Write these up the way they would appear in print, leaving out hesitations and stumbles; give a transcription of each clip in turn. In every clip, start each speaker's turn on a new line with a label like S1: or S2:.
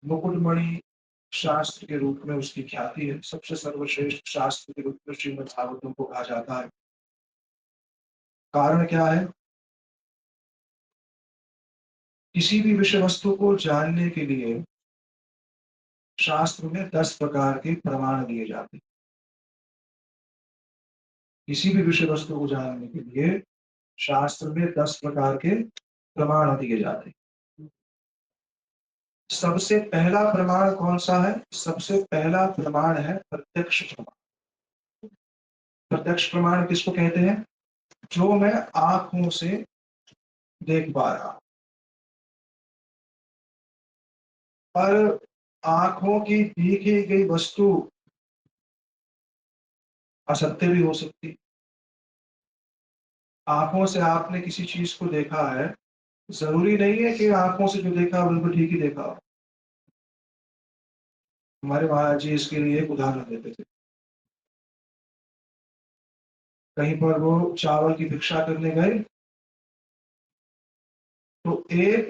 S1: मुकुटमणि शास्त्र के रूप में उसकी ख्याति है। सबसे सर्वश्रेष्ठ शास्त्र के रूप में श्रीमद् भागवतम को कहा जाता है। कारण क्या है? किसी भी विषय वस्तु को जानने के लिए शास्त्र में 10 प्रकार के प्रमाण दिए जाते हैं। किसी भी विषय वस्तु को जानने के लिए शास्त्र में 10 प्रकार के प्रमाण दिए जाते हैं। सबसे पहला प्रमाण कौन सा है? सबसे पहला प्रमाण है प्रत्यक्ष प्रमाण। प्रत्यक्ष प्रमाण किसको कहते हैं? जो मैं आंखों से देख पा रहा, पर आंखों की देखी गई वस्तु असत्य भी हो सकती। आंखों से आपने किसी चीज को देखा है, जरूरी नहीं है कि आंखों से जो देखा बिल्कुल ठीक ही देखा हो। हमारे महाराज जी इसके लिए एक उदाहरण देते थे। कहीं पर वो चावल की भिक्षा करने गए, तो एक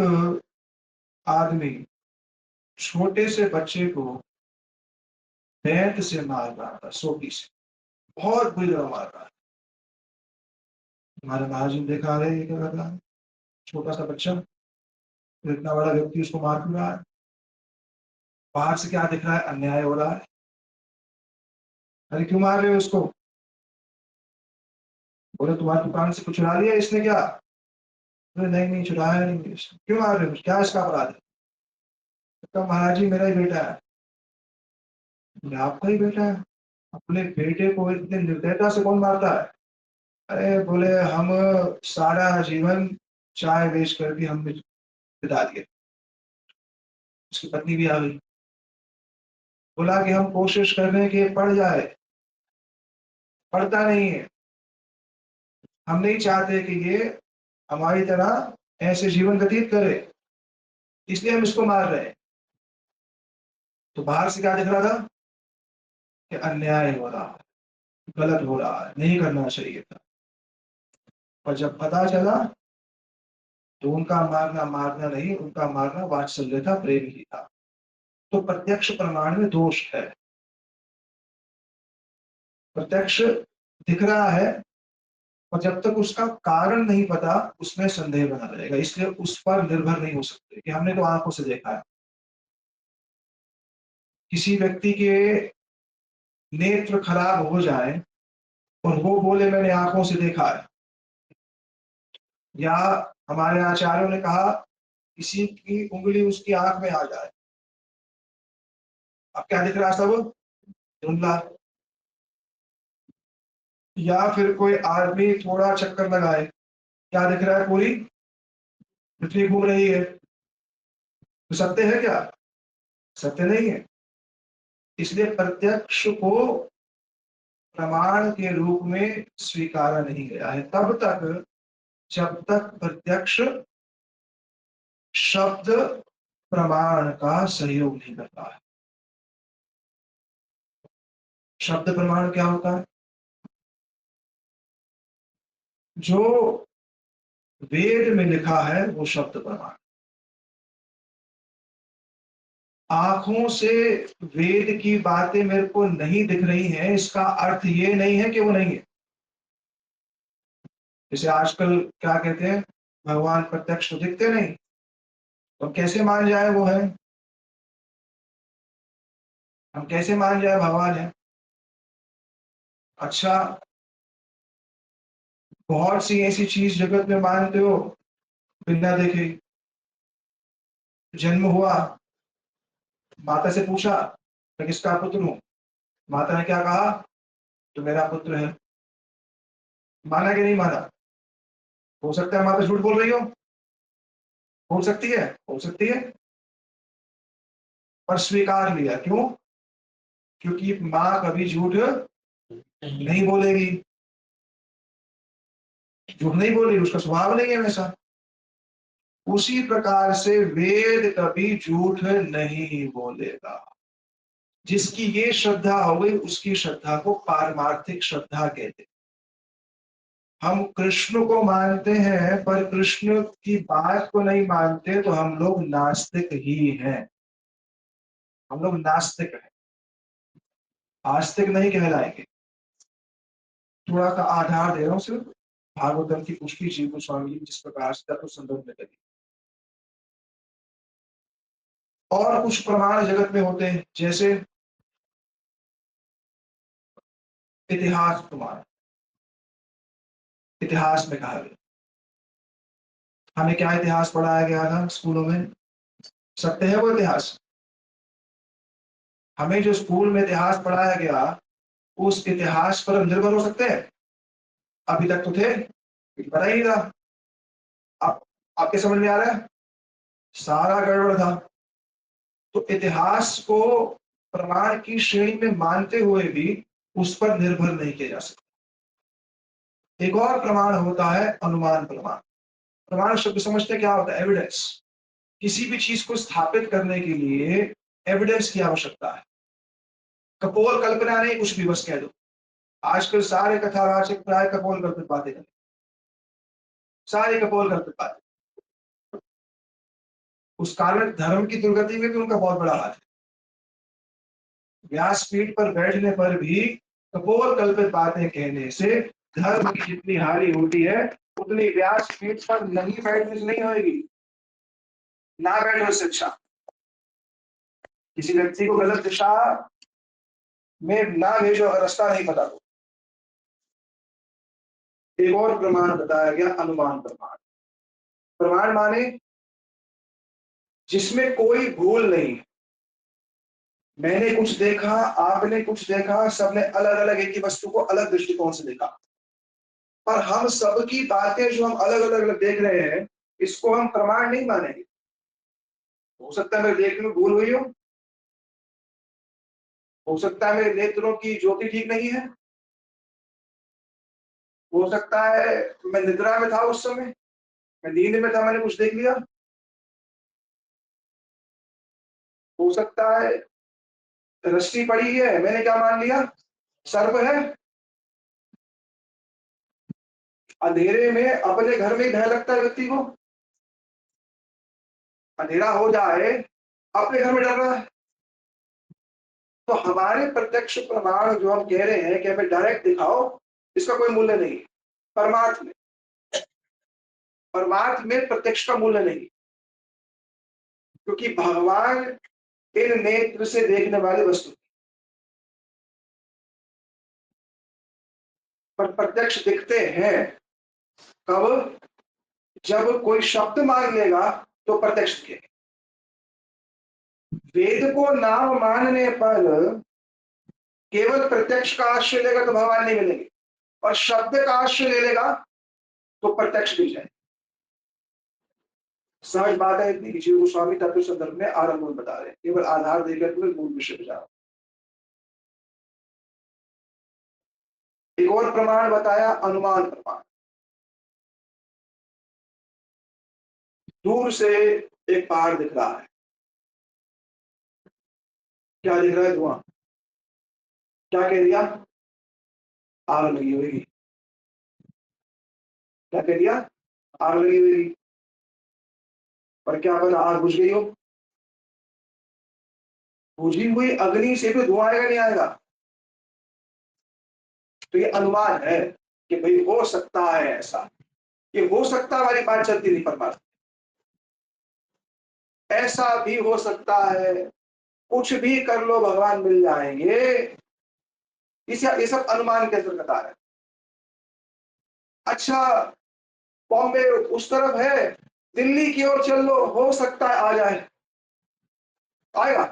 S1: आदमी छोटे से बच्चे को बैंत से मार रहा था, सोटी से, बहुत बुरी तरह मार रहा है। हमारे महाराज जी ने देखा, रहे ये क्या कर रहा है, छोटा सा बच्चा, तो इतना बड़ा व्यक्ति उसको मार क्यों रहा है? बाहर से क्या दिख रहा है? अन्याय हो रहा है। अरे क्यों मार रहे हो उसको? बोले तुम्हारी दुकान से कुछ चुरा लिया इसने क्या? बोले नहीं नहीं, चुराया नहीं। क्यों मार रहे हो? क्या इसका अपराध है? तो महाराज जी मेरा ही बेटा है। बोले आपका ही बेटा है? अपने बेटे को इतने निर्दयता से कौन मारता है? अरे बोले हम सारा जीवन चाय बेच करके हमने बिता दिया। उसकी पत्नी भी आ गई। बोला कि हम कोशिश कर रहे हैं कि ये पढ़ जाए, पढ़ता नहीं है। हम नहीं चाहते कि ये हमारी तरह ऐसे जीवन व्यतीत करे, इसलिए हम इसको मार रहे हैं। तो बाहर से क्या दिख रहा था? कि अन्याय हो रहा है, गलत हो रहा है, नहीं करना चाहिए था। पर जब पता चला तो उनका मारना मारना नहीं, उनका मारना वात्सल्य था, प्रेम ही था। तो प्रत्यक्ष प्रमाण में दोष है। प्रत्यक्ष दिख रहा है, और जब तक उसका कारण नहीं पता उसमें संदेह बना रहेगा, इसलिए उस पर निर्भर नहीं हो सकते कि हमने तो आंखों से देखा है। किसी व्यक्ति के नेत्र खराब हो जाए और वो बोले मैंने आंखों से देखा है, या हमारे आचार्यों ने कहा किसी की उंगली उसकी आंख में आ जाए, अब क्या दिख रहा है सब? धुंधला। या फिर कोई आदमी थोड़ा चक्कर लगाए, क्या दिख रहा है? पूरी पृथ्वी घूम रही है। तो सत्य है क्या? सत्य नहीं है। इसलिए प्रत्यक्ष को प्रमाण के रूप में स्वीकारा नहीं गया है तब तक, जब तक प्रत्यक्ष शब्द प्रमाण का सहयोग नहीं करता है। शब्द प्रमाण क्या होता है? जो वेद में लिखा है वो शब्द प्रमाण। आंखों से वेद की बातें मेरे को नहीं दिख रही हैं, इसका अर्थ ये नहीं है कि वो नहीं है। जैसे आजकल क्या कहते हैं, भगवान प्रत्यक्ष तो दिखते नहीं, तो हम कैसे मान जाए वो है? हम कैसे मान जाए भगवान है? अच्छा, बहुत सी ऐसी चीज जगत में मानते हो बिना देखे। जन्म हुआ, माता से पूछा मैं किसका पुत्र हूँ, माता ने क्या कहा? तो मेरा पुत्र है। माना कि नहीं माना? हो सकता है माता झूठ बोल रही हो सकती है, हो सकती है, पर स्वीकार लिया। क्यों? क्योंकि माँ कभी झूठ नहीं बोलेगी, झूठ नहीं बोलेगी, उसका स्वभाव नहीं है वैसा। उसी प्रकार से वेद कभी झूठ नहीं बोलेगा। जिसकी ये श्रद्धा हो गई उसकी श्रद्धा को पारमार्थिक श्रद्धा कहते हैं। हम कृष्ण को मानते हैं पर कृष्ण की बात को नहीं मानते, तो हम लोग नास्तिक ही हैं। हम लोग नास्तिक हैं, आस्तिक नहीं कहलाएंगे। थोड़ा सा आधार दे रहा हूँ सिर्फ, भागवतम की पुष्टि जीव गोस्वामी जी जिस प्रकार से तत्व संदर्भ में करी। और कुछ प्रमाण जगत में होते हैं, जैसे इतिहास प्रमाण। इतिहास में कहा गया, हमें क्या इतिहास पढ़ाया गया था स्कूलों में? सत्य है वो इतिहास? हमें जो स्कूल में इतिहास पढ़ाया गया, उस इतिहास पर हम निर्भर हो सकते हैं? अभी तक तो थे, पता ही नहीं था। आप आपके समझ में आ रहा है? सारा गड़बड़ था। तो इतिहास को प्रमाण की श्रेणी में मानते हुए भी उस पर निर्भर नहीं किया जा सकता। एक और प्रमाण होता है अनुमान प्रमाण। प्रमाण शब्द समझते क्या होता है? एविडेंस। किसी भी चीज को स्थापित करने के लिए एविडेंस की आवश्यकता है। कपोल कल्पना नहीं, कुछ भी बस कह दो। आजकल सारे कथावाचक प्राय कपोल कल्पित बातें करते, सारे कपोल कल्पित बातें। उस कारण धर्म की दुर्गति में भी उनका बहुत बड़ा हाथ है। व्यासपीठ पर बैठने पर भी कपोल कल्पित बातें कहने से धर्म की जितनी हानि होती है, उतनी व्यासपीठ पर नहीं बैठने से नहीं होगी। ना बैठो से अच्छा। किसी व्यक्ति को गलत दिशा में ना भेजो अगर रास्ता नहीं पता तो। एक और प्रमाण बताया गया, अनुमान प्रमाण। प्रमाण माने जिसमें कोई भूल नहीं। मैंने कुछ देखा, आपने कुछ देखा, सबने अलग अलग एक ही वस्तु को अलग दृष्टिकोण से देखा, पर हम सबकी बातें जो हम अलग अलग देख रहे हैं, इसको हम प्रमाण नहीं मानेंगे। हो सकता है मेरे देखने में भूल हुई हो सकता है मेरे नेत्रों की ज्योति ठीक नहीं है, हो सकता है मैं निद्रा में था उस समय, मैं नींद में था, मैंने कुछ देख लिया। हो सकता है रस्सी पड़ी है, मैंने क्या मान लिया? सर्प है। अंधेरे में अपने घर में भय लगता है व्यक्ति को। अंधेरा हो जाए, अपने घर में डर रहा है। तो हमारे प्रत्यक्ष प्रमाण जो हम कह रहे हैं कि हमें डायरेक्ट दिखाओ, इसका कोई मूल्य नहीं। परमार्थ में, परमार्थ में प्रत्यक्ष का मूल्य नहीं, क्योंकि भगवान इन नेत्र से देखने वाले वस्तु, पर प्रत्यक्ष दिखते हैं कब? जब कोई शब्द मान लेगा तो प्रत्यक्ष दिखेगा। वेद को नाम मानने पर केवल प्रत्यक्ष का आश्रय लेगा तो भगवान नहीं मिलेंगे, और शब्द का आश्रय ले लेगा तो प्रत्यक्ष दिख जाए। सहज बात है इतनी, जीव गोस्वामी तत्व संदर्भ में आरंभ में बता रहे हैं, केवल आधार देकर के मूल विषय पे जाओ। एक और प्रमाण बताया, अनुमान प्रमाण। दूर से एक पहाड़ दिख रहा है, क्या दिख रहा है? धुआं। क्या कह दिया? आग लगी होगी। क्या कह दिया? आग लगी होगी। पर क्या पता आग बुझ गई हो? बुझी हुई अग्नि से भी धुआं आएगा नहीं आएगा? तो ये अनुमान है कि भाई हो सकता है ऐसा। ये हो सकता वाली बात चलती नहीं परमात्मा। ऐसा भी हो सकता है, कुछ भी कर लो भगवान मिल जाएंगे। इस ये सब अनुमान के अंतर्गत आ रहा है। अच्छा, बॉम्बे उस तरफ है, दिल्ली की ओर चल लो, हो सकता है आ जाए। आएगा?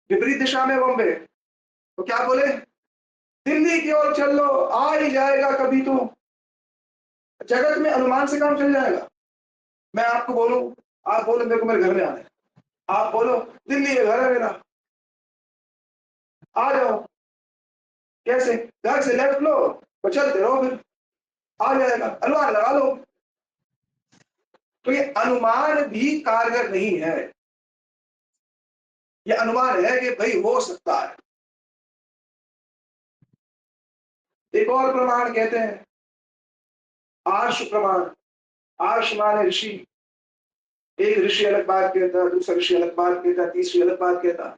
S1: विपरीत दिशा में बॉम्बे, तो क्या बोले? दिल्ली की ओर चल लो, आ ही जाएगा कभी तो। जगत में अनुमान से काम चल जाएगा। मैं आपको बोलूं, आप बोलो मेरे को मेरे घर में आना है, आप बोलो दिल्ली में घर है मेरा, आ जाओ। कैसे? घर से लेफ्ट लो तो चलते रहो, फिर आ जाएगा। अनुमान लगा लो। तो ये अनुमान भी कारगर नहीं है। ये अनुमान है कि भाई हो सकता है। एक और प्रमाण कहते हैं आर्ष प्रमाण। आर्ष माने ऋषि, एक ऋषि अलग बात कहता, दूसरा ऋषि अलग बात कहता, तीसरी अलग बात कहता।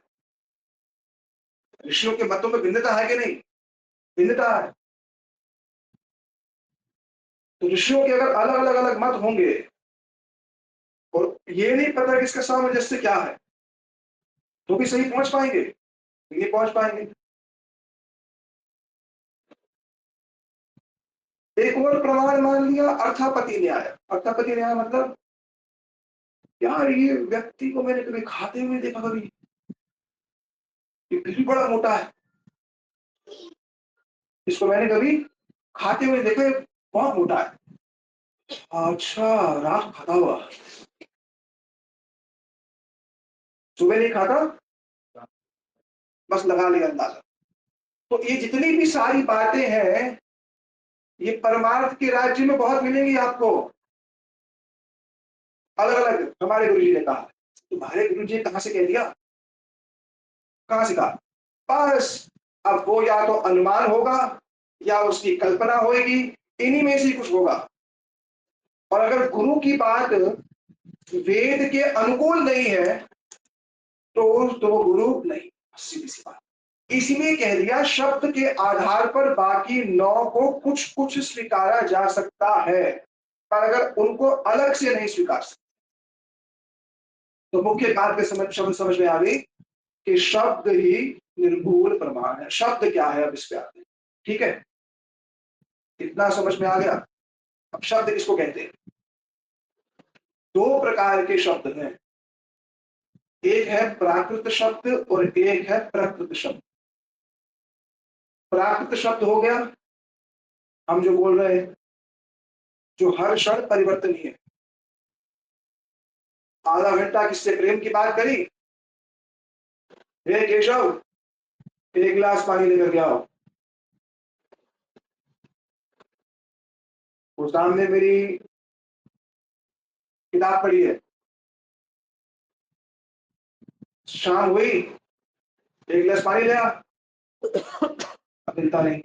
S1: ऋषियों के मतों में भिन्नता है कि नहीं? भिन्नता है। तो ऋषियों के अगर अलग अलग अलग मत होंगे और ये नहीं पता कि इसका सामंजस्य क्या है, तो भी सही पहुंच पाएंगे? नहीं पहुंच पाएंगे। एक और प्रमाण मान लिया अर्थापति न्याय। अर्थापति न्याय मतलब, यार ये व्यक्ति को मैंने कभी खाते हुए देखा, कभी ये फिर भी बड़ा मोटा है, इसको मैंने कभी खाते हुए देखा, ये बहुत मोटा है। अच्छा, रात खाता हुआ, सुबह नहीं खाता, बस लगा लिया अंदाजा। तो ये जितनी भी सारी बातें हैं, ये परमार्थ के राज्य में बहुत मिलेंगी आपको, अलग अलग। हमारे गुरु जी ने कहा, तुम्हारे गुरु जी ने कहां से कह दिया, कहां से कहा? बस अब वो या तो अनुमान होगा या उसकी कल्पना होगी, इन्हीं में से ही कुछ होगा। और अगर गुरु की बात वेद के अनुकूल नहीं है तो वो गुरु नहीं, सीधी सी बात। इसलिए कह दिया शब्द के आधार पर बाकी 9 को कुछ कुछ स्वीकारा जा सकता है, पर अगर उनको अलग से नहीं स्वीकार सकते। तो मुख्य बात के समझ में आ गई कि शब्द ही निर्भूल प्रमाण है। शब्द क्या है, अब इस पे आते हैं। ठीक है, इतना समझ में आ गया। अब शब्द किसको कहते हैं? दो प्रकार के शब्द हैं, एक है प्राकृत शब्द और एक है प्रकृत शब्द। प्राकृत शब्द हो गया हम जो बोल रहे हैं, जो हर क्षण परिवर्तनीय है। आधा घंटा किससे प्रेम की बात करी, हे केशव एक गिलास पानी लेकर के आओ, वो सामने मेरी किताब पड़ी है, शाम हुई एक गिलास पानी ले आ, अब मिलता नहीं।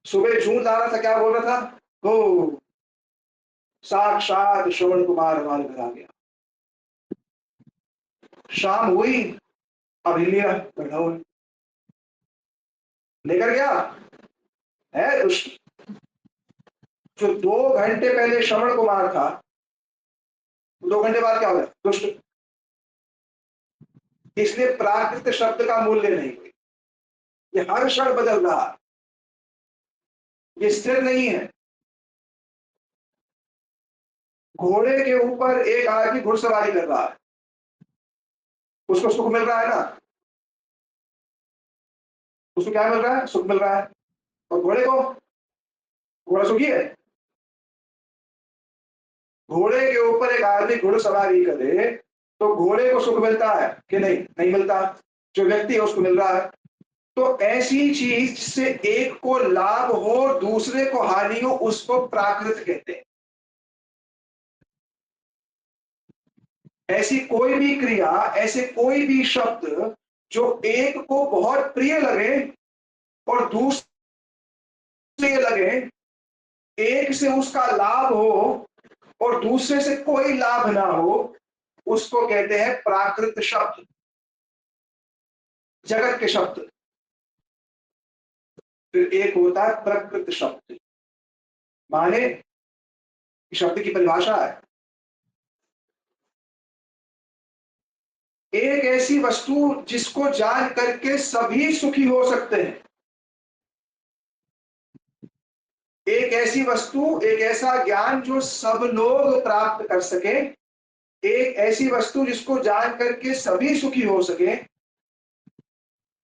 S1: सुबह झूठ आ रहा था, क्या बोल रहा था, ओ साक्षात श्रवण कुमार हमारे घर आ गया। शाम हुई, अब हिल लिया, बैठा हुआ लेकर गया, है दुष्ट। जो 2 घंटे पहले श्रवण कुमार था, 2 घंटे बाद क्या हो गया, दुष्ट। इसलिए प्राकृत शब्द का मूल्य नहीं, ये हर क्षण बदल रहा है, ये स्थिर नहीं है। घोड़े के ऊपर एक आदमी घुड़सवारी कर रहा है, उसको सुख मिल रहा है ना, उसको क्या मिल रहा है, सुख मिल रहा है। और घोड़े को, घोड़ा सुखी है? घोड़े के ऊपर एक आदमी घुड़सवारी करे तो घोड़े को सुख मिलता है कि नहीं? नहीं मिलता। जो व्यक्ति है उसको मिल रहा है। तो ऐसी चीज जिससे एक को लाभ हो दूसरे को हानि हो, उसको प्राकृत कहते हैं। ऐसी कोई भी क्रिया, ऐसे कोई भी शब्द जो एक को बहुत प्रिय लगे और दूसरे लगे, एक से उसका लाभ हो और दूसरे से कोई लाभ ना हो, उसको कहते हैं प्राकृत शब्द, जगत के शब्द। फिर एक होता है प्रकृत शब्द, माने शब्द की परिभाषा है, एक ऐसी वस्तु जिसको जान करके सभी सुखी हो सकते हैं। एक ऐसी वस्तु, एक ऐसा ज्ञान जो सब लोग प्राप्त कर सके, एक ऐसी वस्तु जिसको जान करके सभी सुखी हो सके,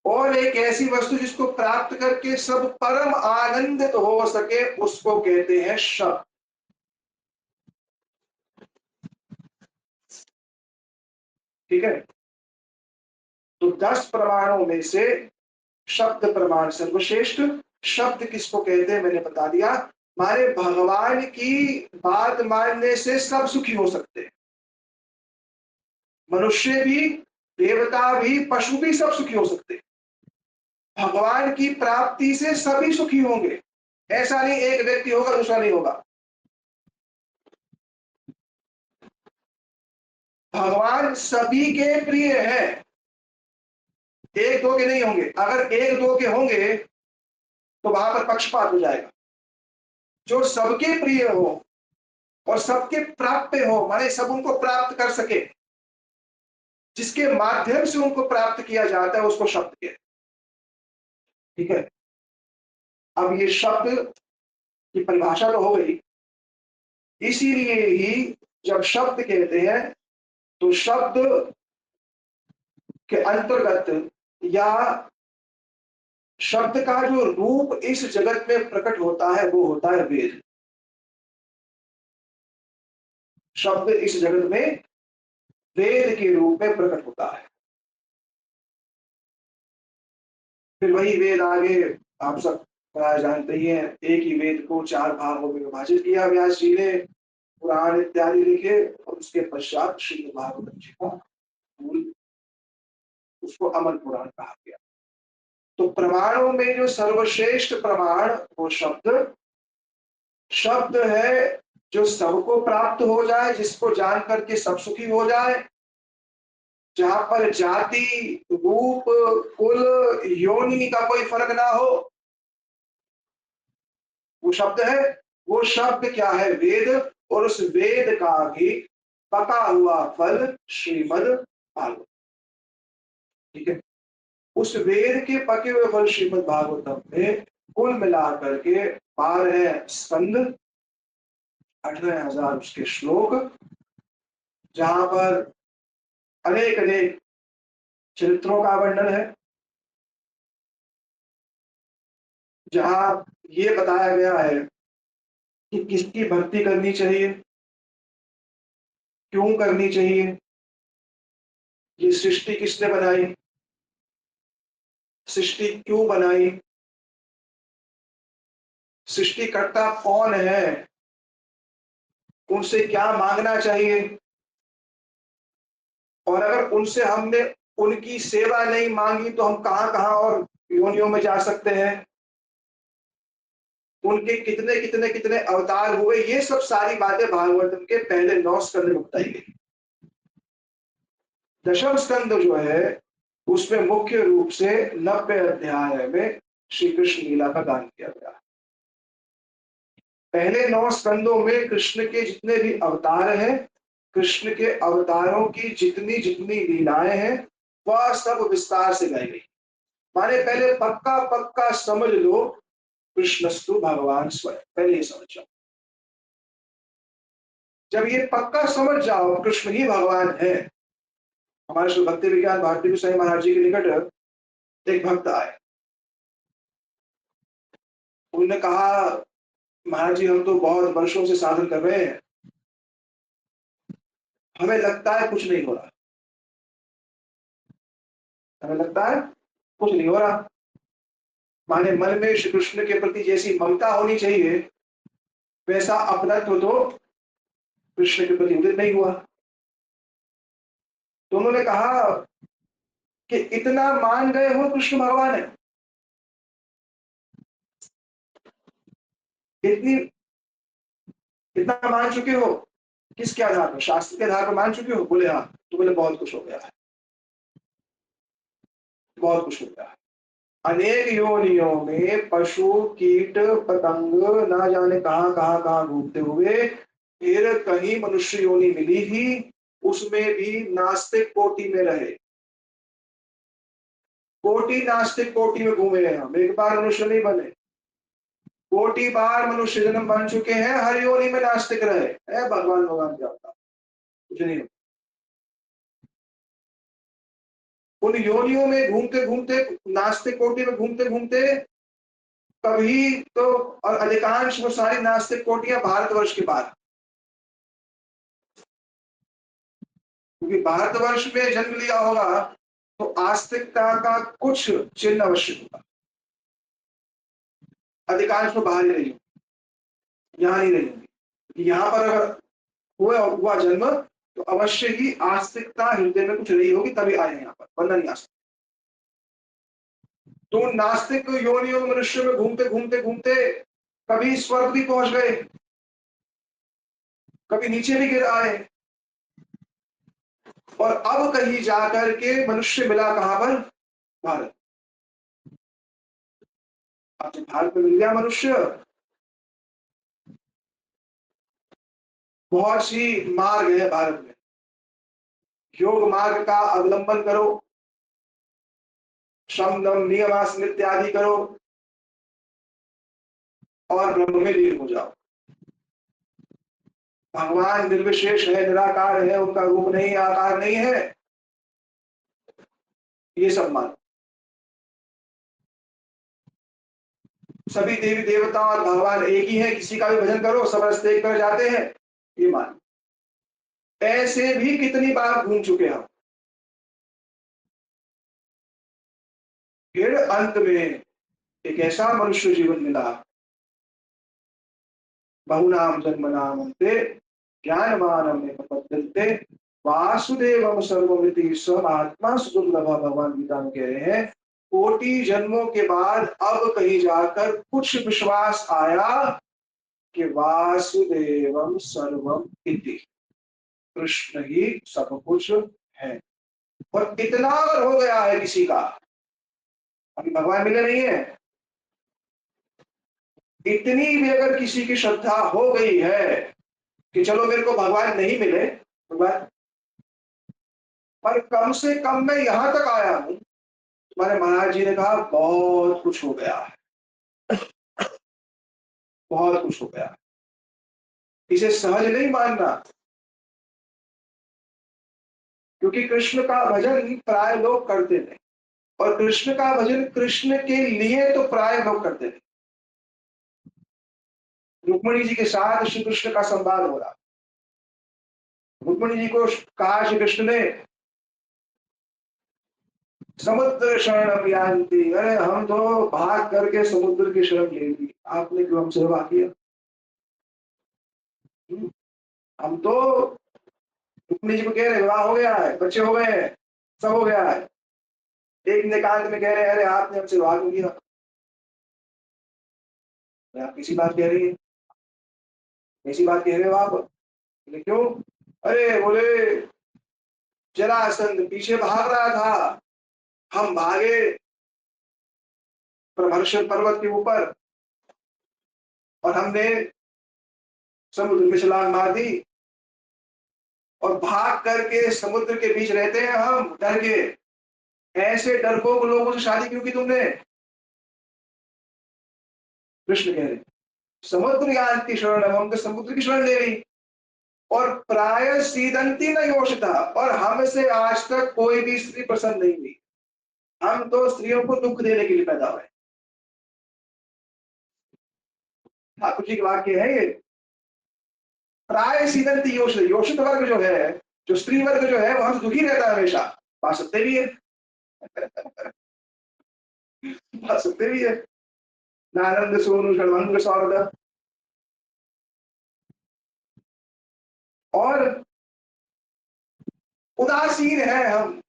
S1: और एक ऐसी वस्तु जिसको प्राप्त करके सब परम आनंदित हो सके, उसको कहते हैं शब्द। ठीक है, तो 10 प्रमाणों में से शब्द प्रमाण सर्वश्रेष्ठ। शब्द किसको कहते हैं मैंने बता दिया, हमारे भगवान की बात मानने से सब सुखी हो सकते हैं। मनुष्य भी, देवता भी, पशु भी, सब सुखी हो सकते हैं। भगवान की प्राप्ति से सभी सुखी होंगे, ऐसा नहीं एक व्यक्ति होगा दूसरा नहीं होगा। भगवान सभी के प्रिय है, एक दो के नहीं होंगे। अगर एक दो के होंगे तो वहां पर पक्षपात हो जाएगा। जो सबके प्रिय हो और सबके प्राप्य हो, माने सब उनको प्राप्त कर सके, जिसके माध्यम से उनको प्राप्त किया जाता है, उसको शब्द कहते हैं। ठीक है, अब ये शब्द की परिभाषा तो हो गई। इसीलिए ही जब शब्द कहते हैं तो शब्द के अंतर्गत या शब्द का जो रूप इस जगत में प्रकट होता है वो होता है वेद। शब्द इस जगत में वेद के रूप में प्रकट होता है। फिर वही वेद आगे आप सब प्राय जानते ही हैं, एक ही वेद को चार भागों में विभाजित किया व्यास जी ने, पुराण इत्यादि लिखे, और उसके पश्चात श्रीमद् भागवत जी का मूल, उसको अमर पुराण कहा गया। तो प्रमाणों में जो सर्वश्रेष्ठ प्रमाण वो शब्द, शब्द है जो सबको प्राप्त हो जाए, जिसको जान करके सब सुखी हो जाए, जहां पर जाति, रूप, कुल, योनि का कोई फर्क ना हो, वो शब्द है। वो शब्द क्या है? वेद। और उस वेद का भी पका हुआ फल श्रीमद् भागवत। ठीक है, उस वेद के पके हुए फल श्रीमद् भागवतम में कुल मिलाकर के 12 स्कंद, 18,000 उसके श्लोक, जहां पर अनेक अनेक चरित्रों का वर्णन है, जहां ये बताया गया है कि किसकी भक्ति करनी चाहिए, क्यों करनी चाहिए, ये सृष्टि किसने बनाई, सृष्टि क्यों बनाई, सृष्टिकर्ता कौन है, उनसे क्या मांगना चाहिए, और अगर उनसे हमने उनकी सेवा नहीं मांगी तो हम कहां कहां और योनियों में जा सकते हैं, उनके कितने कितने कितने अवतार हुए, ये सब सारी बातें भागवतम के पहले 9 स्कंद में बताई गई। दशम स्कंद जो है उसमें मुख्य रूप से 90 अध्याय में श्री कृष्ण लीला का गान किया गया। पहले 9 स्कंदों में कृष्ण के जितने भी अवतार हैं, कृष्ण के अवतारों की जितनी जितनी लीलाएं हैं, वह सब विस्तार से गाई गई। माने पहले पक्का पक्का समझ लो, कृष्णस्तु भगवान स्वयं, पहले ये समझ जाओ। जब ये पक्का समझ जाओ कृष्ण ही भगवान है। हमारे श्री भक्ति विज्ञान भारती गोसाई महाराज जी के निकट एक भक्त आए, उन्होंने कहा महाराज जी हम तो बहुत वर्षों से साधन कर रहे हैं, हमें लगता है कुछ नहीं हो रहा, हमें लगता है कुछ नहीं हो रहा। माने मन में श्री कृष्ण के प्रति जैसी ममता होनी चाहिए, वैसा अपनत्व तो कृष्ण के प्रति उदित नहीं हुआ। तो उन्होंने कहा कि इतना मान गए हो कृष्ण भगवान है, इतनी इतना मान चुके हो, किसके आधार पर? शास्त्र के आधार पर मान चुके हो? बोले हाँ। तो बोले बहुत कुछ हो गया है, बहुत कुछ हो गया है। अनेक योनियों में पशु, कीट, पतंग, ना जाने कहां कहां कहां घूमते हुए फिर कहीं मनुष्य योनि मिली ही, उसमें भी नास्तिक कोटि में रहे। कोटि नास्तिक कोटि में घूमे हैं हम, एक बार मनुष्य नहीं बने, कोटि बार मनुष्य जन्म बन चुके हैं, हर योनि में नास्तिक रहे। भगवान भगवान क्या होता, कुछ नहीं। उन योनियों में घूमते घूमते, नास्तिक कोटि में घूमते घूमते, कभी तो, और अधिकांश वो सारी नास्तिक कोटियां भारतवर्ष के बाहर, क्योंकि भारतवर्ष में जन्म लिया होगा तो आस्तिकता का कुछ चिन्ह अवश्य होगा। अधिकांश तो बाहर ही रही, यहाँ नहीं रहेंगे। यहाँ पर अगर हुआ जन्म तो अवश्य ही आस्तिकता हृदय में कुछ रही होगी, तभी आए यहाँ पर, वरना नहीं आ सकते। तो नास्तिक योनियों में मनुष्य में घूमते घूमते घूमते कभी स्वर्ग भी पहुंच गए, कभी नीचे भी गिर आए, और अब कहीं जाकर के मनुष्य मिला कहां पर? भारत। अब जब भारत में मिल गया मनुष्य, बहुत सी मार्ग है भारत में। योग मार्ग का अवलंबन करो, श्रम दम नियम आसन इत्यादि करो और ब्रह्म में लीन हो जाओ। भगवान निर्विशेष है, निराकार है, उनका रूप नहीं, आकार नहीं है, ये सब मानो। सभी देवी देवता और भगवान एक ही है, किसी का भी भजन करो सब रास्ते एक पर जाते हैं, ये मानो। ऐसे भी कितनी बार घूम चुके हम। फिर अंत में एक ऐसा मनुष्य जीवन मिला, बहुनाम जन्म नाम ते ज्ञानवानम में प्रपद्यन्ते वासुदेवम सर्वमिति स्वमात्मा सुदुर्लभ। भगवान गीता में कह रहे हैं, कोटि जन्मों के बाद अब कहीं जाकर कुछ विश्वास आया कि वासुदेवम सर्वम इति, कृष्ण ही सब कुछ है। और इतना अगर हो गया है किसी का, अभी भगवान मिले नहीं है, इतनी भी अगर किसी की श्रद्धा हो गई है कि चलो मेरे को भगवान नहीं मिले भगवान, पर कम से कम मैं यहां तक आया हूं, तुम्हारे महाराज जी ने कहा बहुत कुछ हो गया है, बहुत कुछ हो गया है। इसे सहज नहीं मानना, क्योंकि कृष्ण का भजन प्राय लोग करते नहीं, और कृष्ण का भजन कृष्ण के लिए तो प्राय लोग करते नहीं। रुक्मणी जी के साथ श्री कृष्ण का संवाद हो रहा, रुक्मणी जी को कहा श्री कृष्ण ने, समुद्र शरण अभियांति, अरे हम तो भाग करके समुद्र की शरण ले ली, आपने क्यों हमसे सेवा किया? हम तो रुक्मिणी जी को कह रहे विवाह हो गया है, बच्चे हो गए हैं, सब हो गया है, एक निकांत में कह रहे हैं अरे आपने हमसे विवाह क्यों किया? आप किसी बात कह रही है, ऐसी बात कह रहे हो आप? बोले क्यों? अरे बोले जरासंध पीछे भाग रहा था, हम भागे प्रमर्शन पर्वत के ऊपर और हमने समुद्र में छलांग मार दी, और भाग करके समुद्र के बीच रहते हैं हम डर के, ऐसे डरपोक लोगों से शादी क्यों की तुमने? कृष्ण कह रहे समुद्र ज्ञान की शरण, हम तो समुद्र की शरण ले ली, और प्राय सीदंती न योषिता, और हमसे आज तक कोई भी स्त्री पसंद नहीं हुई, हम तो स्त्रियों को दुख देने के लिए पैदा हुए। ठाकुर जी के वाक्य है ये, प्राय सीदंती योषित, योषित वर्ग जो है, जो स्त्री वर्ग जो है वो हमसे दुखी रहता है हमेशा। बात सत्य भी है, बात सत्य भी है। नानंद सोनु षडभंग सौरभ, और उदासीन है हम।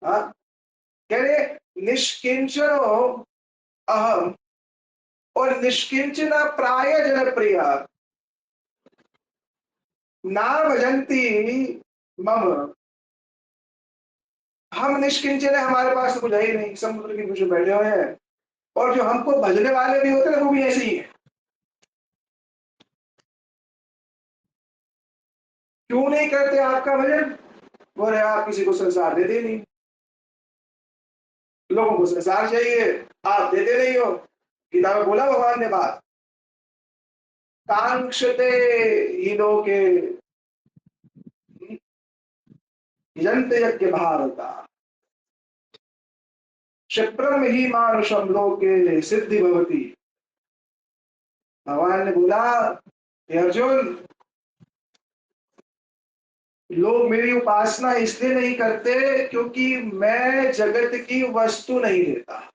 S1: हाँ, कह रहे निष्किंचनो अहम और निष्किंचन प्राय जनप्रिय ना भजंती मम, हम निष्किंचन है, हमारे पास तो कुछ है ही नहीं, समुद्र के बीच में बैठे हुए हैं, और जो हमको भजने वाले भी होते हैं वो भी ऐसे ही है। क्यों नहीं करते आपका भजन? बोले आप किसी को संसार देते नहीं, लोगों को संसार चाहिए, आप देते नहीं हो। गीता में बोला भगवान ने बात, कांक्षते ही लोके यजन्ते यज्ञ भारता, क्षिप्रम ही मानुषम लोके सिद्धि भवती। भगवान ने बोला हे अर्जुन, लोग मेरी उपासना इसलिए नहीं करते क्योंकि मैं जगत की वस्तु नहीं देता,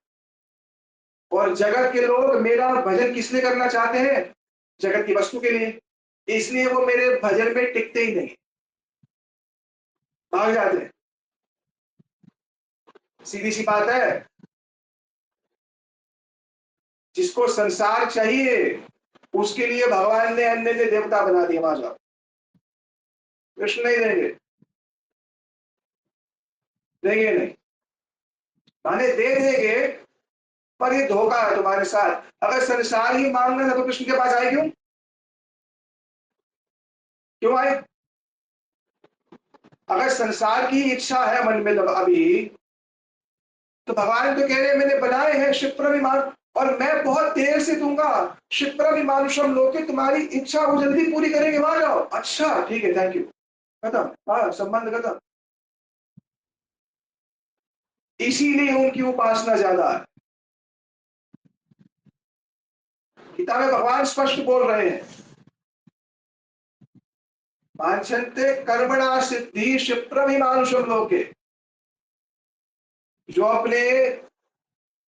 S1: और जगत के लोग मेरा भजन किस लिए करना चाहते हैं? जगत की वस्तु के लिए, इसलिए वो मेरे भजन में टिकते ही नहीं, भाग जाते हैं। सीधी सी बात है, जिसको संसार चाहिए उसके लिए भगवान ने अन्य देवता बना दिया, वहां जाओ, कृष्ण नहीं देंगे। देंगे नहीं, माने दे देंगे, पर ये धोखा है तुम्हारे साथ। अगर संसार ही मांगना था तो कृष्ण के पास आए क्यों? क्यों आए? अगर संसार की इच्छा है मन में तो अभी, तो भगवान तो कह रहे हैं मैंने बनाए हैं क्षिप्र विमान, और मैं बहुत देर से दूंगा। क्षिप्र विमानुषम लोके, तुम्हारी इच्छा वो जल्दी पूरी करेंगे, वहां जाओ। अच्छा ठीक है, थैंक यू, खत्म, हाँ संबंध खत्म। इसीलिए उनकी उपासना ज्यादा है। गीता में भगवान स्पष्ट बोल रहे हैं, वांछन्ते कर्मणा सिद्धि क्षिप्र विमानुषम लोके। जो अपने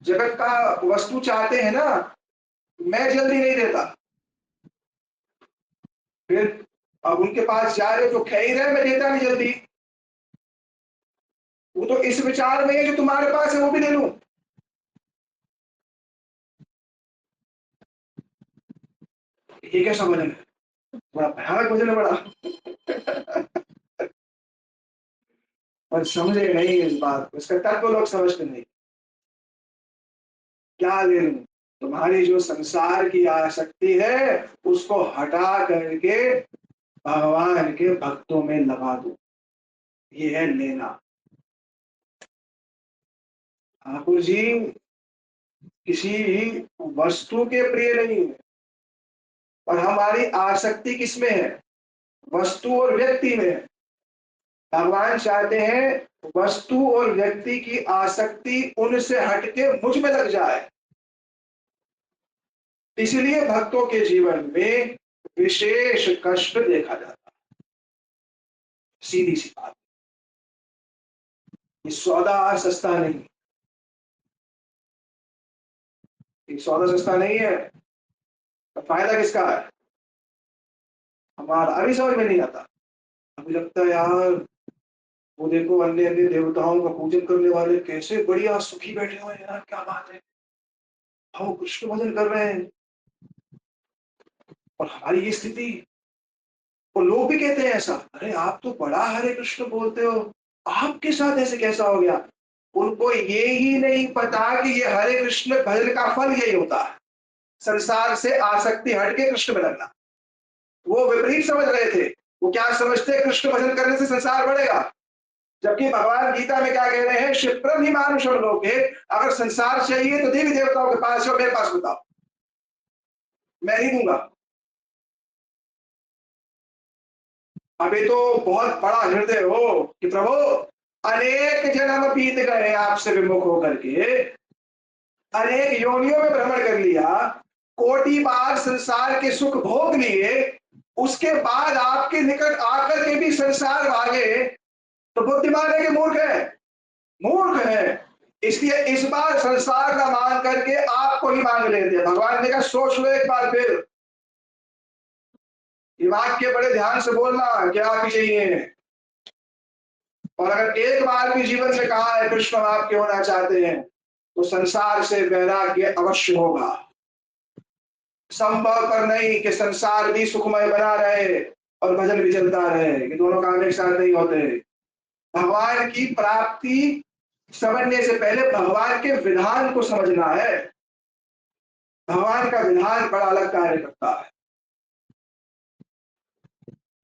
S1: जगत का वस्तु चाहते हैं ना, मैं जल्दी नहीं देता। फिर अब उनके पास जा रहे जो कह ही रहे मैं देता नहीं जल्दी, वो तो इस विचार में है जो तुम्हारे पास है वो भी ले लूं। ये क्या समझ में? बड़ा भयानक वजन है बड़ा। और समझे नहीं इस बात को, इसका तर्क लोग समझते नहीं। क्या ले लूं? तुम्हारी जो संसार की आसक्ति है उसको हटा करके भगवान के भक्तों में लगा दो, ये है लेना। ठाकुर जी किसी वस्तु के प्रिय नहीं है, और हमारी आसक्ति किसमें है? वस्तु और व्यक्ति में है। भगवान चाहते हैं वस्तु और व्यक्ति की आसक्ति उनसे हटके मुझ में लग जाए। इसलिए भक्तों के जीवन में विशेष कष्ट देखा जाता है। सीधी सी बात, ये सौदा सस्ता नहीं, ये सौदा सस्ता नहीं है। तो फायदा किसका है? हमारा अभी समझ में नहीं आता। अभी लगता है यार, वो देखो अन्य अन्य देवताओं का पूजन करने वाले कैसे बढ़िया सुखी बैठे हुए हैं यार, क्या बात है, हम कृष्ण भजन कर रहे हैं, और हमारी ये स्थिति। और लोग भी कहते हैं ऐसा, अरे आप तो बड़ा हरे कृष्ण बोलते हो, आपके साथ ऐसे कैसा हो गया? उनको ये ही नहीं पता कि ये हरे कृष्ण भजन का फल यही होता है, संसार से आसक्ति हटके कृष्ण में लगना। वो विपरीत समझ रहे थे। वो क्या समझते, कृष्ण भजन करने से संसार बढ़ेगा, जबकि भगवान गीता में क्या कह रहे हैं, क्षिप्रम ही मानुषम लोके, अगर संसार चाहिए तो देवी देवताओं के पास जाओ, मेरे पास बताओ, मैं नहीं दूंगा। अभी तो बहुत बड़ा हृदय हो कि प्रभु अनेक जन्म बीत गए आपसे विमुख होकर के, अनेक योनियों में भ्रमण कर लिया, कोटि बार संसार के सुख भोग लिए, उसके बाद आपके निकट आकर के भी संसार भागे, तो बुद्धिमान है कि मूर्ख है? मूर्ख है। इसलिए इस बार संसार का मान करके आपको ही मांग लेते हैं। भगवान ने कहा सोच लो एक बार फिर, ये वाक्य बड़े ध्यान से बोलना, क्या आप चाहिए। और अगर एक बार भी जीवन में कहा है कृष्ण आपके होना चाहते हैं, तो संसार से वैराग्य अवश्य होगा। संभव पर नहीं कि संसार भी सुखमय बना रहे और भजन भी चलता रहे, ये दोनों काम एक साथ नहीं होते। भगवान की प्राप्ति समझने से पहले भगवान के विधान को समझना है। भगवान का विधान बड़ा अलग कार्य करता है।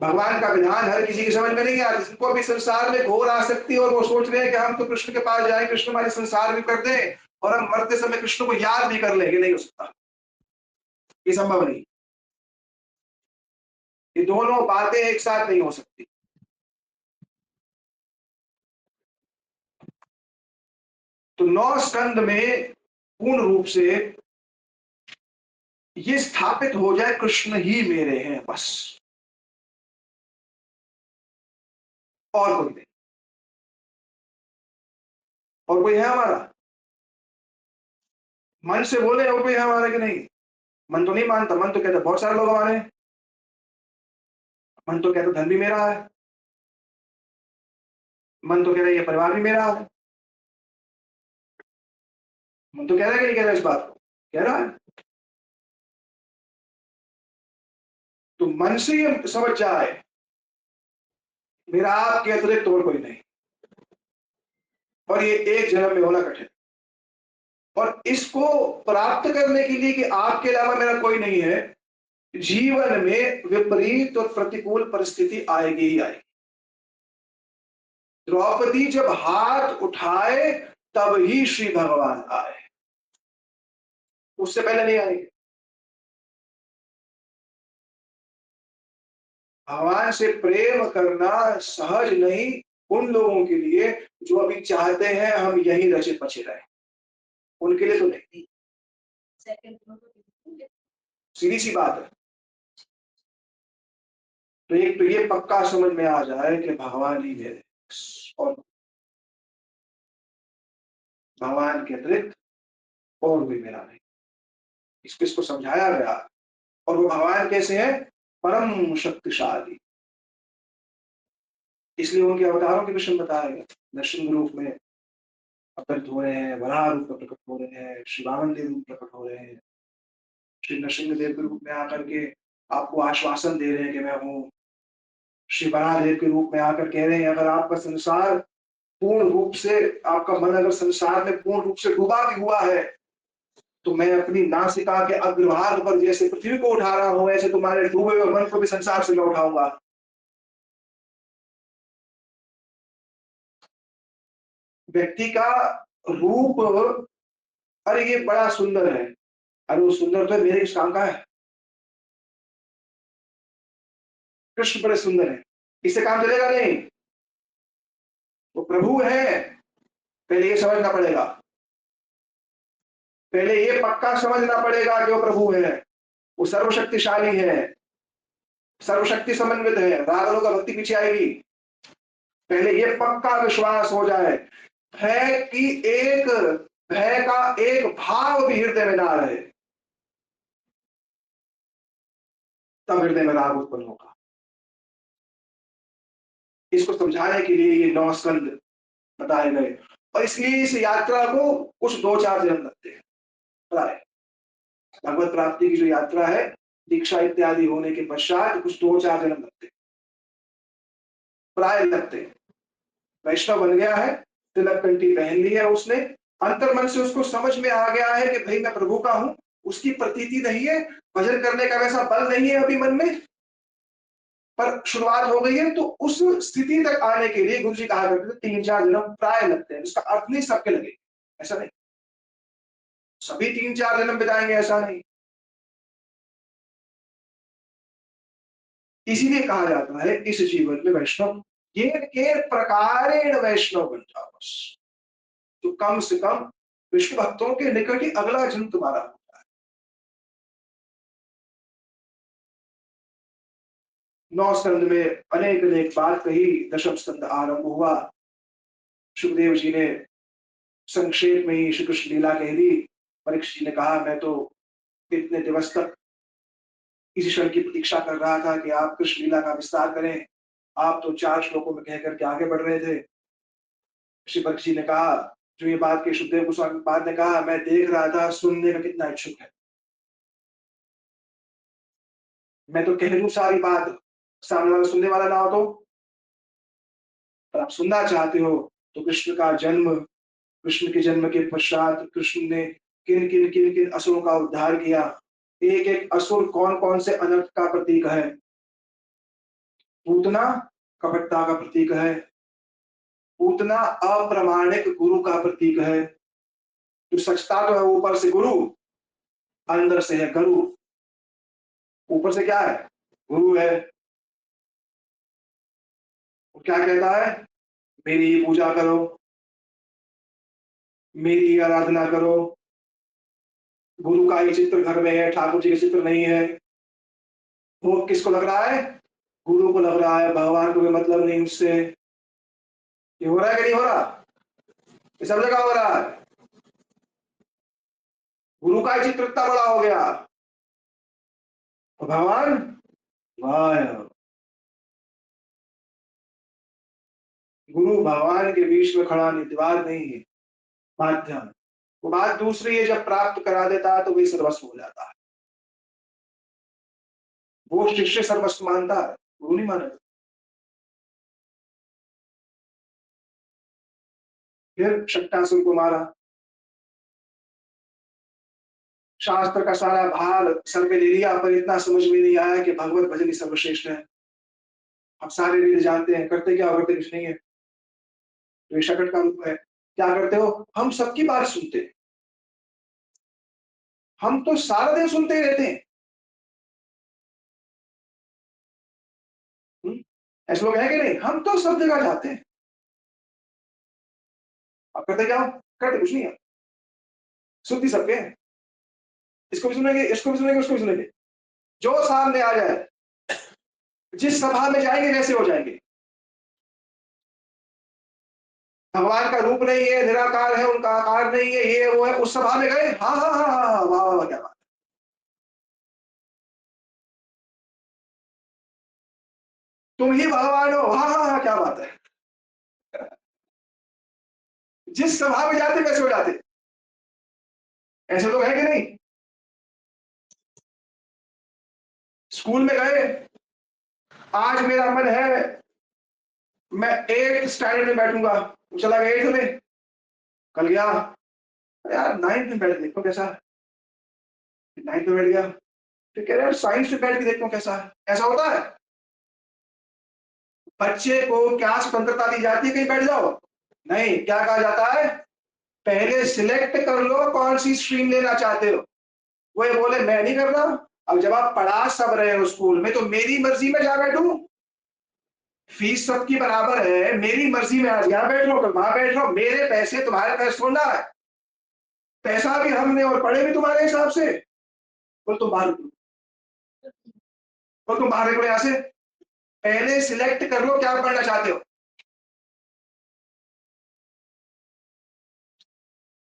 S1: भगवान का विधान हर किसी की समझ में नहीं आता, जिनको भी संसार में घोर आसक्ति और वो सोच रहे हैं कि हम तो कृष्ण के पास जाए, कृष्ण हमारे संसार भी कर दे और हम मरते समय कृष्ण को याद भी कर लेंगे, नहीं हो सकता, ये संभव नहीं। ये दोनों बातें एक साथ नहीं हो सकती। तो 9 स्कंद में पूर्ण रूप से ये स्थापित हो जाए कृष्ण ही मेरे हैं बस, और कोई नहीं। और कोई है हमारा? मन से बोले और कोई है हमारा कि नहीं? मन तो नहीं मानता, मन तो कहता बहुत सारे लोग हमारे हैं, मन तो कहता धन भी मेरा है, मन तो कह रहा है ये परिवार भी मेरा है। मन तो कह रहा है कि नहीं कह रहा है इस बात को? कह रहा है। तो मन से ये समझ जाए मेरा आपके अतिरिक्त और कोई नहीं। और ये एक जन्म में होना कठिन। और इसको प्राप्त करने के लिए कि आपके अलावा मेरा कोई नहीं है, जीवन में विपरीत और प्रतिकूल परिस्थिति आएगी ही आएगी। द्रौपदी जब हाथ उठाए तब ही श्री भगवान आए, उससे पहले नहीं आएंगे। भगवान से प्रेम करना सहज नहीं उन लोगों के लिए जो अभी चाहते हैं हम यही रचे पचे रहे, उनके लिए तो नहीं। सीधी सी बात है। तो एक तो ये पक्का समझ में आ जाए कि भगवान ही मेरे और भगवान के अतिरिक्त और भी मेरा नहीं। इसको समझाया गया। और वो भगवान कैसे हैं? परम शक्तिशाली। इसलिए उनके अवतारों के विषय में बताया गया। नरसिंह रूप में प्रकट हो रहे हैं, वराह रूप में प्रकट हो रहे हैं, श्री वामन देव रूप प्रकट हो रहे हैं, श्री नरसिंह देव के रूप में आकर के आपको आश्वासन दे रहे हैं कि मैं हूँ। श्री वराह देव के रूप में आकर कह रहे हैं अगर आपका संसार पूर्ण रूप से, आपका मन अगर संसार में पूर्ण रूप से डूबा भी हुआ है, तो मैं अपनी नासिका के अग्रभाग पर जैसे पृथ्वी को उठा रहा हूं, ऐसे तुम्हारे डूबे हुए मन को भी संसार से मैं उठाऊंगा। व्यक्ति का रूप, अरे ये बड़ा सुंदर है, अरे वो सुंदर तो मेरे किस काम का है? कृष्ण बड़े सुंदर है, इससे काम चलेगा नहीं। वो प्रभु है, पहले ये समझना पड़ेगा। पहले ये पक्का समझना पड़ेगा कि वो प्रभु है, वो सर्वशक्तिशाली है, सर्वशक्ति समन्वित है, राग का भक्ति पीछे आएगी। पहले ये पक्का विश्वास हो जाए है कि एक भय का एक भाव भी हृदय में ना रहे, तब हृदय में राग उत्पन्न होगा। इसको समझाने के लिए ये 9 स्कंद बताए गए। और इसलिए इस यात्रा को कुछ 2-4 जन्म लगते हैं प्राय। भगवत प्राप्ति की जो यात्रा है, दीक्षा इत्यादि होने के पश्चात कुछ 2-4 जन्म लगते हैं, प्राय लगते हैं। वैष्णव बन गया है, तिलक कंठी पहन ली है उसने, अंतर्मन से उसको समझ में आ गया है कि भाई मैं प्रभु का हूं, उसकी प्रतीति नहीं है, भजन करने का वैसा बल नहीं है अभी मन में, पर शुरुआत हो गई है। तो उस स्थिति तक आने के लिए गुरु जी कहा करते थे 3-4 जन्म प्राय लगते हैं। इसका अर्थ नहीं सबके लगे, ऐसा नहीं, सभी 3-4 जन्म बिताएंगे ऐसा नहीं। इसीलिए कहा जाता है इस जीवन में वैष्णव के प्रकारेण वैष्णव बन जाओ बस, तो कम से कम विष्णु भक्तों के निकट ही अगला जन्म तुम्हारा होता है। 9 स्कंद में अनेक अनेक बात कही, दशम स्कंद आरंभ हुआ। सुखदेव जी ने संक्षेप में ही श्री कृष्ण लीला कह दी। परीक्षित जी ने कहा मैं तो इतने दिवस तक इसी क्षण की प्रतीक्षा कर रहा था कि आप कृष्ण लीला का विस्तार करें, आप तो 4 श्लोकों में कह करके आगे बढ़ रहे थे। श्री परीक्षित जी ने कहा, जो ये बात की सुखदेव गोस्वामी पाद ने कहा, मैं देख रहा था सुनने में कितना इच्छुक है, मैं तो कह दूं सारी बात, सामने वाला सुनने वाला ना हो तो, पर आप सुनना चाहते हो तो कृष्ण का जन्म, कृष्ण के जन्म के पश्चात कृष्ण ने किन किन किन किन असुरों का उद्धार किया, एक एक असुर कौन कौन से अनर्थ का प्रतीक है। पूतना कपटता का प्रतीक है, पूतना अप्रामाणिक गुरु का प्रतीक है। जो सचता तो है ऊपर से गुरु, अंदर से है गरु। ऊपर से क्या है? गुरु है। वो क्या कहता है? मेरी ही पूजा करो, मेरी ही आराधना करो, गुरु का ही चित्र घर में है, ठाकुर जी का चित्र नहीं है। वो किसको लग रहा है? गुरु को लग रहा है, भगवान को भी मतलब नहीं उससे। ये हो रहा है कि नहीं हो रहा? ये सब जगह हो रहा है। गुरु का ही चित्र इतना बड़ा हो गया, तो भगवान वाह, गुरु भगवान के बीच में खड़ा निधिवार नहीं है, माध्यम। वो बात दूसरी है, जब प्राप्त करा देता है तो वही सर्वस्व हो जाता है। वो शिष्य सर्वस्व मानता है, गुरु नहीं माना। फिर शक्टासुर को मारा। शास्त्र का सारा भार सर पे ले लिया, पर इतना समझ में नहीं आया कि भगवत भजन ही सर्वश्रेष्ठ है। हम सारे रील जानते हैं, करते क्या हो, करते कुछ नहीं है। तो ये शकट का रूप है। क्या करते हो? हम सबकी बात सुनते हैं। हम तो सारा दिन सुनते ही रहते हैं। ऐसे लोग हैं कि नहीं? हम तो सब जगह जाते हैं। आप करते क्या हो? करते कुछ नहीं है। सुनती सबके हैं। इसको भी सुनेंगे, इसको भी सुनेंगे, उसको भी सुनेंगे। जो सामने आ जाए, जिस सभा में जाएंगे वैसे हो जाएंगे। भगवान का रूप नहीं है, निराकार है, उनका आकार नहीं है, ये वो है, उस सभा में गए, हाँ हाँ हाँ हाँ हाँ, वाह वाह वाह, क्या बात। तुम ही भगवान हो, हाँ हाँ हाँ, क्या बात है। जिस सभा में जाते वैसे हो जाते। ऐसे लोग हैं कि नहीं? स्कूल में गए, आज मेरा मन है मैं 8th स्टैंडर्ड में बैठूंगा, वो चला गया 8th में। कल गया, यार 9th में बैठ देखो कैसा है। 9th में बैठ गया, फिर कह रहे यार साइंस में बैठ के देखता हूँ कैसा है। ऐसा होता है? बच्चे को क्या स्वतंत्रता दी जाती है कहीं बैठ जाओ? नहीं, क्या कहा जाता है? पहले सिलेक्ट कर लो कौन सी स्ट्रीम लेना चाहते हो। वो ये बोले मैं नहीं कर रहा। अब जब आप पढ़ा सब रहे हो स्कूल में, तो मेरी मर्जी में जा बैठू। फीस सबकी बराबर है, मेरी मर्जी में आज यहाँ बैठ लो, कल वहां बैठ लो, मेरे पैसे तुम्हारे पैसे थोड़ा है। पैसा भी हमने और पढ़े भी तुम्हारे हिसाब से। बोल तुम बाहर निकलो, बोल तुम बाहर निकलो यहाँ से। पहले सिलेक्ट कर लो क्या पढ़ना चाहते हो।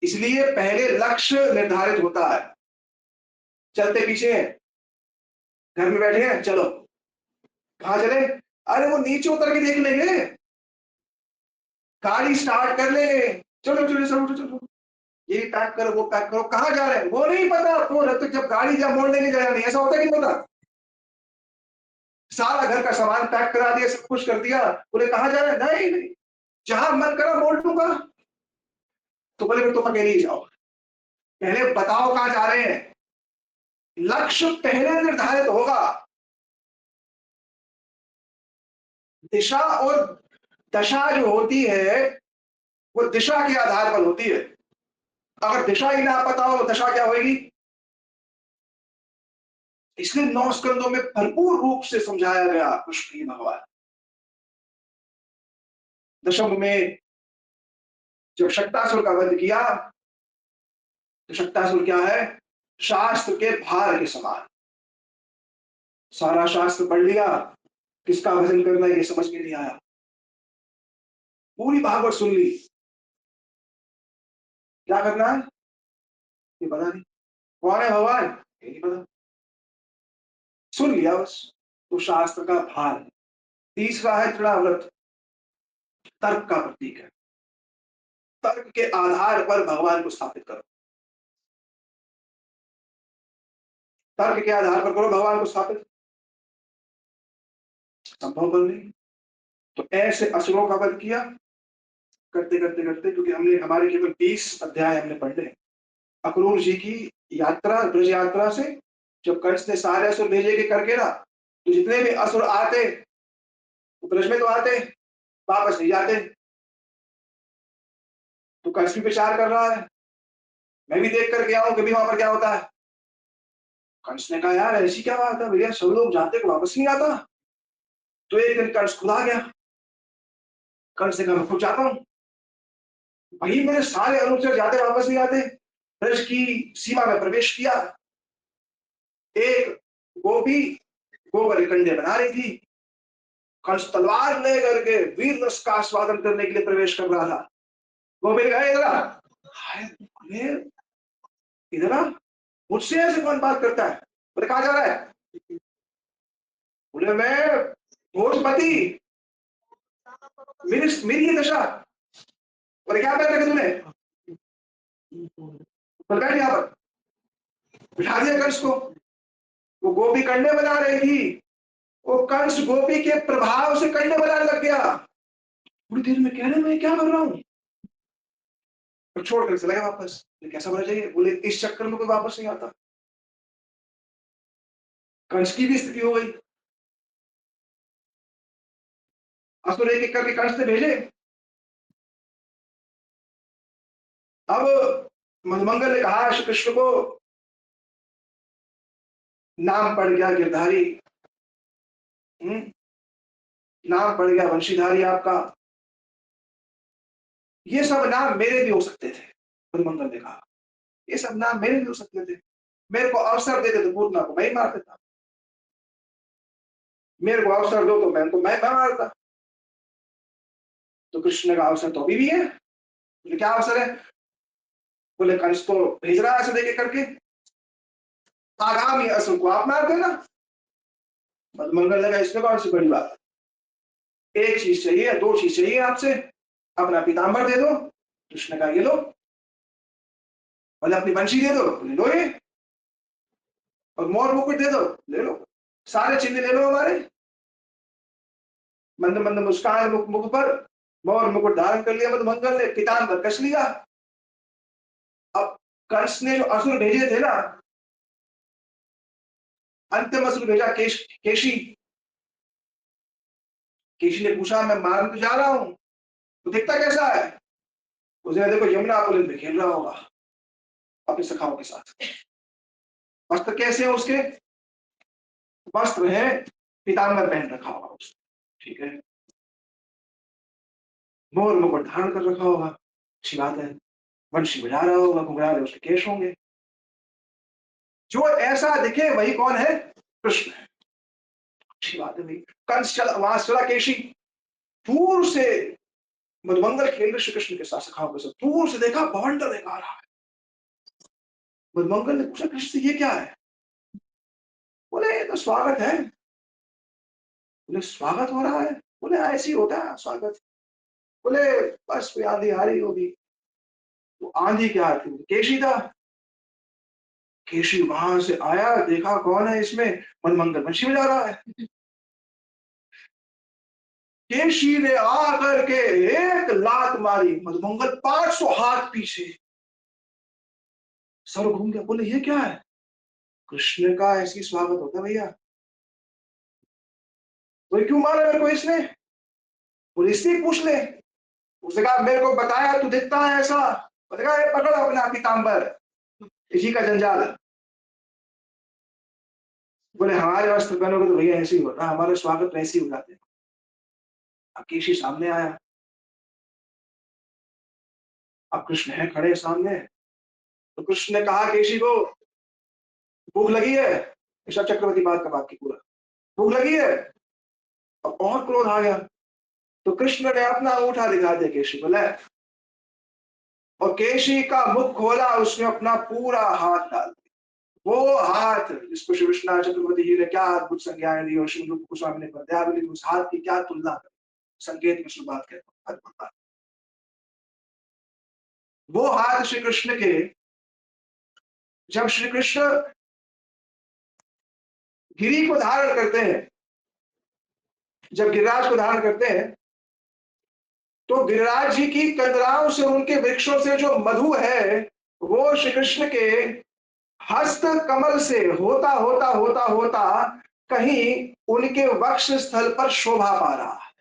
S1: इसलिए पहले लक्ष्य निर्धारित होता है। चलते पीछे हैं, घर में बैठे हैं, चलो कहाँ चले? अरे वो नीचे उतर के देख लेंगे, गाड़ी स्टार्ट कर लेंगे। चलो चलो चलो चलो चलो, ये पैक करो, वो पैक करो, कहाँ जा रहे हैं वो नहीं पता। तो जब गाड़ी जब मोड़ लेंगे जाना नहीं, ऐसा होता है कि नहीं होता? सारा घर का सामान पैक करा दिया, सब कुछ कर दिया, बोले कहाँ जा रहे हैं? नहीं नहीं, जहां मन करा मोड़ लूंगा। तो बोले फिर तुम अकेले ही जाओ, पहले बताओ कहाँ जा रहे हैं। लक्ष्य पहले निर्धारित होगा। दिशा और दशा जो होती है, वो दिशा के आधार पर होती है। अगर दिशा ही ना पता हो तो दशा क्या होगी? इसलिए 9 स्कंदों में भरपूर रूप से समझाया गया कृष्ण ही भगवान। दशम में जब शक्तासुर का वध किया, तो शक्तासुर क्या है? शास्त्र के भार के समान। सारा शास्त्र पढ़ लिया, किसका भजन करना है ये समझ में नहीं आया। पूरी भागवत सुन ली, क्या करना है ये पता नहीं। कौन है भगवान ये नहीं पता, सुन लिया बस। तो शास्त्र का भार है। तीसरा है तृणाव्रत, तर्क का प्रतीक है। तर्क के आधार पर भगवान को स्थापित करो। तर्क के आधार पर करो भगवान को स्थापित, संभव बन नहीं। तो ऐसे असुरों का वध किया, करते करते करते, क्योंकि हमने हमारे केवल 20 अध्याय हमने पढ़ ले। अक्रूर जी की यात्रा, ब्रज यात्रा से जब कंस ने सारे असुर भेजे के करके ना, तो जितने भी असुर आते वो ब्रज में तो आते, वापस नहीं जाते। तो कंस भी विचार कर रहा है, मैं भी देख कर गया हूं कभी वहां पर क्या होता है। कंस ने कहा यार ऐसी क्या बात है भैया, सब लोग जाते को वापस नहीं आता। तो एक दिन कंस खुद आ गया। कंस ने कहा मैं खुद जाता हूँ। वही मेरे सारे अनुचर जाते वापस नहीं आते। ब्रज की सीमा में प्रवेश किया, एक गोपी गोबर कंडे बना रही थी। कंस तलवार लेकर के वीर रस का आस्वादन करने के लिए प्रवेश कर रहा था। गोपी ने कहा इधर आ। अरे इधर आ, मुझसे ऐसे कौन बात करता है? बोले कहा जा रहा है? बोले मैं भोजपति, मेरी मेरी ये दशा। बोले क्या कर रखे तूने? बोले बैठ यहाँ पर। बिठा दिया कंस को। वो गोपी कंडे बना रही थी, वो कंस गोपी के प्रभाव से कंडे बनाने लग गया। थोड़ी देर में कह रहे मैं क्या कर रहा हूँ, तो छोड़ कर चला गया वापस। ये कैसा होना चाहिए? बोले इस चक्कर में कोई वापस नहीं आता। कंस की भी स्थिति हो गई। असुर एक एक करके कंस ने भेजे। अब मधुमंगल ने कहा श्री कृष्ण को, नाम पड़ गया गिरधारी, नाम पड़ गया वंशीधारी आपका, ये सब नाम मेरे भी हो सकते थे। मधुमंगल ने कहा ये सब नाम मेरे भी हो सकते थे, मेरे को अवसर दे दे तो पूतना को मैं ही मार देता, मेरे को अवसर दो तो मैं मारता। तो कृष्ण का अवसर तो अभी भी है। बोले क्या अवसर है? बोले कंस को भेज रहा है ऐसे देखे करके, आगामी असुर को आप मार देना। मधुमंगल लगा इसमें कौन सी बड़ी बात है, एक चीज चाहिए, दो चीज चाहिए आपसे, अपना पीताम्बर दे दो। कृष्ण का ये लो। बोले अपनी बंशी दे दो। बोले लो ये। और मोर मुकुट दे दो। ले लो। सारे चिन्ह ले लो हमारे। मंद मंद मुस्कान मुख मुख पर, मोर मुकुट धारण कर लिया मधुमंगल ने, पीताम्बर कस लिया। अब कंस ने जो असुर भेजे थे ना, अंतिम असुर भेजा केशी। केशी ने पूछा मैं मारने तो जा रहा हूं, तो दिखता कैसा है? उसने देखो यमुना पुलिस में खेल रहा होगा अपने सखाओं के साथ। वस्त्र कैसे है उसके? वस्त्र है पीताम्बर पहन रखा होगा उसने, ठीक है। मोर मुकुट धारण कर रखा होगा, अच्छी बात है। वंशी बजा रहा होगा, घुंघरा रहे उसके केश होंगे। जो ऐसा दिखे वही कौन है? कृष्ण है। अच्छी बात है भाई। कंस चला, वहां चला केशी, दूर से मधुमंगल खेल रहे श्री कृष्ण के साथ सखाओं के साथ, दूर से देखा बवंडर एक आ रहा है। मधुमंगल ने पूछा कृष्ण से ये क्या है? बोले ये तो स्वागत है। बोले स्वागत हो रहा है? बोले ऐसे ही होता है स्वागत। बोले बस कोई आंधी आ रही होगी। वो आंधी क्या थी? केशी था। केशी वहां से आया, देखा कौन है इसमें, मनमंगल बंशी बजा रहा है। केशी ने आकर के एक लात मारी, मधुमंगल 500 हाथ पीछे, सर घूम गया। बोले ये क्या है? कृष्ण का ऐसी स्वागत होता है भैया। बोले क्यों मारा मेरे को इसने? बोले इससे पूछ ले। उसने कहा मेरे को बताया तू दिखता है ऐसा। बताया ये पकड़ अपना पीताम्बर, इसी का जंजाल। बोले हमारे वस्त्र पहनोगे तो भैया ऐसे ही होता है, हमारे स्वागत वैसे ही हो जाते हैं। अब केशी सामने आया, अब कृष्ण है खड़े सामने। तो कृष्ण ने कहा केशी को, भूख लगी है? ऋषभ चक्रवर्ती बात का वाक्य पूरा, भूख लगी है? अब और क्रोध आ गया। तो कृष्ण ने अपना अंगूठा दिखा दिया केशी को, ले। और केशी का मुख खोला, उसने अपना पूरा हाथ डाल दिया। वो हाथ जिसको श्री कृष्ण चक्रवर्ती जी ने क्या अद्भुत संज्ञाएं दी, और श्री रूप गोस्वामी ने पद्यावली में उस हाथ की क्या तुलना कर, संकेत में शुरुआत कहता हूं। वो हाथ श्री कृष्ण के, जब श्री कृष्ण गिरी को धारण करते हैं, जब गिरिराज को धारण करते हैं, तो गिरिराज जी की कंदराओं से, उनके वृक्षों से जो मधु है, वो श्री कृष्ण के हस्त कमल से होता होता होता होता कहीं उनके वक्ष स्थल पर शोभा पा रहा है।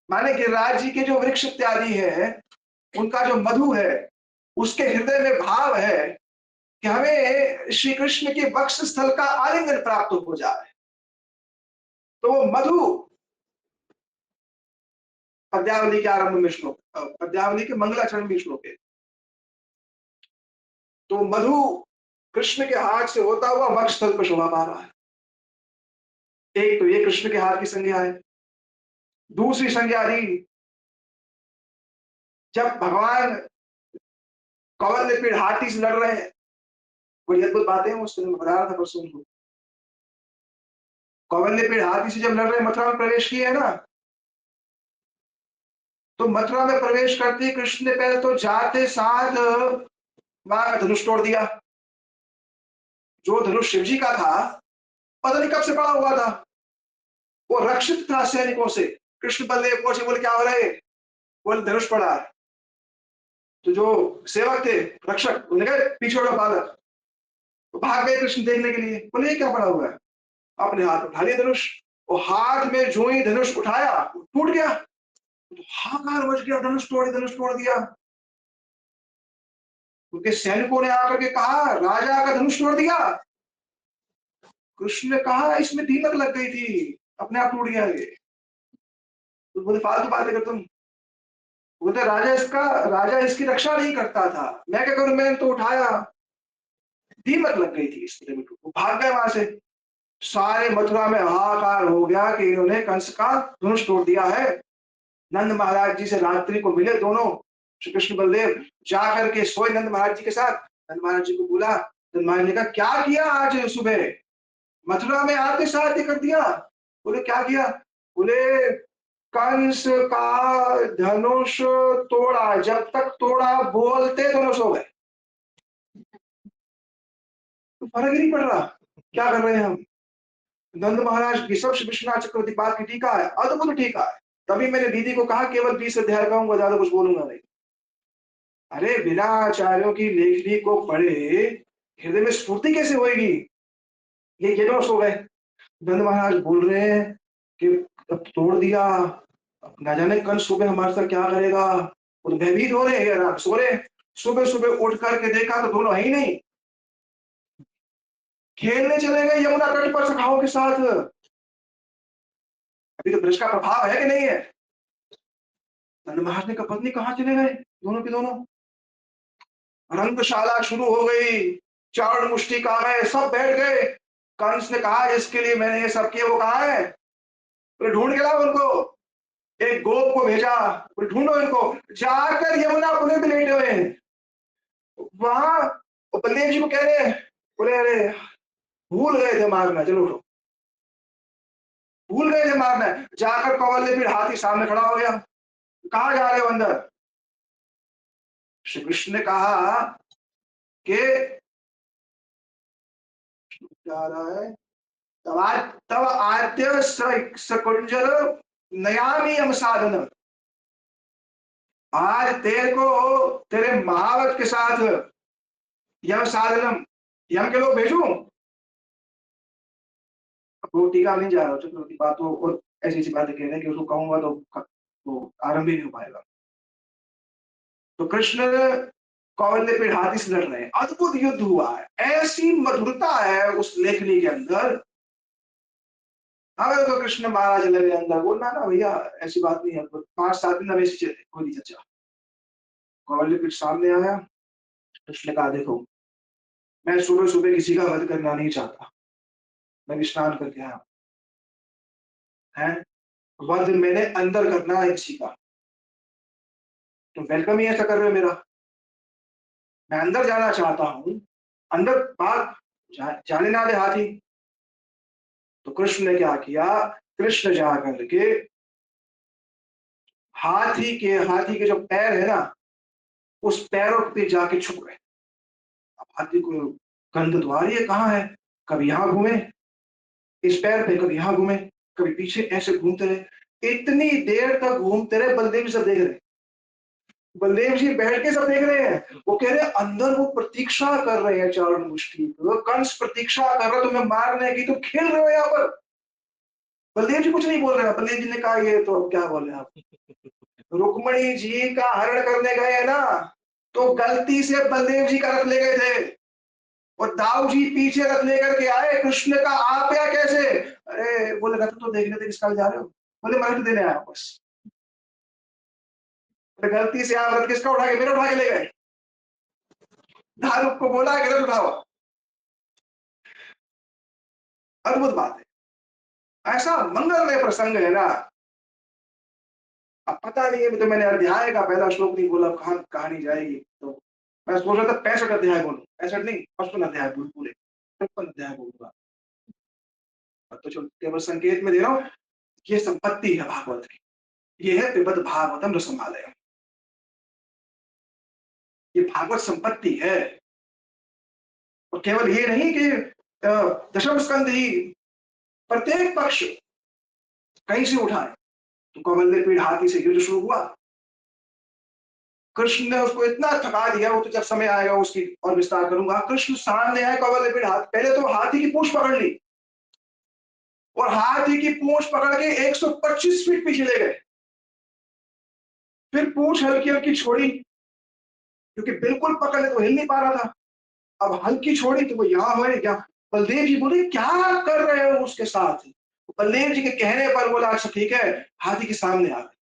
S1: माने गिरिराज जी के जो वृक्ष इत्यादि है, उनका जो मधु है, उसके हृदय में भाव है कि हमें श्री कृष्ण के वक्ष स्थल का आलिंगन प्राप्त हो जाए। तो वो मधु, पद्यावली के आरंभ में श्लोक, पद्यावली के मंगलाचरण में श्लोक है। तो मधु कृष्ण के हाथ से होता हुआ वक्ष स्थल पर शोभा पा रहा है। एक तो ये कृष्ण के हाथ की संज्ञा है। दूसरी संज्ञा दी, जब भगवान कौवल लिपिड हाथी से लड़ रहे हैं, बड़ी अद्भुत बातें हैं, उसने बता रहा था परसों को। कौवल लिपिड हाथी से जब लड़ रहे, मथुरा में प्रवेश किए है ना, तो मथुरा में प्रवेश करते ही कृष्ण ने पहले तो जाते साथ वहां का धनुष तोड़ दिया। जो धनुष शिव जी का था, पता नहीं कब से पड़ा हुआ था, वो रक्षित था सैनिकों से। कृष्ण बलदेव पहुंचे, बोले क्या हो रहा है? बोले धनुष पड़ा है। तो जो सेवक थे, रक्षक, उन्होंने कहा पीछे हटो बालक। तो भाग गए कृष्ण देखने के लिए, बोले ये क्या पड़ा हुआ है। अपने हाथ उठा लिया धनुष, और हाथ में जो ही धनुष उठाया वो टूट गया। तो हाहाकार मच गया, धनुष तोड़ दिया। उनके सैनिकों ने आकर के कहा राजा का धनुष तोड़ दिया। कृष्ण ने कहा इसमें दीमक लग गई थी, अपने आप टूट गया ये। तो बोले फालतू बातें कर तुम। बोलते राजा इसकी रक्षा नहीं करता था, मैं क्या करूं, मैंने तो उठाया, दीमक लग गई थी इसलिए वो भाग गए वहां से। सारे मथुरा में हाहाकार हो गया कि इन्होंने कंस का धनुष तोड़ दिया है। नंद महाराज जी से रात्रि को मिले दोनों, श्री कृष्ण बलदेव, जाकर के सोए नंद महाराज जी के साथ। नंद महाराज जी को बोला, नंद महाराज ने कहा क्या किया आज सुबह, मथुरा में आके साथ ही कर दिया। बोले क्या किया। बोले कंस का धनुष तोड़ा, जब तक तोड़ा बोलते दोनों सो गए। तो फर्क ही नहीं पड़ रहा क्या कर रहे हैं हम। नंद महाराज की सबसे विश्वनाथ चक्रवर्ती बात की टीका है, अद्भुत टीका है। तभी मैंने दीदी को कहा केवल 20 अध्याय कहूंगा, ज्यादा कुछ बोलूंगा नहीं। अरे बिना आचार्यों की लेखनी को पढ़े हृदय में स्फूर्ति कैसे होएगी। ये दोनों सो गए। नंद महाराज बोल रहे हैं कि अब तोड़ दिया, अब ना जाने कल सुबह हमारे साथ क्या करेगा। और भयभीत हो रहे हैं, सो रहे। सुबह सुबह उठ करके देखा तो दोनों है ही नहीं, खेलने चले गए यमुना तट पर सखाओं के साथ। अभी तो ब्रज का प्रभाव है कि नहीं है। नंद महाराज ने कहा पत्नी कहाँ चले गए दोनों के दोनों। रंगशाला शुरू हो गई, चारण मुष्टि कहा गए, सब बैठ गए। कंस ने कहा इसके लिए मैंने ये सब किया, वो कहा है, बोले ढूंढ के लाओ उनको। एक गोप को भेजा, बोले ढूंढो इनको। जाकर यमुना पुलिस में लेटे हुए हैं वहां। बलदेव जी को कह रहे हैं, बोले अरे भूल गए थे मारना, चलो उठो, भूल गए थे मारना। जाकर कंवल ने फिर हाथी सामने खड़ा हो गया, कहा जा रहे हो अंदर। श्री कृष्ण ने कहा कि क्या रहा है, तब आद्य सकुंजल नयामी हम साधन। आज तेरे को तेरे महावत के साथ यम साधनम, यम के लोग भेजूं। वो टीका नहीं जा रहा, चक्रवर्ती बात तो और ऐसी ऐसी बातें कह रहे हैं कि उसको कहूंगा तो वो आरंभ ही नहीं हो पाएगा। तो कृष्ण कौरव पे हाथी से लड़ रहे हैं, अद्भुत युद्ध हुआ है, ऐसी मधुरता है उस लेखनी के अंदर। अगर तो कृष्ण महाराज लगे अंदर, बोलना ना भैया ऐसी बात नहीं है, 5-7 दिन अब ऐसी होगी चर्चा। कौरव फिर सामने आया, कृष्ण ने कहा देखो मैं सुबह सुबह किसी का वध करना नहीं चाहता, मैं स्नान करके आया है, वध मैंने अंदर करना है किसी का। तो वेलकम ही ऐसा कर रहे हो मेरा, मैं अंदर जाना चाहता हूं, अंदर बात जाने ना दे हाथी। तो कृष्ण ने क्या किया, कृष्ण जा करके हाथी के जो पैर है ना, उस पैरों पे जाके छुप गए। अब हाथी को गंध द्वार ये कहाँ है, कभी यहां घूमे इस पैर पे, कभी यहां घूमे, कभी पीछे, ऐसे घूमते रहे। इतनी देर तक घूमते रहे, बलदेव जी सब देख रहे, बलदेव जी बैठ के सब देख रहे हैं। वो कह रहे हैं अंदर वो प्रतीक्षा कर रहे हैं, चारण मुष्टि वो कंस प्रतीक्षा कर रहा है तुम्हें मारने की, तुम खेल रहे हो यहाँ पर। बलदेव जी कुछ नहीं बोल रहे हैं। बलदेव जी ने कहा ये तो क्या बोल रहे हैं आप, रुक्मणी जी का हरण करने गए हैं ना, तो गलती से बलदेव जी का रथ ले गए थे, और दाऊ जी पीछे रथ लेकर के आए। कृष्ण का आप या कैसे, अरे बोले रथ तो देखने थे किसका जा रहे हो। बोले मैं रथ देने आया बस। तो गलती से आप रथ किसका उठा के, मेरा उठा के ले गए। दारूक को बोला कि रथ उठाओ। अद्भुत बात है, ऐसा मंगलमय प्रसंग है ना। अब पता नहीं है, तो मैंने अध्याय का पहला श्लोक नहीं बोला, कहां कहानी जाएगी। तो मैं सोच रहा था 65 अध्याय बोलूं, 65 नहीं 55 अध्याय बोलूं, पूरे 55 अध्याय बोलूंगा। तो चलो केवल संकेत में दे रहा हूं, ये संपत्ति है भागवत की, ये है पिबद भागवतम रसमालय, ये भागवत संपत्ति है। और केवल ये नहीं कि दशम स्कंद ही, प्रत्येक पक्ष कहीं से उठाए। तो कौवल्य पीठ हाथी से युद्ध शुरू हुआ, कृष्ण ने उसको इतना थका दिया, वो तो जब समय आएगा उसकी और विस्तार करूंगा। कृष्ण सामने आए, कवल लेपित हाथ, पहले तो हाथी की पूंछ पकड़ ली और हाथी की पूंछ पकड़ के 125 फीट पीछे ले गए। फिर पूंछ हल्की हल्की छोड़ी, क्योंकि बिल्कुल पकड़ ले तो हिल नहीं पा रहा था। अब हल्की छोड़ी तो वो यहाँ हुए क्या। बलदेव जी बोले क्या कर रहे हो उसके साथ। बलदेव जी के कहने पर बोला अच्छा ठीक है, हाथी के सामने आ गए।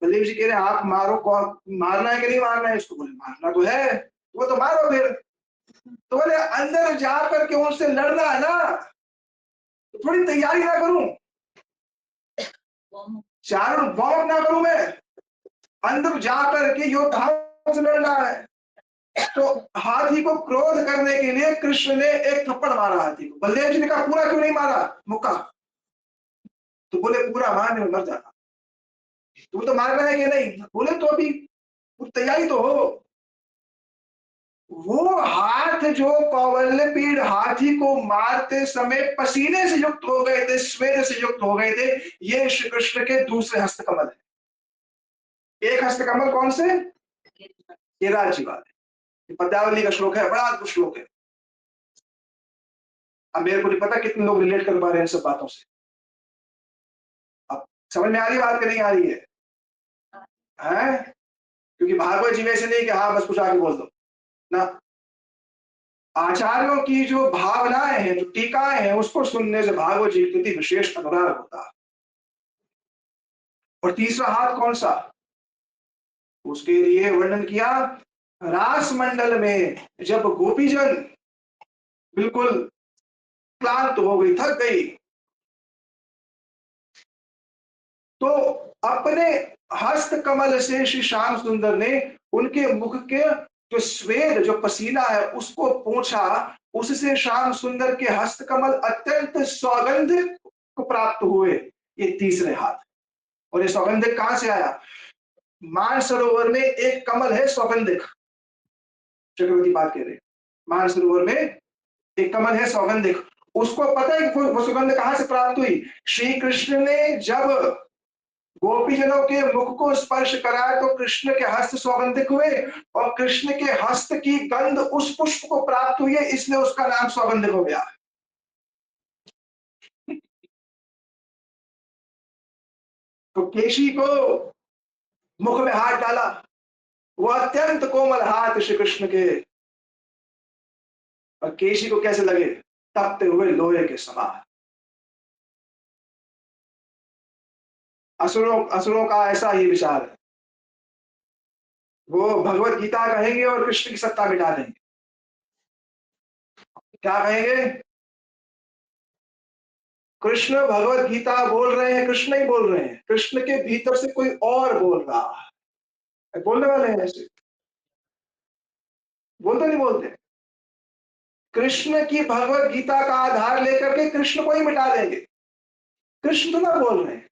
S1: बलदेव जी कह रहे आप मारो, कौन मारना है कि नहीं मारना है इसको। बोले मारना तो है, वो तो मारो फिर। तो बोले अंदर जाकर के उनसे लड़ना है ना, तो थोड़ी तैयारी ना करूं, चारों वार्म ना करूं मैं, अंदर जाकर के योद्धाओं से लड़ना है। तो हाथी को क्रोध करने के लिए कृष्ण ने एक थप्पड़ मारा हाथी को। बलदेव जी ने कहा पूरा क्यों नहीं मारा मुक्का। तो बोले पूरा मारने में मर जाता। तुम तो मारना है कि नहीं। बोले तो अभी तैयारी तो हो। वो हाथ जो कौवल्यपीड हाथी को मारते समय पसीने से युक्त हो गए थे, स्वेद से युक्त हो गए थे, ये श्री कृष्ण के दूसरे हस्तकमल है। एक हस्तकमल कौन से, केदार जी वाले, पद्यावली का श्लोक है, बड़ा अद्भुत श्लोक है। अब मेरे को नहीं पता कितने लोग रिलेट कर पा रहे हैं इन सब बातों से। अब समझ में आ रही बात कि नहीं आ रही है? क्योंकि भागवत जी में से नहीं कि हाँ बस कुछ आगे बोल दो ना। आचार्यों की जो भावनाएं हैं, जो टीकाएं हैं, उसको सुनने से भागवत जी के प्रति विशेष अनुराग होता है। और तीसरा हाथ कौन सा, उसके लिए वर्णन किया रास मंडल में जब गोपीजन बिल्कुल क्लांत हो गई, थक गई, तो अपने हस्त कमल से श्री श्याम सुंदर ने उनके मुख के जो स्वेद, जो पसीना है, उसको पोंछा। उससे श्याम सुंदर के हस्त कमल अत्यंत सौगंधिक को प्राप्त हुए। ये तीसरे हाथ। और ये सौगंधिक कहां से आया, मानसरोवर में एक कमल है सौगंधिक, चक्रवर्ती बात कह रहे हैं। मानसरोवर में एक कमल है सौगंधिक, उसको पता है कि वो सुगंध कहां से प्राप्त हुई। श्री कृष्ण ने जब गोपीजनों के मुख को स्पर्श कराया तो कृष्ण के हस्त सौगंधिक हुए, और कृष्ण के हस्त की गंध उस पुष्प को प्राप्त हुई है, इसलिए उसका नाम सौगंधिक हो गया। तो केशी को मुख में हाथ डाला, वो अत्यंत कोमल हाथ श्री कृष्ण के, और केशी को कैसे लगे, तपते हुए लोहे के समान। असुरों असुरों का ऐसा ही विचार है, वो भगवत गीता कहेंगे और कृष्ण की सत्ता मिटा देंगे। क्या कहेंगे, कृष्ण भगवत गीता बोल रहे हैं, कृष्ण नहीं बोल रहे हैं, कृष्ण के भीतर से कोई और बोल रहा है। बोलने वाले हैं ऐसे, बोलते नहीं बोलते। कृष्ण की भगवत गीता का आधार लेकर के कृष्ण को ही मिटा देंगे। कृष्ण तो ना बोल रहे हैं,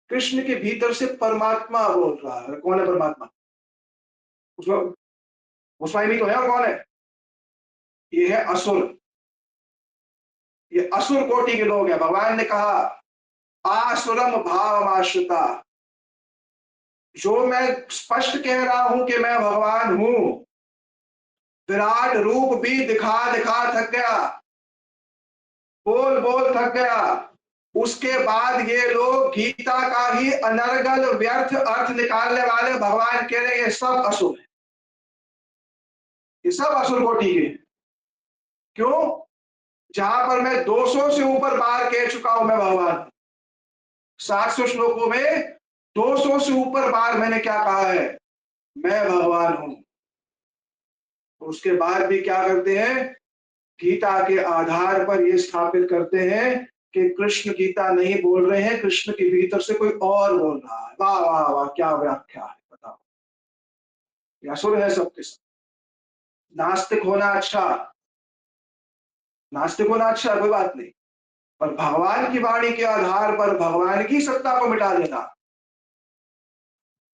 S1: कृष्ण के भीतर से परमात्मा बोल रहा है। कौन है परमात्मा, उसमें उसमें भी तो है, कौन है, ये है असुर। ये असुर कोटि के लोग हैं। भगवान ने कहा आसुरम भाव आश्रिता, जो मैं स्पष्ट कह रहा हूं कि मैं भगवान हूं, विराट रूप भी दिखा दिखा थक गया, बोल बोल थक गया, उसके बाद ये लोग गीता का ही अनर्गल व्यर्थ अर्थ निकालने वाले भगवान कह रहे ये सब असुर है, ये सब असुर कोटि के। क्यों, जहां पर मैं 200 से ऊपर बार कह चुका हूं मैं भगवान, 700 श्लोकों में 200 से ऊपर बार मैंने क्या कहा है, मैं भगवान हूं। उसके बाद भी क्या करते हैं, गीता के आधार पर ये स्थापित करते हैं कि कृष्ण गीता नहीं बोल रहे हैं, कृष्ण के भीतर से कोई और बोल रहा है। वाह वाह वाह, क्या व्याख्या है, बताओ। ये असुर है सबके सब। नास्तिक होना अच्छा, नास्तिक होना अच्छा, कोई बात नहीं, पर भगवान की वाणी के आधार पर भगवान की सत्ता को मिटा देना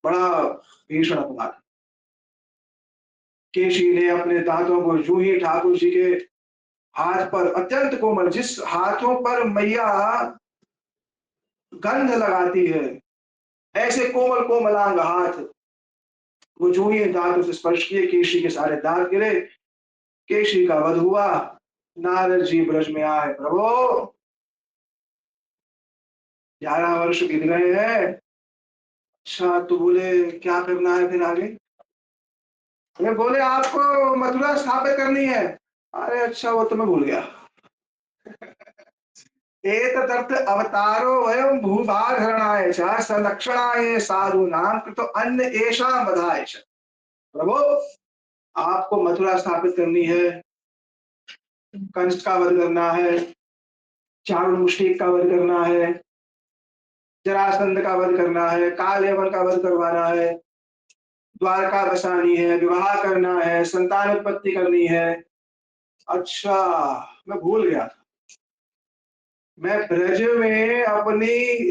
S1: बड़ा भीषण अपराध। केशी ने अपने दांतों को यूं ही ठाकुर जी के हाथ पर, अत्यंत कोमल, जिस हाथों पर मैया गंध लगाती है, ऐसे कोमल कोमलांग हाथ वो जो ही दांत उसे स्पर्श किए, केशी के सारे दांत गिरे, केशी का वध हुआ। नारद जी ब्रज में आए, प्रभु 11 वर्ष बीत गए हैं। अच्छा, तो बोले क्या करना है फिर आगे? मैं बोले आपको मथुरा स्थापित करनी है। अरे अच्छा, वो तो मैं भूल गया। एतदर्थ अवतारो वयं भूभारहरणाय च संरक्षणाय साधूनां कृतो अन्न येषां वधाय च। प्रभु, आपको मथुरा स्थापित करनी है, कंस का वध करना है, चाणूर का वध करना है, जरासंध का वध करना है, काल यवन का वध करवाना है, द्वारका बसानी है, विवाह करना है, संतान उत्पत्ति करनी है। अच्छा, मैं भूल गया। मैं ब्रज में अपनी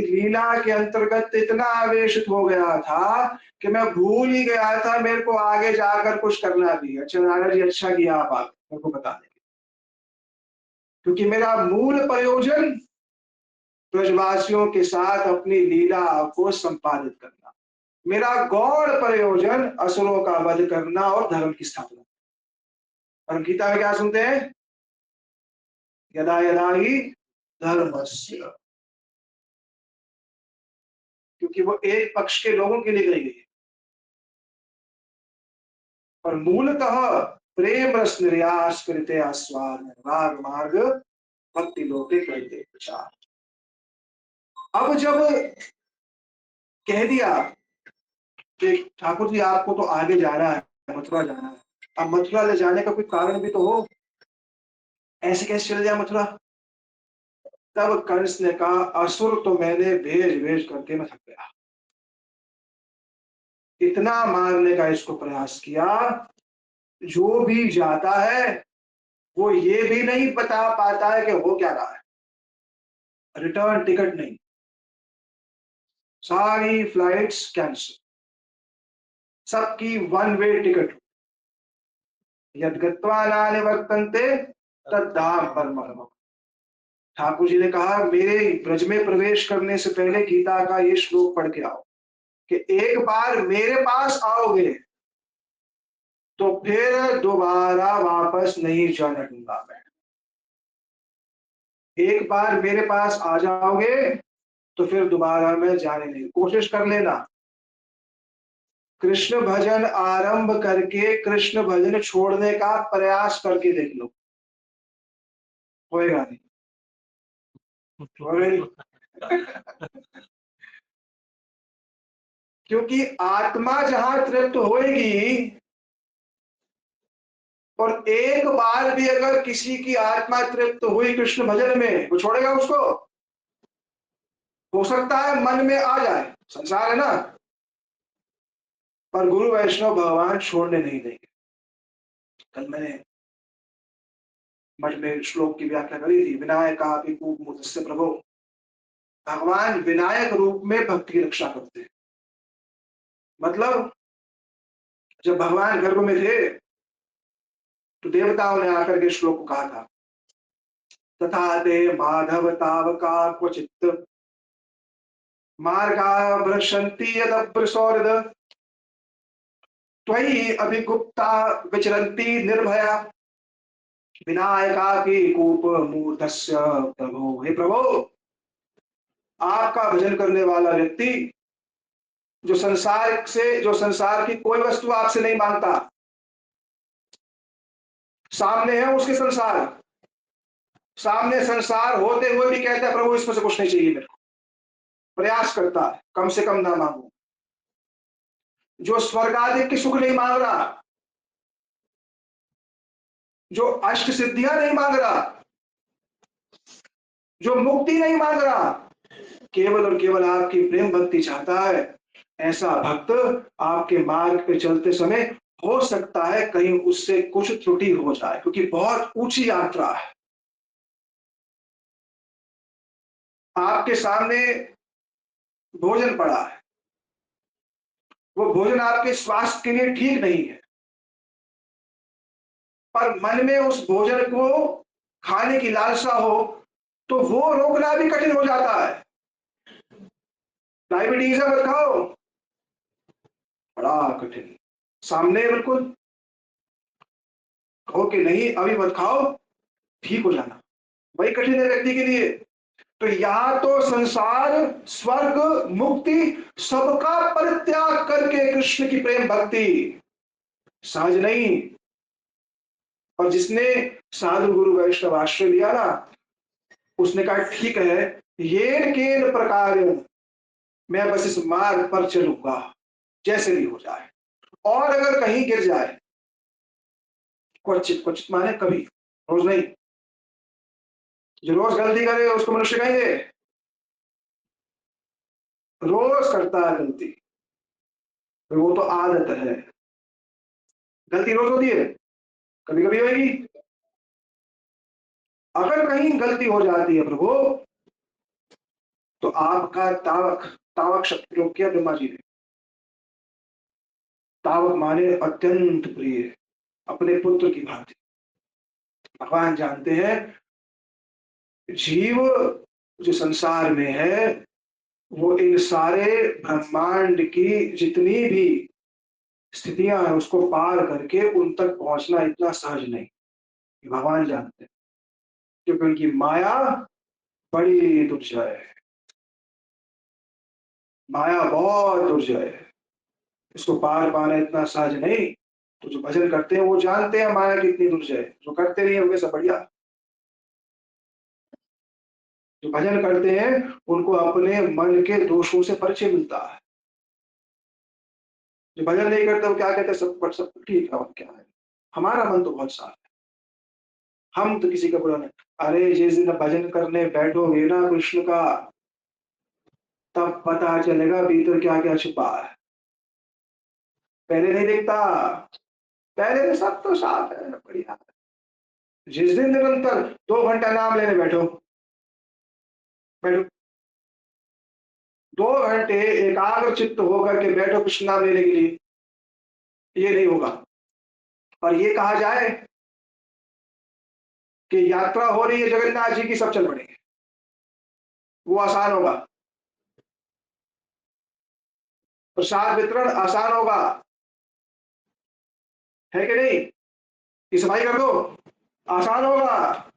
S1: लीला के अंतर्गत इतना आवेशित हो गया था कि मैं भूल ही गया था मेरे को आगे जाकर कुछ करना भी है। अच्छा नारद जी, अच्छा किया आप आगे मेरे को बता देंगे, क्योंकि मेरा मूल प्रयोजन ब्रजवासियों के साथ अपनी लीला को संपादित करना, मेरा गौण प्रयोजन असुरों का वध करना और धर्म की स्थापना। और गीता में क्या सुनते हैं? यदा यदा ही धर्मस्य, क्योंकि वो एक पक्ष के लोगों के लिए गई है। और मूलतः प्रेम रस निर्यास करते आस्वाद राग मार्ग भक्ति लोके करते प्रचार। अब जब कह दिया कि ठाकुर जी आपको तो आगे जाना है, मथुरा जाना है, अब मथुरा ले जाने का कोई कारण भी तो हो, ऐसे कैसे चल जाए मथुरा? तब कंस ने कहा असुर तो मैंने भेज भेज करके मैं थक गया, इतना मारने का इसको प्रयास किया, जो भी जाता है वो ये भी नहीं बता पाता है कि हो क्या रहा है। रिटर्न टिकट नहीं, सारी फ्लाइट्स कैंसिल, सबकी वन वे टिकट। यद गत्वा न निवर्तन्ते तद्धाम परमम्। ठाकुर जी ने कहा मेरे ब्रज में प्रवेश करने से पहले गीता का ये श्लोक पढ़ के आओ कि एक बार मेरे पास आओगे तो फिर दोबारा वापस नहीं जाने दूंगा मैं। एक बार मेरे पास आ जाओगे तो फिर दोबारा मैं जाने नहीं, कोशिश कर लेना। कृष्ण भजन आरंभ करके कृष्ण भजन छोड़ने का प्रयास करके देख लो, होएगा नहीं, होएगा नहीं। क्योंकि आत्मा जहां तृप्त होएगी, और एक बार भी अगर किसी की आत्मा तृप्त हुई कृष्ण भजन में, वो छोड़ेगा उसको? हो सकता है मन में आ जाए, संसार है ना, पर गुरु वैष्णव भगवान छोड़ने नहीं देंगे। कल मैंने मठ में श्लोक की व्याख्या करी थी, विनायका मुझसे प्रभु, भगवान विनायक रूप में भक्त की रक्षा करते हैं। मतलब जब भगवान गर्भ में थे तो देवताओं ने आकर के श्लोक को कहा था, तथा ते माधव तावका क्वचित मार्गा भ्रशंति यदभ्रसौरद त्वयि अभिगुप्ता विचरन्ति निर्भया विनायका की कूप मूर्धस्य प्रभो। हे प्रभु, आपका भजन करने वाला व्यक्ति जो संसार की कोई वस्तु आपसे नहीं मांगता, सामने है उसके संसार, सामने संसार होते हुए भी कहता है प्रभु इसमें से कुछ नहीं चाहिए मेरे को, प्रयास करता है कम से कम ना मांगू। जो स्वर्ग आदि की सुख नहीं मांग रहा, जो अष्ट सिद्धियां नहीं मांग रहा, जो मुक्ति नहीं मांग रहा, केवल और केवल आपकी प्रेम भक्ति चाहता है, ऐसा भक्त आपके मार्ग पे चलते समय हो सकता है कहीं उससे कुछ त्रुटि हो जाए, क्योंकि बहुत ऊंची यात्रा है। आपके सामने भोजन पड़ा है, वो भोजन आपके स्वास्थ्य के लिए ठीक नहीं है, पर मन में उस भोजन को खाने की लालसा हो तो वो रोकना भी कठिन हो जाता है। डायबिटीज है, मत खाओ, बड़ा कठिन। सामने है बिल्कुल, कहो कि नहीं अभी मत खाओ, ठीक हो जाना, वही कठिन है व्यक्ति के लिए। तो या तो संसार, स्वर्ग, मुक्ति, सबका परित्याग करके कृष्ण की प्रेम भक्ति, सहज नहीं। और जिसने साधु गुरु वैष्णव आश्रय लिया ना, उसने कहा ठीक है, ये केन प्रकार मैं बस इस मार्ग पर चलूंगा, जैसे भी हो जाए। और अगर कहीं गिर जाए, क्वचित क्वचित माने कभी, रोज नहीं। जो रोज गलती करे उसको मनुष्य कहेंगे, रोज करता है गलती, तो वो तो आदत है। गलती रोज होती है, कभी कभी होगी। अगर कहीं गलती हो जाती है प्रभु, तो आपका तावक, तावक शब्द प्रयोग किया ब्रह्मा जी ने। तावक माने अत्यंत प्रिय, अपने पुत्र की भांति। भगवान जानते हैं जीव जो संसार में है, वो इन सारे ब्रह्मांड की जितनी भी स्थितियां हैं उसको पार करके उन तक पहुंचना इतना सहज नहीं। भगवान जानते हैं, क्योंकि उनकी माया बड़ी दुर्जय है, माया बहुत दुर्जय है, इसको पार पाना इतना सहज नहीं। तो जो भजन करते हैं वो जानते हैं माया कितनी दुर्जय है, जो करते नहीं होंगे सब बढ़िया। जो भजन करते हैं उनको अपने मन के दोषों से परिचय मिलता है। जो भजन नहीं करते वो क्या कहते हैं, सब ठीक है, और क्या है, हमारा मन तो बहुत साफ है, हम तो किसी का बुरा नहीं। अरे जिस दिन भजन करने बैठोगे ना कृष्ण का, तब पता चलेगा भीतर क्या क्या छुपा है, पहले नहीं दिखता। पहले तो सब तो साफ है, बढ़िया। जिस दिन निरंतर 2 घंटा नाम लेने बैठो, बैठो 2 घंटे एकाग्र चित्त होकर के बैठो कृष्ण नाम लेने के लिए, ये नहीं होगा। और ये कहा जाए कि यात्रा हो रही है जगन्नाथ जी की, सब चल पड़ेंगे, वो आसान होगा। प्रसाद वितरण आसान होगा, है कि नहीं, कि सफाई कर दो, आसान होगा।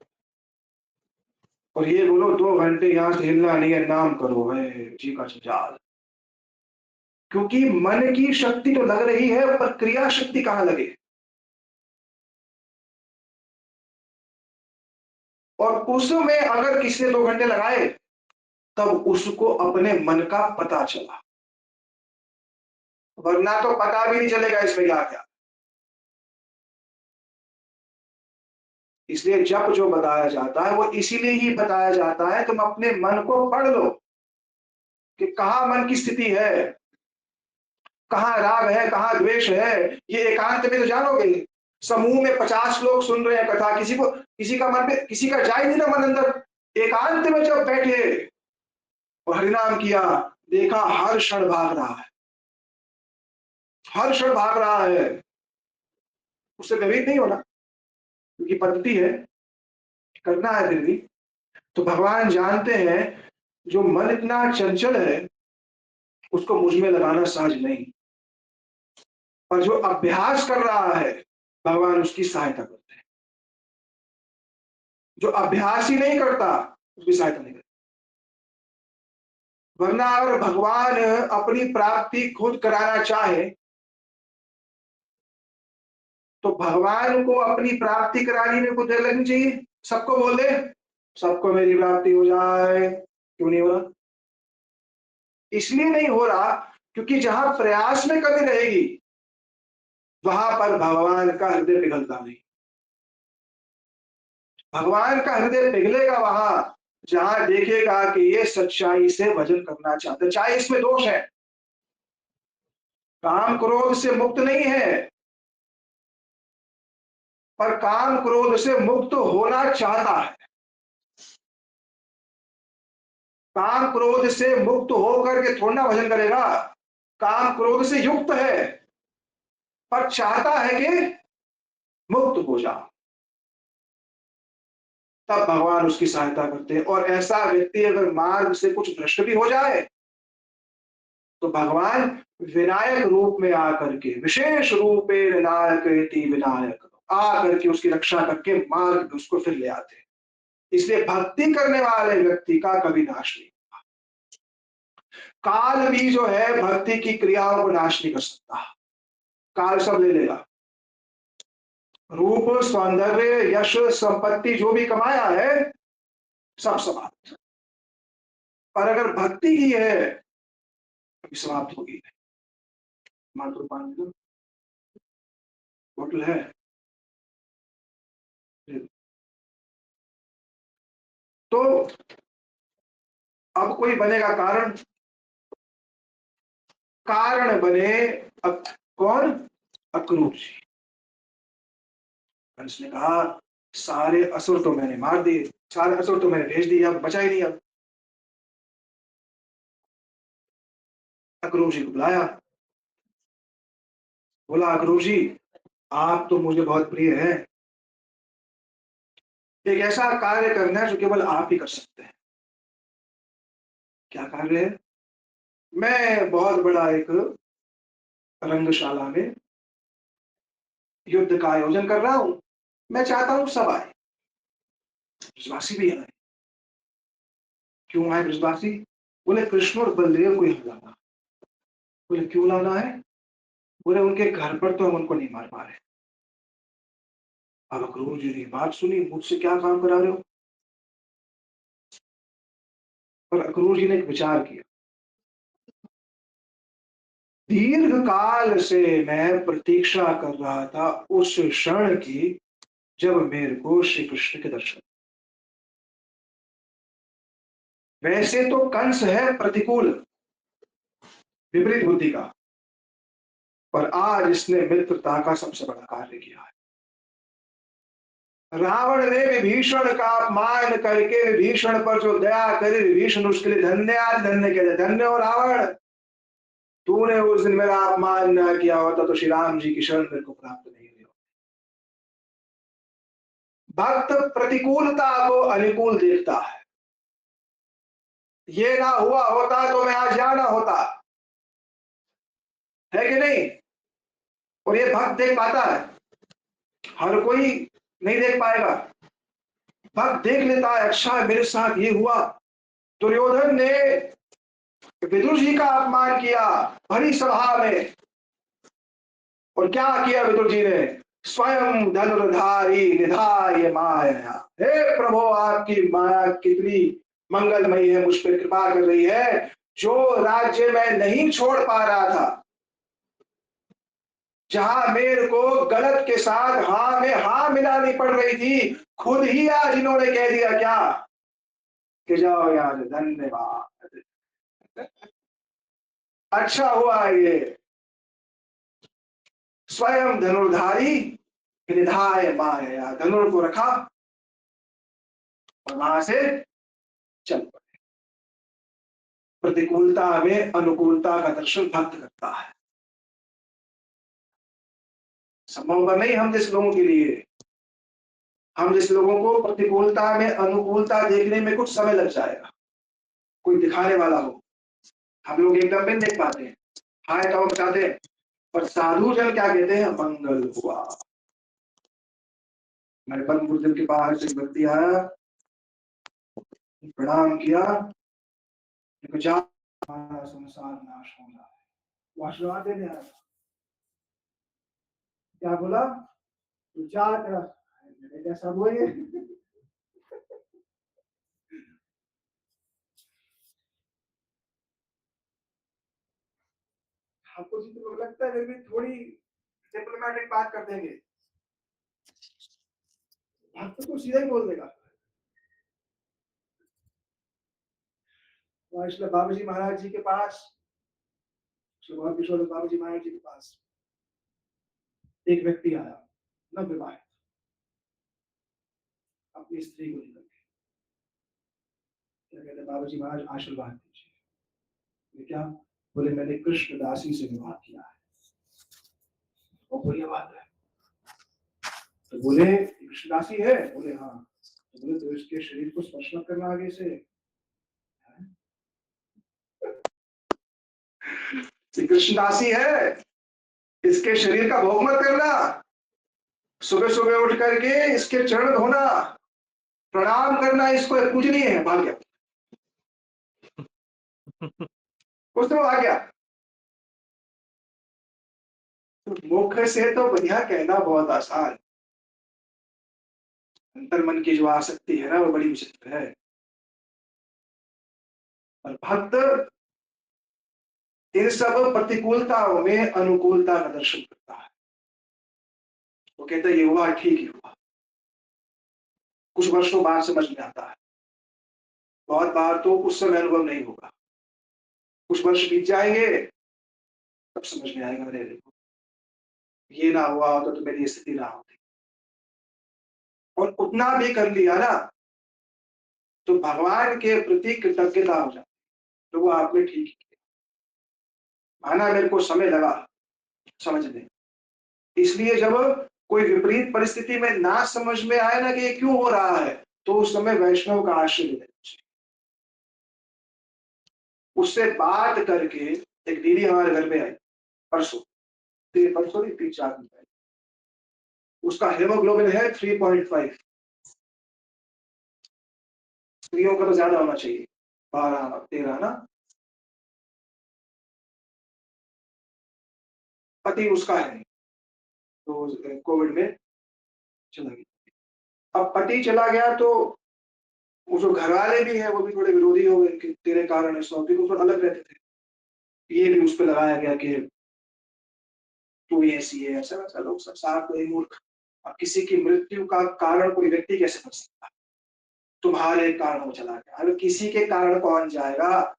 S1: और ये बोलो 2 घंटे यहां से हिलना नहीं है, नाम करो है जी का जंजाल। क्योंकि मन की शक्ति तो लग रही है, पर क्रिया शक्ति कहां लगे। और उसमें अगर किसी ने 2 घंटे लगाए, तब उसको अपने मन का पता चला, वरना तो पता भी नहीं चलेगा इसमें क्या क्या। इसलिए जब जो बताया जाता है वो इसीलिए ही बताया जाता है, तुम अपने मन को पढ़ लो कि कहाँ मन की स्थिति है, कहाँ राग है, कहाँ द्वेष है। ये एकांत में तो जानोगे। समूह में 50 लोग सुन रहे हैं कथा, किसी को, किसी का मन में, किसी का जाए नहीं ना मन अंदर। एकांत में जब बैठे और हरिनाम किया, देखा हर क्षण भाग रहा है, हर क्षण भाग रहा है, उससे भयभीत नहीं होना, क्योंकि पद्धति है, करना है फिर भी। तो भगवान जानते हैं जो मन इतना चंचल है उसको मुझ में लगाना सहज नहीं, पर जो अभ्यास कर रहा है भगवान उसकी सहायता करते हैं। जो अभ्यास ही नहीं करता उसकी सहायता नहीं करता। वरना अगर भगवान अपनी प्राप्ति खुद कराना चाहे, तो भगवान को अपनी प्राप्ति कराने में कुछ देर लगनी चाहिए। सबको बोले सबको मेरी प्राप्ति हो जाए, क्यों नहीं हो रहा? इसलिए नहीं हो रहा क्योंकि जहां प्रयास में कमी रहेगी, वहां पर भगवान का हृदय पिघलता नहीं। भगवान का हृदय पिघलेगा वहां जहां देखेगा कि ये सच्चाई से भजन करना चाहते हैं, चाहे इसमें दोष है, काम क्रोध से मुक्त नहीं है, पर काम क्रोध से मुक्त होना चाहता है। काम क्रोध से मुक्त होकर के थोड़ा ना भजन करेगा, काम क्रोध से युक्त है, पर चाहता है कि मुक्त हो जा, तब भगवान उसकी सहायता करते हैं। और ऐसा व्यक्ति अगर मार्ग से कुछ भ्रष्ट भी हो जाए, तो भगवान विनायक रूप में आकर के, विशेष रूपे विनायक इति विनायक, आकर के उसकी रक्षा करके मार्ग उसको फिर ले आते हैं। इसलिए भक्ति करने वाले व्यक्ति का कभी नाश नहीं। काल भी जो है भक्ति की क्रियाओं को नाश नहीं कर सकता। काल सब ले लेगा, रूप सौंदर्य यश संपत्ति जो भी कमाया है सब समाप्त। पर अगर भक्ति ही है कभी समाप्त होगी नहीं। मात्र पानी बोतल है। तो अब कोई बनेगा कारण, कारण बने अब कौन? अक्रूर जी। कंस ने कहा सारे असुर तो मैंने मार दिए, सारे असुर तो मैंने भेज दिए, अब बचा ही नहीं। अब अक्रूर जी को बुलाया, बोला अक्रूर जी आप तो मुझे बहुत प्रिय है, एक ऐसा कार्य करना है जो केवल आप ही कर सकते हैं। क्या कार्य है? मैं बहुत बड़ा एक रंगशाला में युद्ध का आयोजन कर रहा हूं, मैं चाहता हूं सब आए, ब्रजवासी भी आए। क्यों आए ब्रजवासी? बोले कृष्ण और बलदेव को यहाँ लाना। बोले क्यों लाना है? बोले उनके घर पर तो हम उनको नहीं मार पा रहे। अब अक्रूर जी ने बात सुनी, मुझसे क्या काम करा रहे हो? पर अक्रूर जी ने एक विचार किया, दीर्घ काल से मैं प्रतीक्षा कर रहा था उस क्षण की जब मेरे को श्री कृष्ण के दर्शन। वैसे तो कंस है प्रतिकूल, विपरीत बुद्धि का, पर आज इसने मित्रता का सबसे बड़ा कार्य किया है। रावण ने विभीषण का अपमान करके विभीषण पर जो दया करी, विभीषण उसके लिए धन्य धन्य कहते, धन्य हो रावण, तूने उस दिन मेरा अपमान न किया होता तो श्री राम जी की शरण मेरे को प्राप्त नहीं हुई। भक्त प्रतिकूलता को अनुकूल देखता है, ये ना हुआ होता तो मैं आज यहाँ ना होता, है कि नहीं? और ये भक्त देख पाता है, हर कोई नहीं देख पाएगा। भक्त देख लेता है, अच्छा मेरे साथ ये हुआ। दुर्योधन ने विदुर जी का अपमान किया भरी सभा में, और क्या किया विदुर जी ने? स्वयं धनुर्धारी निधाय माया। हे प्रभु आपकी माया कितनी मंगलमयी है, मुझ पर कृपा कर रही है। जो राज्य में नहीं छोड़ पा रहा था, जहां मेरे को गलत के साथ हाँ में हाँ मिलानी पड़ रही थी, खुद ही आज इन्होंने कह दिया क्या कि जाओ यार, धन्यवाद, अच्छा हुआ ये। स्वयं धनुर्धारी निधाय माया, धनुर को रखा और वहां से चल पड़े। प्रतिकूलता में अनुकूलता का दर्शन भक्त करता है। संभव नहीं हम जिस लोगों के लिए, हम जिस लोगों को प्रतिकूलता में अनुकूलता देखने में कुछ समय लग जाएगा, कोई दिखाने वाला हो, हम लोग एकदम नहीं देख पाते हैं, हाय तो बचाते हैं। पर साधु जन क्या कहते हैं? मंगल हुआ। मेरे परम गुरुजन के बाहर से व्यक्ति आया, प्रणाम किया, हमारा संसार नाश हो रहा है, वो आशीर्वाद देने आया। क्या बोला? तो जा तेरा, मैंने कैसा बोले? हमको जिनको लगता है भी थोड़ी डिप्लोमेटिक बात कर देंगे, भक्त तो सीधा ही बोल देगा। इसलिए बाबू जी महाराज जी के पास, किशोर बाबू जी महाराज जी के पास एक व्यक्ति आया, नवविवाहित, अपनी स्त्री को लेकर के। क्या कहते? बाबू जी महाराज आशीर्वाद दीजिए। क्या? बोले मैंने कृष्ण दासी से विवाह किया है। वो बोलिए बात है। तो बोले कृष्ण दासी है? बोले हाँ। तो बोले तो इसके शरीर को स्पर्श मत करना आगे से। ये कृष्णदासी है, इसके शरीर का भोग मत करना, सुबह सुबह उठ करके इसके चरण धोना, प्रणाम करना, इसको पूजनीय है, भाग गया। कुछ तो भाग गया। तो मुख से तो बढ़िया कहना बहुत आसान, अंतर मन की जो आसक्ति है ना वो बड़ी विचित्र है। और भक्त इन सब प्रतिकूलताओं में अनुकूलता का दर्शन करता है। वो कहता है ये हुआ ठीक ही हुआ, कुछ वर्षों बाद समझ में आता है, बहुत बार तो उस समय अनुभव नहीं होगा, कुछ वर्ष बीत जाएंगे तब समझ में आएगा, अरे देखो ये ना हुआ होता तो मेरी स्थिति ना होती। और उतना भी कर लिया ना तो भगवान के प्रति कृतज्ञता हो जाती, तो वो आपने ठीक किया, माना मेरे को समय लगा समझने। इसलिए जब कोई विपरीत परिस्थिति में ना समझ में आए ना कि ये क्यों हो रहा है, तो उस समय वैष्णव का आश्रय लेना चाहिए। उससे बात करके, एक दीदी हमारे घर में आई परसों, परसों नहीं 3-4 दिन पहले, उसका हेमोग्लोबिन है 3.5, स्त्रियों का तो ज्यादा होना चाहिए 12-13 ना। पति उसका है नहीं, तो कोविड में चला गया। अब पति चला गया तो वो जो घर वाले भी है वो भी थोड़े विरोधी हो गए कि तेरे कारण ऐसा, क्योंकि थोड़ा अलग रहते थे। ये भी उस पर लगाया गया कि तू ही ऐसी है, ऐसा वैसा, लोग संसार को ही मूर्ख। अब किसी की मृत्यु का कारण कोई व्यक्ति कैसे कर सकता है? तुम्हारे कारण वो चला गया, अगर किसी के कारण कौन जाएगा?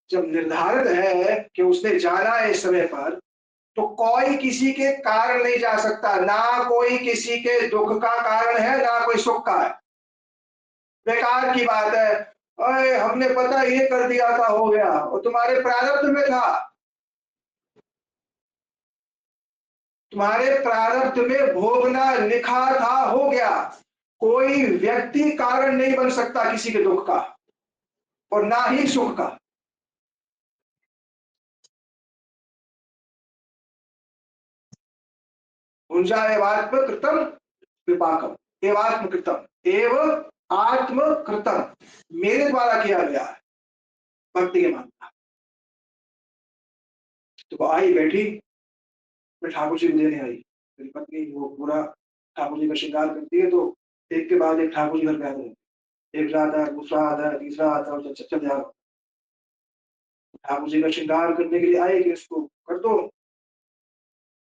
S1: जब निर्धारित है कि उसने जाना है इस समय पर, तो कोई किसी के कारण नहीं जा सकता, ना कोई किसी के दुख का कारण है ना कोई सुख का है। बेकार की बात है, अरे हमने पता ये कर दिया था हो गया, और तुम्हारे प्रारब्ध में था, तुम्हारे प्रारब्ध में भोगना लिखा था, हो गया। कोई व्यक्ति कारण नहीं बन सकता किसी के दुख का और ना ही सुख का। भुंजा एवात्म कृतम विपाकम, एवात्म कृतम एव आत्म कृतम, मेरे द्वारा किया गया है, भक्ति के मानना। तो वो आई बैठी, मैं ठाकुर जी को लेने आई, मेरी पत्नी वो पूरा ठाकुर जी का श्रृंगार करती है, तो एक के बाद एक ठाकुर जी घर पे आते हैं, एक आता है, दूसरा आता है, तीसरा आता है, और चल जा, ठाकुर जी का श्रृंगार करने के लिए आए कि इसको कर दो।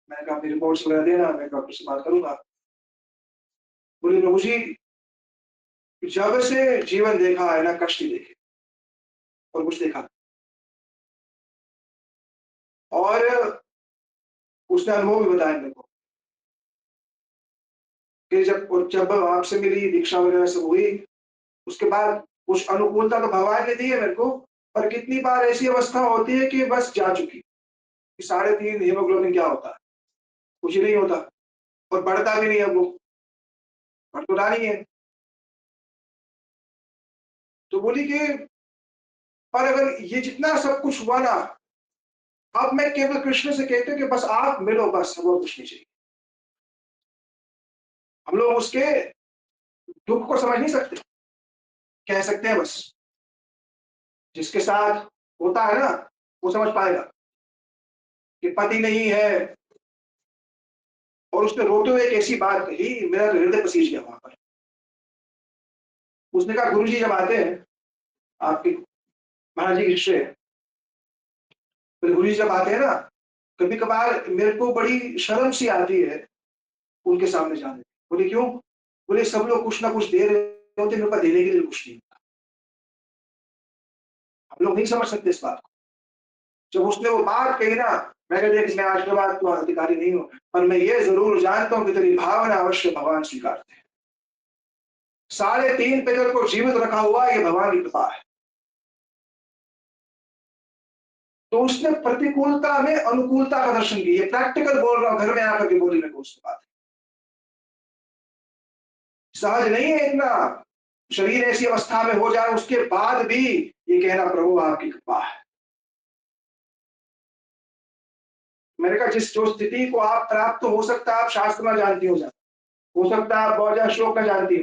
S1: मैंने कहा अपनी रिपोर्ट्स वगैरह देना, मैं डॉक्टर से बात करूंगा। बोले प्रभु जी जब से जीवन देखा है ना कष्ट ही देखे और कुछ देखा। और उसने अनुभव भी बताया मेरे को कि जब आपसे मेरी दीक्षा वगैरह सब हुई, उसके बाद कुछ अनुकूलता तो भगवान ने दी है मेरे को, पर कितनी बार ऐसी अवस्था होती है कि बस जा चुकी, कि 3.5 हीमोग्लोबिन क्या होता है, कुछ ही नहीं होता, और बढ़ता भी नहीं है, वो बढ़ तो रहा नहीं है। तो बोली कि पर अगर ये जितना सब कुछ हुआ ना, अब मैं केवल कृष्ण से कहते हूँ कि बस आप मिलो, बस वो कुछ नहीं चाहिए। हम लोग उसके दुख को समझ नहीं सकते, कह सकते हैं बस, जिसके साथ होता है ना वो समझ पाएगा कि पति नहीं है। और उसने रोते हुए एक ऐसी बात कही, मेरा तो हृदय पसीज गया वहां पर। उसने कहा गुरु जी जब आते हैं आपके महाराज जी के शिष्य हैं, तो गुरु जी जब आते हैं ना, कभी कभार मेरे को बड़ी शर्म सी आती है उनके सामने जाने। बोले क्यों? बोले सब लोग कुछ ना कुछ दे रहे होते, मेरे पास देने के लिए कुछ नहीं। हम लोग नहीं समझ सकते इस बात को। जब उसने वो बात कही ना, मैं कह देख मैं आशीर्वाद तो अधिकारी नहीं हूं, पर मैं ये जरूर जानता हूं कि तेरी भावना अवश्य भगवान स्वीकारते हैं। 3.5 पेगर को जीवित रखा हुआ ये भगवान की कृपा है। तो उसने प्रतिकूलता में अनुकूलता का दर्शन किया, प्रैक्टिकल बोल रहा हूं, घर में आकर के बोली मेरे को उसके बाद। सहज नहीं है इतना, शरीर ऐसी अवस्था में हो जाए उसके बाद भी ये कहना प्रभु आपकी कृपा है। मैंने कहा जिस जो स्थिति को आप प्राप्त हो सकता है आप शास्त्र में जानती हो सकता है आप बहुत ज्यादा श्लोक में जानती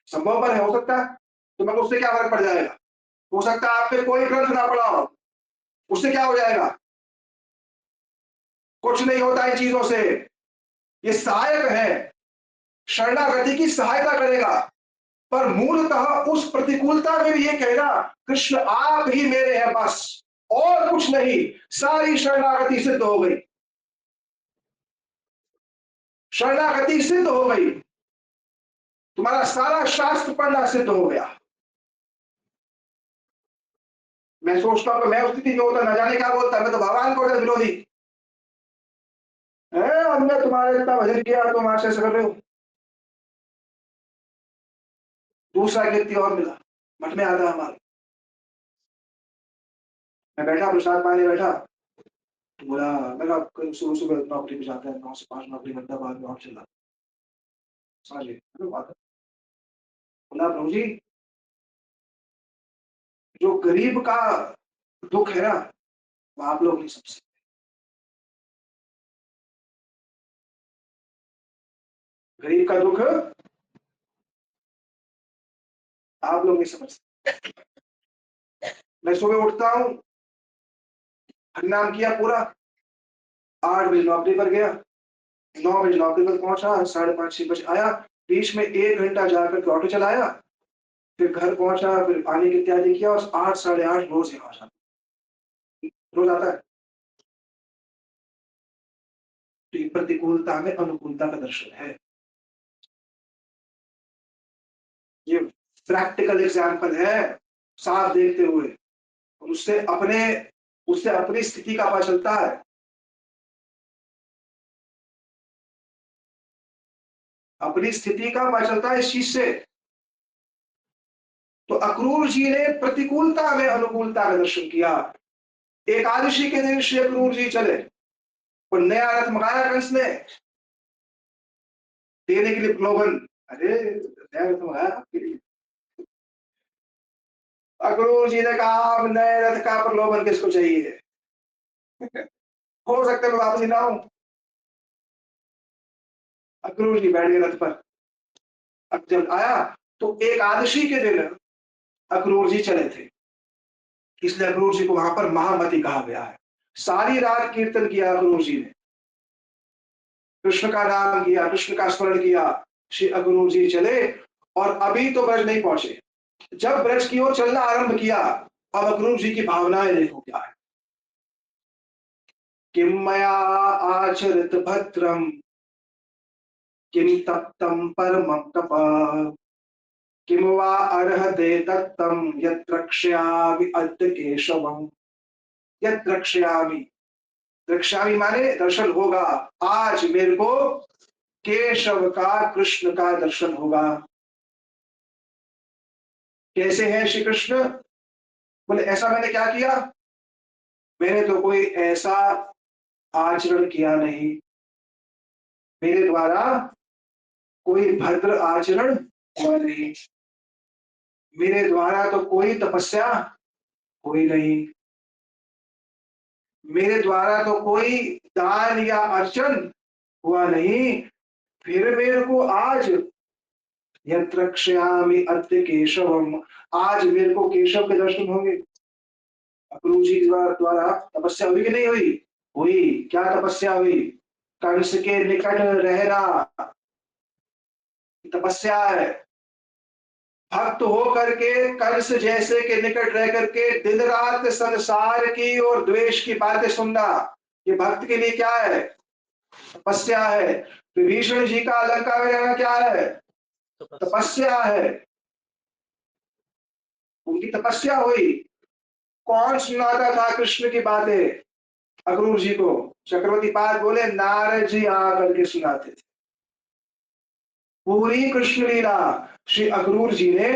S1: संभव पर है, हो सकता है, तो मैं उससे क्या फर्क पड़ जाएगा। हो सकता है आपने कोई ग्रंथ ना पढ़ा हो, उससे क्या हो जाएगा, कुछ नहीं होता इन चीजों से। ये सहायक है, शरणागति की सहायता करेगा, पर मूलतः उस प्रतिकूलता में भी ये कहेगा कृष्ण आप ही मेरे हैं बस, और कुछ नहीं। सारी शरणागति सिद्ध हो गई, शरणागति सिद्ध हो गई, तुम्हारा सारा शास्त्र पढ़ना सिद्ध हो गया। मैं सोचता हूं कि मैं उस स्थिति में होता, न जाने क्या बोलता, मैं तो भगवान को विरोधी है, हमने तुम्हारे इतना भजन किया तुम आशय से कर रहे हो। दूसरा व्यक्ति और मिला, मठ में आता हमारे, मैं बैठा प्रसाद पाने बैठा, तो बोला मेरा सुबह सुबह नौकरी पे जाता है, 9 से 5 नौकरी करता, बाद में और चला समझ ली बात। बोला प्रभु जी जो गरीब का दुख है ना वो आप लोग नहीं समझ सकते, गरीब का दुख आप लोग नहीं समझ सकते। मैं सुबह उठता हूँ, हरिनाम किया पूरा, 8 बजे नौकरी पर गया, 9 बजे नौकरी पर पहुंचा, 5:30-6 बजे आया, बीच में 1 घंटा जाकर के ऑटो चलाया, फिर घर पहुंचा, फिर पानी की तैयारी किया, और 8 साढ़े 8 रोज यहाँ जाता, रोज आता है। तो ये प्रतिकूलता में अनुकूलता का दर्शन है, ये प्रैक्टिकल एग्जाम्पल है, साफ देखते हुए, और उससे अपनी स्थिति का पता चलता है। अपनी स्थिति का पता चलता है इस चीज से। तो अक्रूर जी ने प्रतिकूलता में अनुकूलता का दर्शन किया। एकादशी के दिन श्री अक्रूर जी चले और नया रथ मंगाया कंस ने देने के लिए प्रलोभन, अरे नया रथ मंगाया आपके लिए। अक्रूर जी ने कहा अब नए रथ का प्रलोभन किसको चाहिए, हो सकता है मैं वापस ही ना आऊं। अक्रूर जी बैठ गए रथ पर। अब जब आया तो एकादशी के दिन अक्रूर जी चले थे, इसलिए अक्रूर जी को वहां पर महामति कहा गया है। सारी रात कीर्तन किया अक्रूर जी ने, कृष्ण का नाम किया, कृष्ण का स्मरण किया, श्री अक्रूर जी चले, और अभी तो ब्रज नहीं पहुंचे, जब ब्रज की ओर चलना आरंभ किया, अब अक्रूर जी की भावनाएं देखो क्या है। किम मया आचरित भद्रम, किम तप्तम परमं तप, किम वा अर्हते दत्तम यत् रक्ष्यामि अद्य केशवम। यत् रक्ष्यामि, रक्ष्यामि माने दर्शन होगा, आज मेरे को केशव का, कृष्ण का दर्शन होगा। कैसे है श्री कृष्ण, बोले ऐसा मैंने क्या किया, मैंने तो कोई ऐसा आचरण किया नहीं, मेरे द्वारा कोई भद्र आचरण हुआ नहीं, मेरे द्वारा तो कोई तपस्या हुई नहीं, मेरे द्वारा तो कोई दान या अर्चन हुआ नहीं, फिर मेरे को आज यत्रक्षयामि अद्य केशवम, आज मेरे को केशव के दर्शन होंगे। अक्रूर जी द्वारा तपस्या हुई कि नहीं हुई, हुई। क्या तपस्या हुई, कंस के निकट रहना तपस्या है। भक्त हो करके कंस जैसे के निकट रह करके दिन रात संसार की और द्वेष की बातें सुनना, ये भक्त के लिए क्या है, तपस्या है। विभीषण जी का लंका में रहना क्या है, तपस्या है, उनकी तपस्या हुई। कौन सुनाता था कृष्ण की बातें अक्रूर जी को, चक्रवर्ती पाद बोले नारद जी आकर के सुनाते थे पूरी कृष्ण लीला। श्री अक्रूर जी ने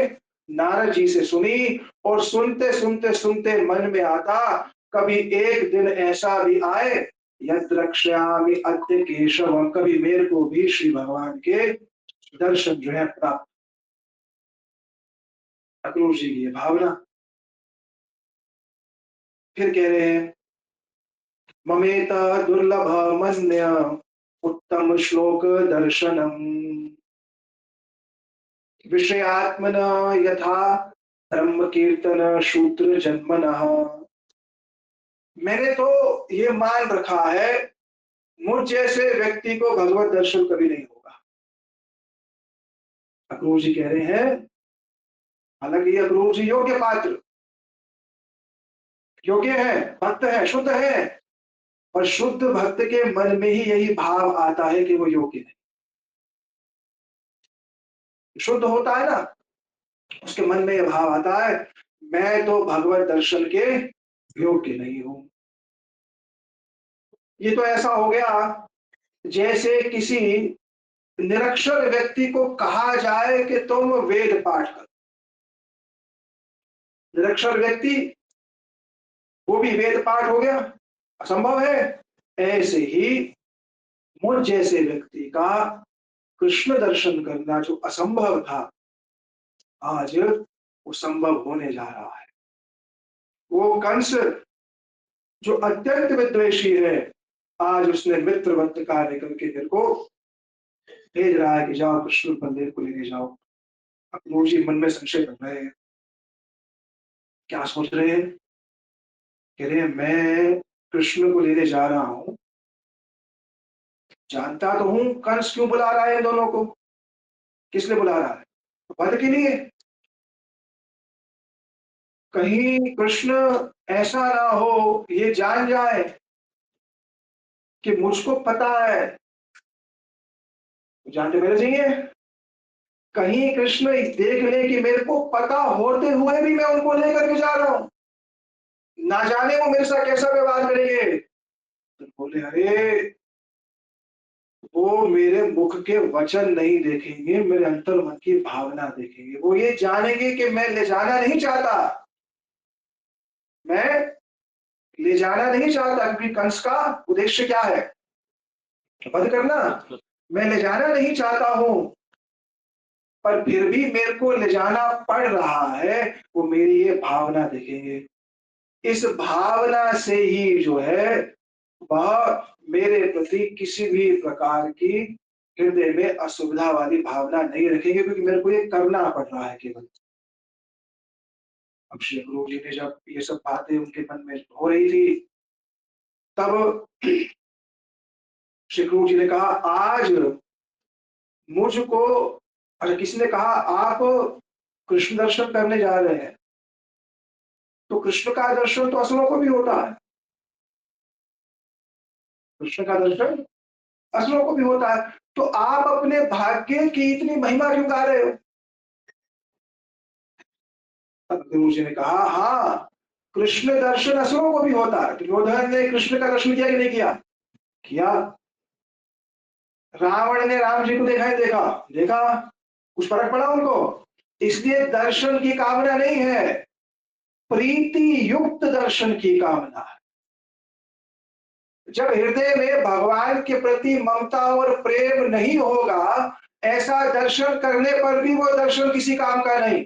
S1: नारद जी से सुनी, और सुनते सुनते सुनते मन में आता कभी एक दिन ऐसा भी आए यद रक्ष्यामि अद्य केशव, कभी मेरे को भी श्री भगवान के दर्शन जो है प्राप्त। अक्रूर जी की भावना। फिर कह रहे हैं ममेत दुर्लभ मन्य उत्तम श्लोक दर्शनम विषयात्मन यथा ब्रह्म कीर्तन शूद्र जन्मनः। मैंने तो ये मान रखा है मुझ जैसे व्यक्ति को भगवत दर्शन कभी नहीं होगा। अक्रूर जी कह रहे हैं, हालांकि ये अक्रूर जी योग्य पात्र, योग्य है, भक्त है, शुद्ध है, और शुद्ध भक्त के मन में ही यही भाव आता है कि वो योग्य नहीं। शुद्ध होता है ना, उसके मन में यह भाव आता है, मैं तो भगवत दर्शन के योग्य नहीं हूं। ये तो ऐसा हो गया जैसे किसी निरक्षर व्यक्ति को कहा जाए कि तुम वेद पाठ करो। निरक्षर व्यक्ति, वो भी वेद पाठ हो गया, असंभव है। ऐसे ही मुझ जैसे व्यक्ति का कृष्ण दर्शन करना जो असंभव था, आज वो संभव होने जा रहा है। वो कंस जो अत्यंत विद्वेषी है, आज उसने मित्रवत कार्य करके मेरे को भेज रहा है कि जाओ कृष्ण मंदिर को लेने जाओ। अक्रूर जी मन में संशय कर रहे हैं, क्या सोच रहे हैं? कह रहे हैं मैं कृष्ण को लेने जा रहा हूं, जानता तो हूं कंस क्यों बुला रहा है इन दोनों को, किस लिए बुला रहा है? वध के लिए। कहीं कृष्ण ऐसा ना हो ये जान जाए कि मुझको पता है, जानते मेरे चाहिए, कहीं कृष्ण देख ले कि मेरे को पता होते हुए भी मैं उनको लेकर के जा रहा हूं, ना जाने वो मेरे साथ कैसा व्यवहार करेंगे। तो बोले अरे, वो मेरे मुख के वचन नहीं देखेंगे, मेरे अंतर मन की भावना देखेंगे। वो ये जानेंगे कि मैं ले जाना नहीं चाहता, मैं ले जाना नहीं चाहता, क्योंकि कंस का उद्देश्य क्या है? वध करना। मैं ले जाना नहीं चाहता हूं, पर फिर भी मेरे को ले जाना पड़ रहा है, वो मेरी ये भावना देखेंगे। इस भावना से ही जो है वह मेरे प्रति किसी भी प्रकार की हृदय में असुविधा वाली भावना नहीं रखेंगे, क्योंकि मेरे को ये करना पड़ रहा है केवल। अब श्री गुरु जी ने जब ये सब बातें उनके मन में हो रही थी, तब श्री गुरु जी ने कहा आज मुझको, अरे किसी ने कहा आप कृष्ण दर्शन करने जा रहे हैं, तो कृष्ण का दर्शन तो असुरों को भी होता है। कृष्ण का दर्शन असुरों को भी होता है, तो आप अपने भाग्य की इतनी महिमा क्यों गा रहे हो? तब गुरु जी ने कहा हाँ, कृष्ण दर्शन असुरों को भी होता है। दुर्योधन ने कृष्ण का दर्शन किया कि नहीं किया? किया। रावण ने राम जी को देखा ही देखा, देखा, कुछ फर्क पड़ा उनको? इसलिए दर्शन की कामना नहीं है, प्रीति युक्त दर्शन की कामना है। जब हृदय में भगवान के प्रति ममता और प्रेम नहीं होगा, ऐसा दर्शन करने पर भी वो दर्शन किसी काम का नहीं।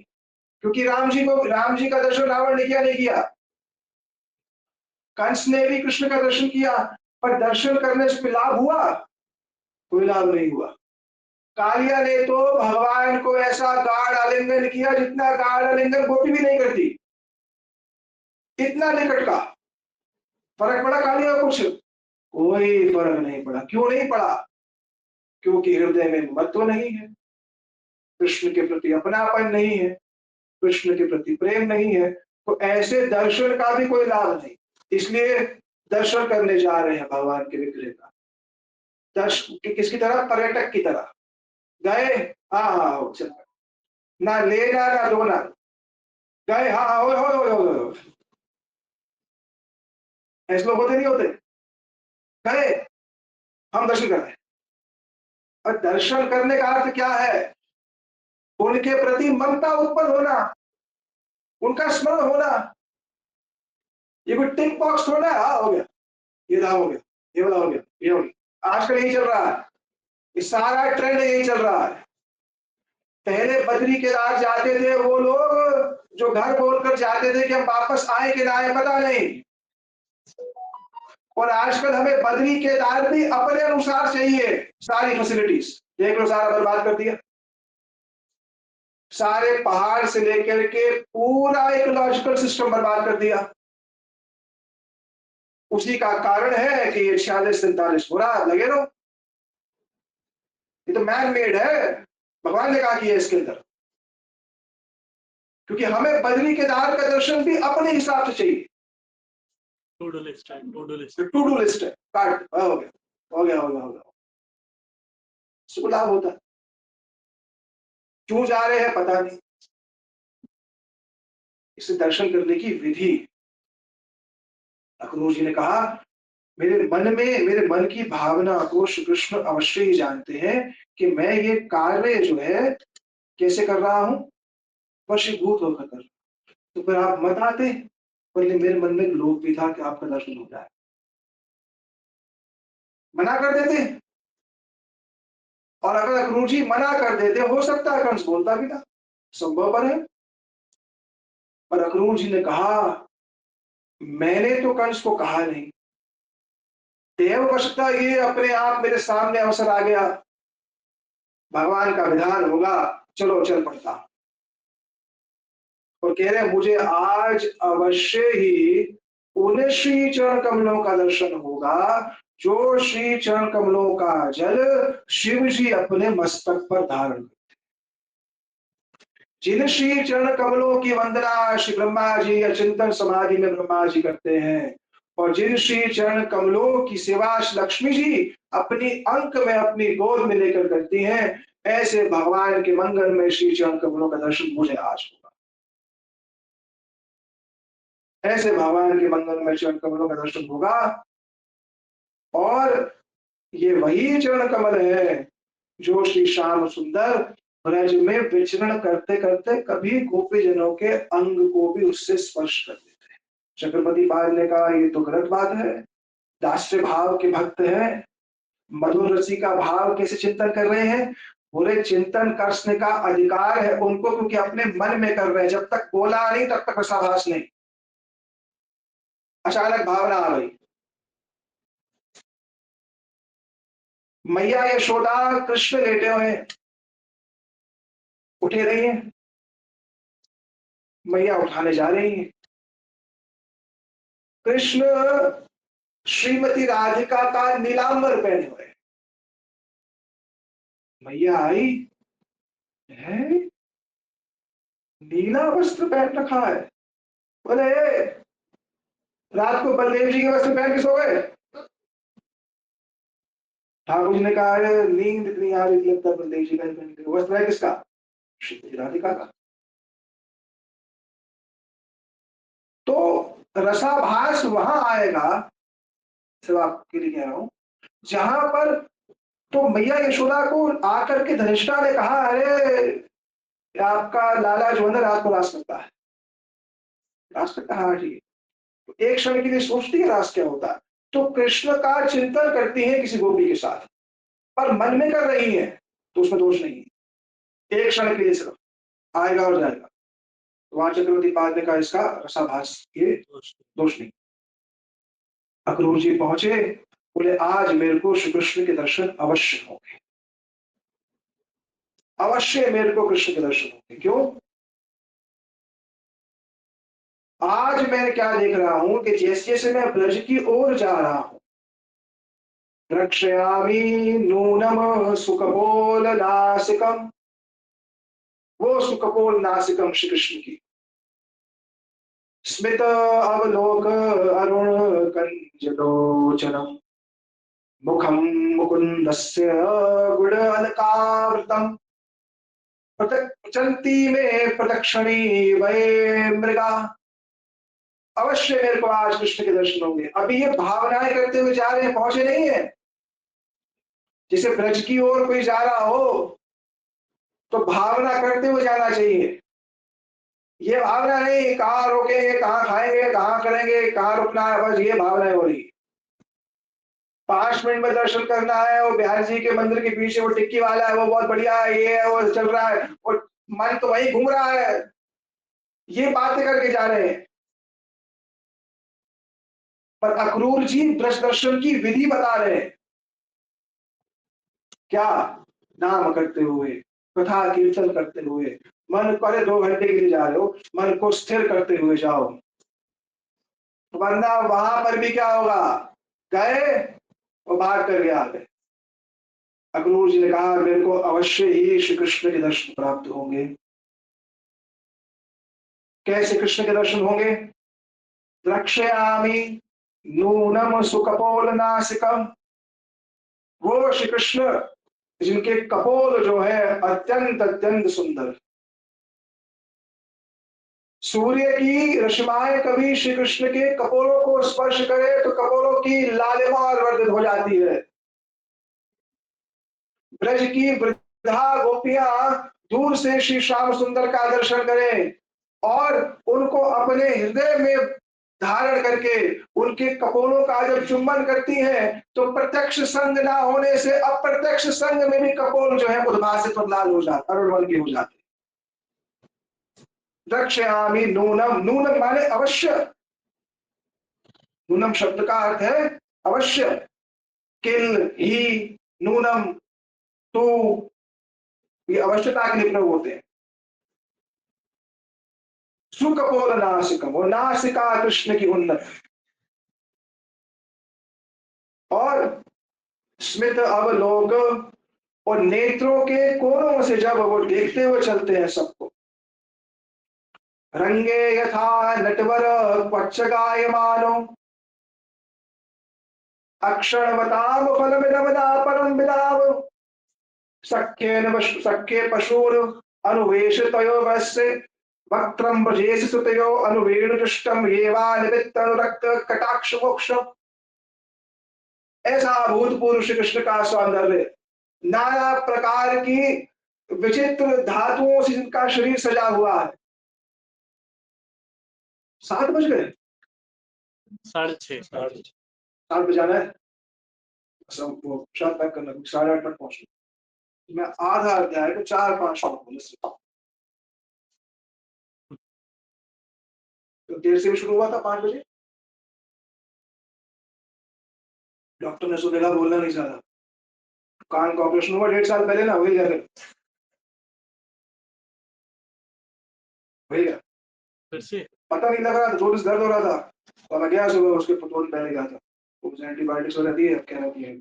S1: क्योंकि राम जी का दर्शन रावण ने किया नहीं किया, कंस ने भी कृष्ण का दर्शन किया, पर दर्शन करने से लाभ हुआ? कोई लाभ नहीं हुआ। कालिया ने तो भगवान को ऐसा गाढ़ आलिंगन किया जितना गाढ़ आलिंगन गोपी भी नहीं करती, इतना निकट का। फर्क पड़ा कालिया को कुछ? कोई फर्क नहीं पड़ा। क्यों नहीं पड़ा? क्योंकि हृदय में मत्व नहीं है, कृष्ण के प्रति अपनापन नहीं है, कृष्ण के प्रति प्रेम नहीं है, तो ऐसे दर्शन का भी कोई लाभ नहीं। इसलिए दर्शन करने जा रहे हैं भगवान के विग्रह का। दर्शन किसकी तरह? पर्यटक की तरह गए, हाँ हाँ चल, ना लेना ना दोना, गए हाँ हाँ हो। ऐसे लोग होते नहीं होते, गए हम दर्शन कर रहे हैं। और दर्शन करने का अर्थ क्या है? उनके प्रति ममता उत्पन्न होना, उनका स्मरण होना। ये कोई टिक बॉक्स थोड़ा है, हाँ हो गया, ये था हो गया, ये वाला हो गया, ये हो गया। आजकल यही चल रहा है, ये सारा ट्रेंड यही चल रहा है। पहले बद्री केदार जाते थे वो लोग जो घर बोलकर जाते थे कि हम वापस आए कि ना आए पता नहीं, और आजकल हमें बद्री केदार भी अपने अनुसार चाहिए, सारी फैसिलिटीज देख लो, सारा बर्बाद कर दिया। सारे पहाड़ से लेकर के पूरा इकोलॉजिकल सिस्टम बर्बाद कर दिया। उसी का कारण है कि ये 46-47 हो रहा, लगे रहो। ये तो मैन मेड है, भगवान ने कहा कि है इसके अंदर। क्योंकि हमें बद्री केदार का दर्शन भी अपने हिसाब से चाहिए। टू डू लिस्ट है, टू डू लिस्ट है, काट हो गया, हो गया, हो गया, हो गया। इसको लाभ होता है। क्यों जा रहे हैं पता नहीं। इसे दर्शन करने की विधि, अक्रूर जी ने कहा, मेरे मन की भावना को श्री कृष्ण अवश्य ही जानते हैं कि मैं ये कार्य जो है कैसे कर रहा हूं, वशीभूत होकर कर। तो फिर आप मत आते, पहले मेरे मन में एक लोभ भी था कि आपका दर्शन हो जाए, मना कर देते। और अगर अक्रूर जी मना कर देते, हो सकता है कंस बोलता भी था, संभव पर है। पर अक्रूर जी ने कहा, मैंने तो कंस को कहा नहीं, देववशता ये अपने आप मेरे सामने अवसर आ गया, भगवान का विधान होगा, चलो चल पड़ता। और कह रहे मुझे आज अवश्य ही उन श्री चरण कमलों का दर्शन होगा जो श्री चरण कमलों का जल शिव जी अपने मस्तक पर धारण। जिन श्री चरण कमलों की वंदना श्री ब्रह्मा जी अचिंतन समाधि में ब्रह्मा जी करते हैं, और जिन श्री चरण कमलों की सेवा लक्ष्मी जी अपनी अंक में अपनी गोद में लेकर करती हैं, ऐसे भगवान के मंगल में श्री चरण कमलों का दर्शन मुझे आज होगा। ऐसे भगवान के मंगल में चरण कमलों का दर्शन होगा। और ये वही चरण कमल है जो श्री श्याम सुंदर ब्रज में विचरण करते करते कभी गोपी जनों के अंग को भी उससे स्पर्श कर देते हैं। चक्रवर्ती पाल ने कहा ये तो गलत बात है, दास्य भाव के भक्त हैं, मधुर रसी का भाव कैसे चिंतन कर रहे हैं। बोले चिंतन करने का अधिकार है उनको, क्योंकि अपने मन में कर रहे हैं, जब तक बोला नहीं तब तक रसाभास नहीं। अचानक भावना आ गई, मैया यशोदा कृष्ण लेटे हुए उठे रही है, मैया उठाने जा रही है। कृष्ण श्रीमती राधिका का नीलांबर पहने हुए, मैया आई है, नीला वस्त्र पहन रखा है। बोले रात को बलदेव जी के वस्त्र पहन के सो गए। ठाकुर जी ने कहा अरे नींद इतनी आ रही थी, लगता है बलदेव जी पहन के। वस्त्र है किसका? श्रीमती राधिका का। तो रसाभास वहां आएगा, सिर्फ आपके लिए कह रहा हूं, जहां पर तो मैया यशोदा को आकर के धनिष्ठा ने कहा अरे आपका लाला जो है ना रात को रास करता है। रास करता है, हाँ ठीक है। तो एक क्षण के लिए सोचती है रास क्या होता है, तो कृष्ण का चिंतन करती है किसी गोपी के साथ, पर मन में कर रही है, तो उसमें दोष नहीं है। एक क्षण के लिए सिर्फ आएगा और जाएगा। तो वहां चक्रवर्ती पाद ने कहा इसका रसाभास ये दोष नहीं। अक्रूर जी पहुंचे, बोले आज मेरे को श्री कृष्ण के दर्शन अवश्य होंगे, अवश्य मेरे को कृष्ण के दर्शन होंगे। क्यों? आज मैं क्या देख रहा हूं कि जैसे जैसे मैं ब्रज की ओर जा रहा हूं, रक्षयामि नूनम सुकपोल नासिकम, वो सुकपोल नासिकम श्री कृष्ण की स्मित अवलोक अरुण कंजलोचनम मुखम मुकुंदस्य गुण अलकावृतम चलती में प्रदक्षिणी वै मृगा। अवश्य मेरे को आज कृष्ण के दर्शन होंगे। अभी ये भावनाएं करते हुए जा रहे हैं, पहुंचे नहीं है। जैसे ब्रज की ओर कोई जा रहा हो तो भावना करते हुए जाना चाहिए। ये भावना नहीं कहाँ रोकेंगे, कहाँ खाएंगे, कहाँ करेंगे, कहाँ रुकना है, बस ये भावना हो रही। 5 मिनट में दर्शन करना है, वो बिहारी जी के मंदिर के पीछे वो टिक्की वाला है, वो बहुत बढ़िया है, ये है, वो चल रहा है, और मन तो वही घूम रहा है। ये बातें करके जा रहे हैं। पर अक्रूर जी ब्रज दर्शन की विधि बता रहे हैं। क्या? नाम करते हुए, कथा कीर्तन करते हुए, मन करे 2 घंटे के लिए जा रहे हो, मन को स्थिर करते हुए जाओ, वरना वहां पर भी क्या होगा, गए और भाग करके आ गए। अक्रूर जी ने कहा मेरे को अवश्य ही श्री कृष्ण के दर्शन प्राप्त होंगे। कैसे कृष्ण के दर्शन होंगे? द्रक्ष्यामि नूनम सुकपोल नासिकम, वो श्री कृष्ण जिनके कपोल जो है अत्यंत अत्यंत सुंदर। सूर्य की रश्मियां कभी श्री कृष्ण के कपोलों को स्पर्श करे तो कपोलों की लालिमा वर्धित हो जाती है। ब्रज की वृद्धा गोपियां दूर से श्री श्याम सुंदर का दर्शन करें और उनको अपने हृदय में धारण करके उनके कपोलों का जब चुंबन करती हैं तो प्रत्यक्ष संग ना होने से अप्रत्यक्ष संग में भी कपोल जो है उद्भासित और लाल हो जाता, अरुण के हो जाते। द्रक्ष्यामि नूनम, नूनम माने अवश्य, नूनम शब्द का अर्थ है अवश्य। किल ही, नूनम, तो ये अवश्यता के लिए प्रयोग होते हैं। सुकपोल नासिकम, और नासिका कृष्ण की उन्नत, और स्मित अवलोक, और नेत्रों के कोनों से जब वो देखते हुए चलते हैं सबको। रंगे यथा नटवर क्वच्च गायमानो, अक्षरवताम फलमिदमदा परम विदाव, सख्ये पशूर अनुवेशितयो वस्य, वक्त्रम ब्रजेश सुतयो अनुवेणुजुष्टम येवा निमित्त अनुरक्त कटाक्ष मोक्ष। ऐसा अभूतपूर्व श्री कृष्ण का सौंदर्य, नाना प्रकार की विचित्र धातुओं से जिनका शरीर सजा हुआ है। 7 बज गए?
S2: 6:30।
S1: 7 बजाना है, सब वो शर्ट पैक करना, 8:30 तक पहुंचना। मैं आधा अध्याय को 4-5 मिनट बोले, तो देर से भी शुरू हुआ था 5 बजे। डॉक्टर ने सुनेगा बोलना नहीं चाहता, कान का ऑपरेशन हुआ 1.5 साल पहले ना, वही गया भैया,
S2: फिर से
S1: पता नहीं लग रहा था, थोड़ी दर्द हो रहा था, तो मैं गया सुबह, उसके थोड़ी पहले गया था, उस एंटीबायोटिक्स वगैरह दिए, अब कह रहा है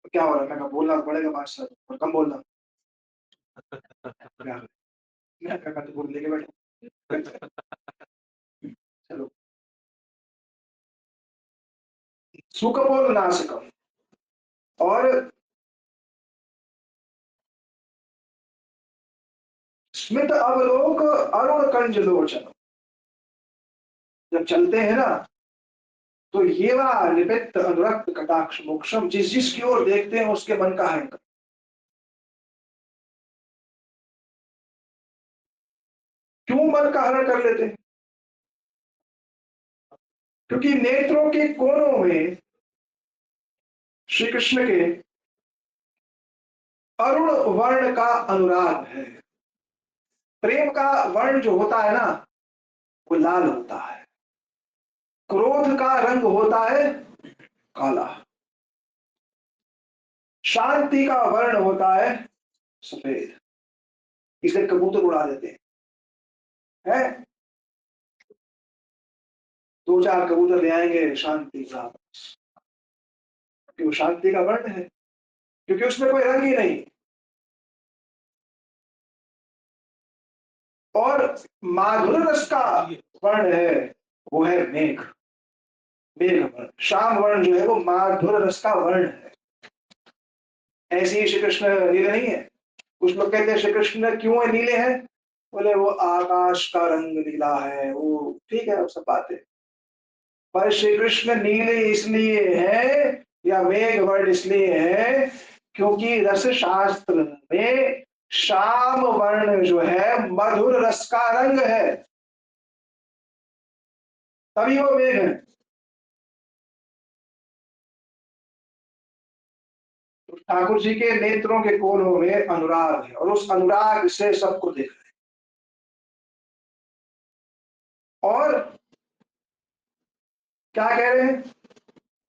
S1: क्या हो रहा है, मैं कहा बोलना पड़ेगा 5 साल और कम बोलना। क्या? मैं कहा तो बोल लेके बैठा। चलो, सुकपोल नासिकम, और स्मित अवलोक अरुण कंज लोचन, जब चलते हैं ना तो ये वह निमित्त अनुरक्त कटाक्ष मोक्षम, जिस जिसकी ओर देखते हैं उसके मन का है। क्यों मन का हरण कर लेते हैं? क्योंकि नेत्रों के कोनों में श्री कृष्ण के अरुण वर्ण का अनुराग है। प्रेम का वर्ण जो होता है ना वो लाल होता है, क्रोध का रंग होता है काला, शांति का वर्ण होता है सफेद। इसे कबूतर उड़ा देते हैं, 2-4 कबूतर ले आएंगे शांति का, क्योंकि वो शांति का वर्ण है, क्योंकि उसमें कोई रंग ही नहीं। और माधुर रस का वर्ण है, वो है मेघ, मेघ वर्ण। श्याम वर्ण जो है वो माधुर रस का वर्ण है। ऐसे ही श्री कृष्ण नीले नहीं है। कुछ लोग कहते हैं श्री कृष्ण क्यों है नीले हैं, बोले वो आकाश का रंग नीला है, वो ठीक है, वो सब बातें। पर श्री कृष्ण नीले इसलिए है या मेघ वर्ण इसलिए है क्योंकि रस शास्त्र में श्याम वर्ण जो है मधुर रस का रंग है, तभी वो मेघ है। तो ठाकुर जी के नेत्रों के कोनों में अनुराग है और उस अनुराग से सबको देख रहे हैं। और क्या कह रहे हैं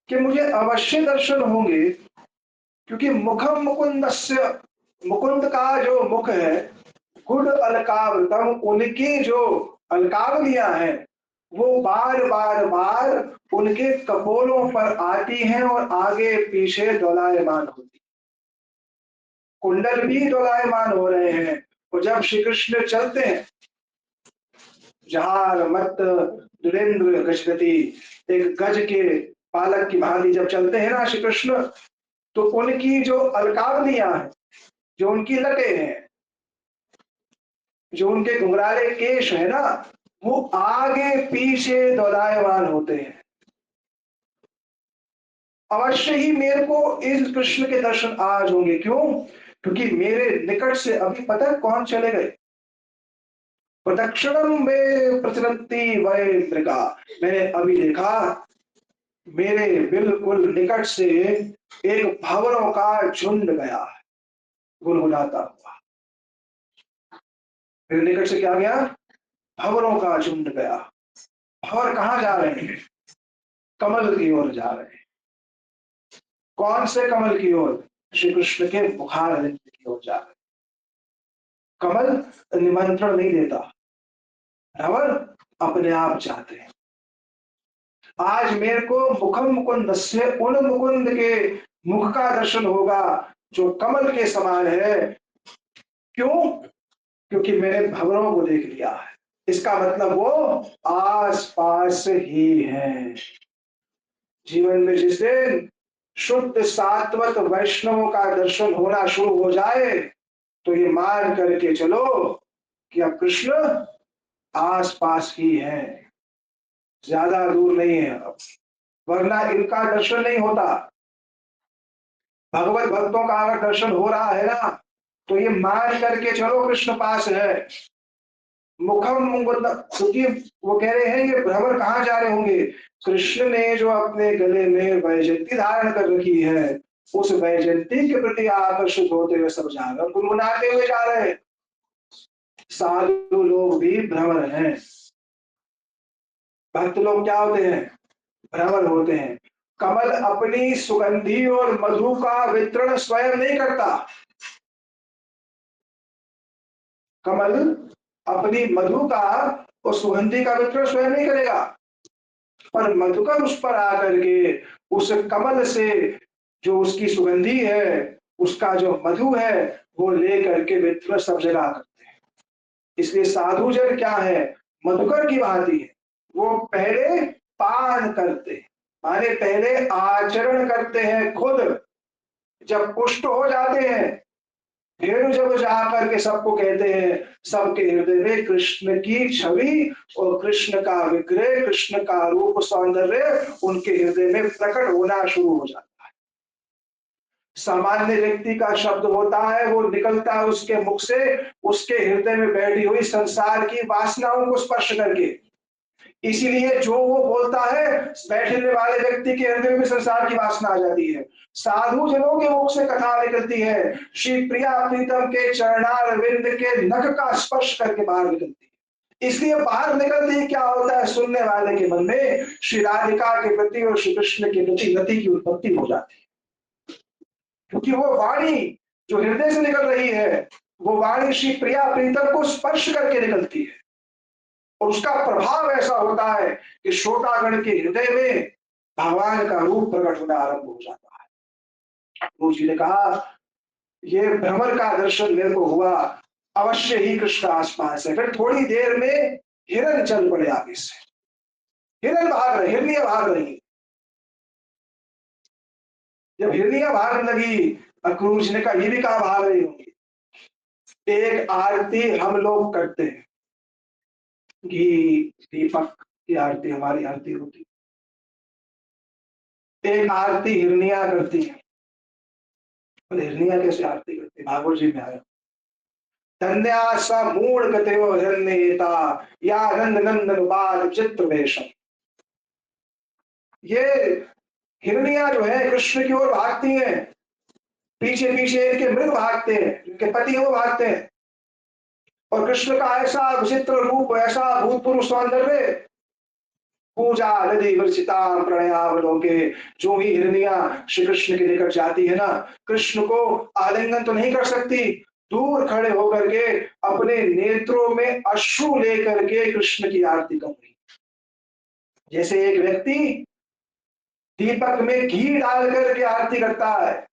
S1: कि मुझे अवश्य दर्शन होंगे, क्योंकि मुखम मुकुंदस्य, मुकुंद का जो मुख है, गुड अलकावृतम, उनकी जो अलकावलियां हैं वो बार बार बार उनके कपोलों पर आती हैं और आगे पीछे दोलायमान होती, कुंडल भी दोलायमान हो रहे हैं। और जब श्री कृष्ण चलते हैं, जहार मत दुरेंद्र गजगति, एक गज के पालक की भांति जब चलते हैं ना श्री कृष्ण, तो उनकी जो अलकावलियां हैं, जो उनकी लटें हैं, जो उनके घुंघराले केश है ना, वो आगे पीछे दोलायमान होते हैं। अवश्य ही मेरे को इस कृष्ण के दर्शन आज होंगे। क्यों? क्योंकि मेरे निकट से अभी पता है कौन चले गए। प्रदक्षिणम में प्रचलती वै मृगा, मैंने अभी देखा मेरे बिल्कुल निकट से एक भंवरों का झुंड गया, गुनगुनाता हुआ। मेरे निकट से क्या गया? भंवरों का झुंड गया। भंवर कहाँ जा रहे हैं? कमल की ओर जा रहे हैं। कौन से कमल की ओर? श्री कृष्ण के मुखार की ओर जा रहे हैं। कमल निमंत्रण नहीं देता, भंवर अपने आप जाते हैं। आज मेरे को मुखम मुकुंद से, उन मुकुंद के मुख का दर्शन होगा जो कमल के समान है। क्यों? क्योंकि मैंने भंवरों को देख लिया है। इसका मतलब वो आस पास ही है। जीवन में जिस दिन शुद्ध सात्वत वैष्णवों का दर्शन होना शुरू हो जाए, तो ये मान करके चलो कि अब कृष्ण आस पास ही है, ज्यादा दूर नहीं है अब। वरना इनका दर्शन नहीं होता। भगवत भक्तों का अगर दर्शन हो रहा है ना, तो ये मान करके चलो कृष्ण पास है। मुखम मुकुंद, क्योंकि वो कह रहे हैं ये भ्रमर कहाँ जा रहे होंगे? कृष्ण ने जो अपने गले में वैजयंती धारण कर रखी है, उस वैजयंती के प्रति आकर्षित होते हुए सब जा रहे हैं, गुनगुनाते हुए जा रहे हैं। साधु लोग भी भ्रमर हैं। भक्त लोग क्या होते हैं? भ्रमर होते हैं। कमल अपनी सुगंधी और मधु का वितरण स्वयं नहीं करता। कमल अपनी मधु का और सुगंधी का वितरण स्वयं नहीं करेगा, पर मधुकर उस पर आकर के उस कमल से जो उसकी सुगंधी है, उसका जो मधु है, वो लेकर के वितरण सब जगह करते हैं। इसलिए साधु जन क्या है? मधुकर की भांति है। वो पहले पान करते, माने पहले आचरण करते हैं खुद। जब पुष्ट हो जाते हैं, फिर जब जाकर के सबको कहते हैं, सबके हृदय में कृष्ण की छवि और कृष्ण का विग्रह, कृष्ण का रूप सौंदर्य उनके हृदय में प्रकट होना शुरू हो जाता है। सामान्य व्यक्ति का शब्द होता है, वो निकलता है उसके मुख से उसके हृदय में बैठी हुई संसार की वासनाओं को स्पर्श करके। इसीलिए जो वो बोलता है, बैठने वाले व्यक्ति के हृदय में संसार की वासना आ जाती है। साधु जनों के मुख से कथा निकलती है, श्री प्रिया प्रीतम के चरणारविंद के नख का स्पर्श करके बाहर निकलती है। इसलिए बाहर निकलते ही क्या होता है? सुनने वाले के मन में श्री राधिका के प्रति और श्री कृष्ण के प्रति रति की उत्पत्ति हो जाती है। क्योंकि वो वाणी जो हृदय से निकल रही है, वो वाणी श्री प्रिया प्रीतम को स्पर्श करके निकलती है, और उसका प्रभाव ऐसा होता है कि श्रोतागण के हृदय में भगवान का रूप प्रकट होना आरंभ हो जाता है। गुरु जी ने कहा ये भ्रमर का दर्शन मेरे को हुआ, अवश्य ही कृष्ण आसपास है। फिर थोड़ी देर में हिरण चल पड़े आगे से। हिरण भाग रहे, हिरनियां भाग रही। जब हिरनियां भागने लगी, गुरु जी ने कहा ये भी कहा भाग रही होंगी। एक आरती हम लोग करते हैं, घी दीपक की आरती हमारी आरती होती, एक आरती हिरनियां करती है। हिरनियां कैसे आरती करती? भागवत जी में आया, धन्या स मूढ़ गतयो हिरण्येता या नंद नंदन बाल चित्र वेशम। ये हिरनियां जो है कृष्ण की ओर भागती हैं, पीछे पीछे इनके मृग भागते हैं, इनके पति वो भागते हैं, और कृष्ण का ऐसा विचित्र रूप, ऐसा भूतपूर्व सौंदर्य, पूजा हृदय वर्षिता प्रणयावलोके। जो ही हिरनिया श्री कृष्ण के निकट जाती है ना, कृष्ण को आलिंगन तो नहीं कर सकती, दूर खड़े होकर के अपने नेत्रों में अश्रु लेकर के कृष्ण की आरती कर रही। जैसे एक व्यक्ति दीपक में घी डाल करके आरती करता है,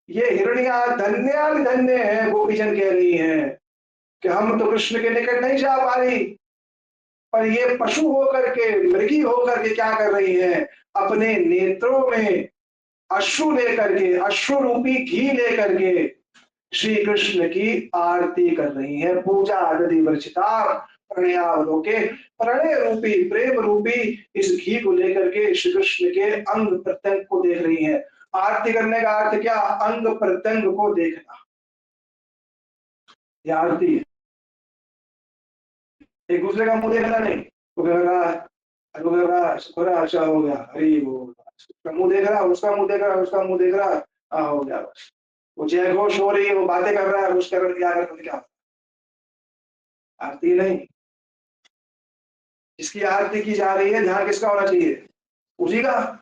S1: ये हिरनिया धन्य धन्य है, गोपीजन कह रही हैं कि हम तो कृष्ण के निकट नहीं जा पा रही, पर ये पशु होकर के, मृगी होकर के क्या कर रही हैं, अपने नेत्रों में अश्रु लेकर के, अश्रु रूपी घी लेकर के श्री कृष्ण की आरती कर रही हैं। पूजा आदि वर्षिता प्रणयावलोके, प्रणय रूपी, प्रेम रूपी इस घी को लेकर के श्री कृष्ण के अंग प्रत्यंग को देख रही हैं। आरती करने का अर्थ क्या? अंग प्रत्यंग को देखना, ये आरती है। एक दूसरे का मुंह देखना नहीं, वो कह रहा है, वो कह रहा है, थोड़ा अच्छा हो गया, अरे वो उसका मुंह देख रहा है, उसका मुंह देख रहा है, उसका मुंह देख रहा है, हाँ हो गया बस। वो जय घोष हो रही है, वो बातें कर रहा है, उसके अगर क्या कर क्या आरती नहीं। जिसकी आरती की जा रही है, ध्यान किसका होना चाहिए? उसी का।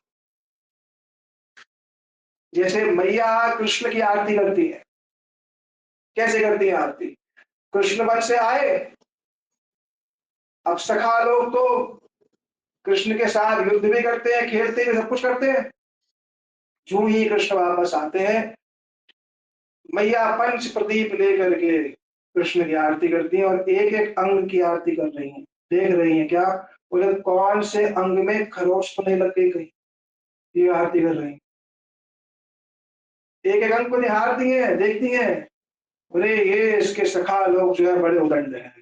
S1: जैसे मैया कृष्ण की आरती करती है, कैसे करती है आरती? कृष्ण वन से आए, अब सखा लोग तो कृष्ण के साथ युद्ध भी करते हैं, खेलते हैं, सब कुछ करते हैं। जो ही कृष्ण वापस आते हैं, मैया पंच प्रदीप लेकर के कृष्ण की आरती करती हैं और एक एक अंग की आरती कर रही हैं। देख रही हैं क्या, बोले कौन से अंग में खरोच तो नहीं लग गई कहीं, ये आरती कर रही हैं। एक एक अंग को निहारती हैं, देखती हैं, बोले ये इसके सखा लोग जो है बड़े उदंड हैं,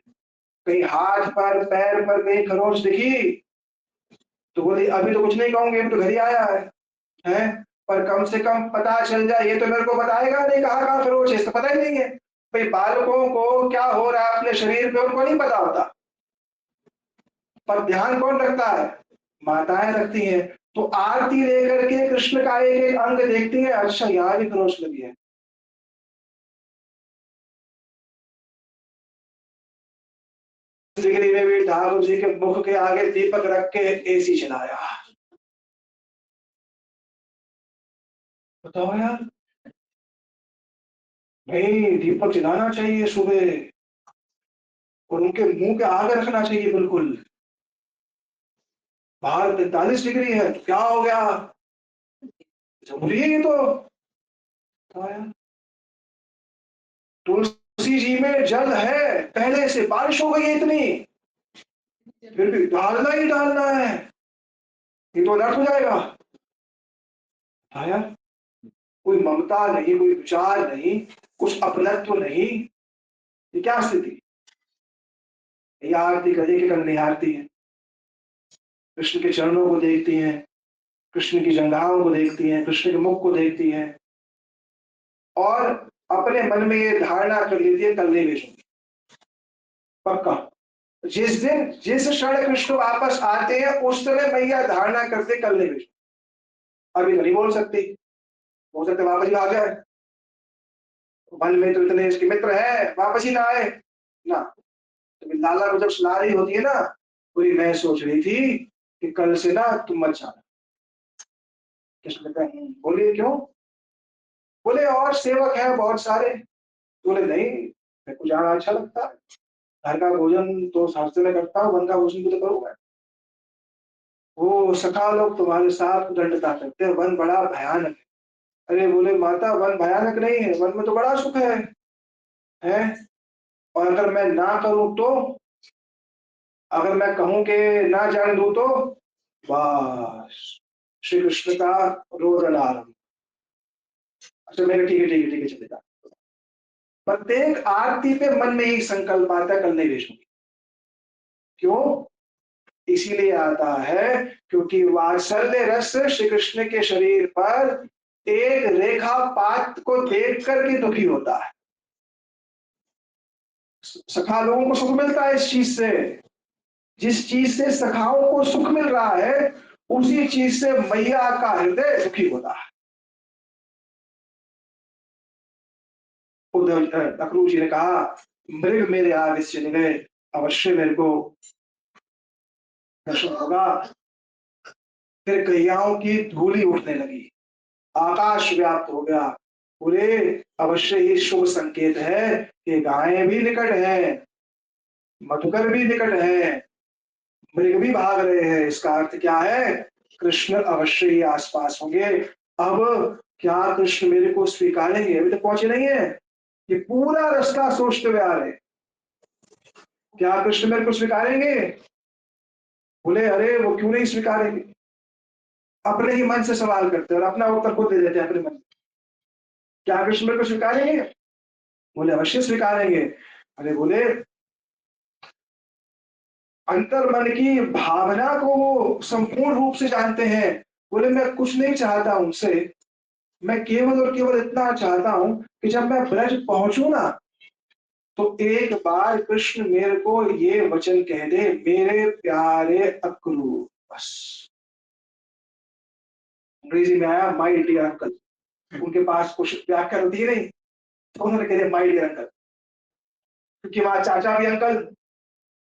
S1: कहीं हाथ पर पैर पर कहीं खरोच दिखी तो बोले अभी तो कुछ नहीं कहूंगे, अभी तो घर ही आया है, पर कम से कम पता चल जाए, ये तो मेरे को बताएगा नहीं कहाँ कहाँ खरोच है, इसको पता ही नहीं है। भाई बालकों को क्या हो रहा है अपने शरीर पे उनको नहीं पता होता, पर ध्यान कौन रखता है? माताएं रखती हैं। तो आरती लेकर के कृष्ण का एक एक अंग देखती है, अच्छा यहाँ भी खरोच लगी है। डिग्री में भी ठाकुर जी के मुख के आगे दीपक रख के एसी चलाया। बताओ यार, नहीं दीपक जलाना चाहिए सुबह और उनके मुंह के आगे रखना चाहिए बिल्कुल। बाहर 45 डिग्री है तो क्या हो गया, जरूरी है ये तो। बताओ यार, तुलसी जी में जल है पहले से, बारिश हो गई है इतनी, फिर भी डालना ही डालना है, ये तो अनर्थ हो जाएगा। हाँ यार, कोई ममता नहीं, कोई विचार नहीं, कुछ अपनत्व नहीं, ये क्या स्थिति? ये आरती गधे के कंधे आरती है, कृष्ण के चरणों को देखती हैं, कृष्ण की जंघाओं को देखती हैं, कृष्ण के मुख को देखती हैं और अपने मन में ये धारणा कर लेती है कल नहीं बेचूंगी, पक्का। जिस दिन जिस क्षण कृष्ण वापस आते हैं उस समय मैया धारणा करते कल नहीं बेचूंगी। अभी तो नहीं बोल सकती, हो सकते वापस ही आ जाए, वन में तो इतने इसके मित्र है, वापस ही ना आए ना। तो लाला को जब सुना रही होती है ना, पूरी मैं सोच रही थी कि कल से ना तुम मत जाना। कृष्ण कहते हैं बोलिए क्यों? बोले और सेवक हैं बहुत सारे। बोले नहीं, मेरे को जाना अच्छा लगता है, घर का भोजन तो शास्त्र में करता हूँ, वन का भोजन भी तो करूंगा। वो सखा लोग तुम्हारे साथ दंडता करते हैं, वन बड़ा भयानक है। अरे बोले माता वन भयानक नहीं है, वन में तो बड़ा सुख है? और अगर मैं ना करूं तो, अगर मैं कहूं कि ना जाने दूं तो बस श्री कृष्ण का रोदन आरंभ। अच्छा मैंने ठीक है चलेगा। प्रत्येक आरती पे मन में एक संकल्प आता है, कल नहीं बेचूंगी। क्यों? इसीलिए आता है क्योंकि वात्सल्य रस श्री कृष्ण के शरीर पर एक रेखा पात को देख करके दुखी होता है। सखा लोगों को सुख मिलता है इस चीज से, जिस चीज से सखाओं को सुख मिल रहा है उसी चीज से मैया का हृदय सुखी होता है। उद्धव अक्रूर जी ने कहा मृग मेरे आगे से चले गए, अवश्य मेरे को दर्शन होगा, फिर कहियाओं की धूली उठने लगी, आकाश व्याप्त हो गया। बोले अवश्य ही शुभ संकेत है कि गायें भी निकट है, मधुकर भी निकट है, मृग भी भाग रहे हैं। इसका अर्थ क्या है? कृष्ण अवश्य ही आसपास होंगे। अब क्या कृष्ण मेरे को स्वीकारेंगे? अभी तक पहुंचे नहीं है, ये पूरा रास्ता सोचते हुए आ रहे। क्या कृष्ण मेरे को स्वीकारेंगे? बोले अरे वो क्यों नहीं स्वीकारेंगे? अपने ही मन से सवाल करते हैं और अपना उत्तर खुद दे देते हैं अपने मन में। क्या कृष्ण मेरे को स्वीकारेंगे? बोले अवश्य स्वीकारेंगे। अरे बोले अंतर मन की भावना को वो संपूर्ण रूप से जानते हैं। बोले मैं कुछ नहीं चाहता उनसे, मैं केवल और केवल इतना चाहता हूं कि जब मैं ब्रज पहुंचू ना, तो एक बार कृष्ण मेरे को ये वचन कह दे, मेरे प्यारे अक्रूर। बस अंग्रेजी में आया माय डियर अंकल। उनके पास कुछ व्याख्या होती है नहीं, तो उन्होंने कह दिया माय डियर अंकल, क्योंकि वहां चाचा भी अंकल,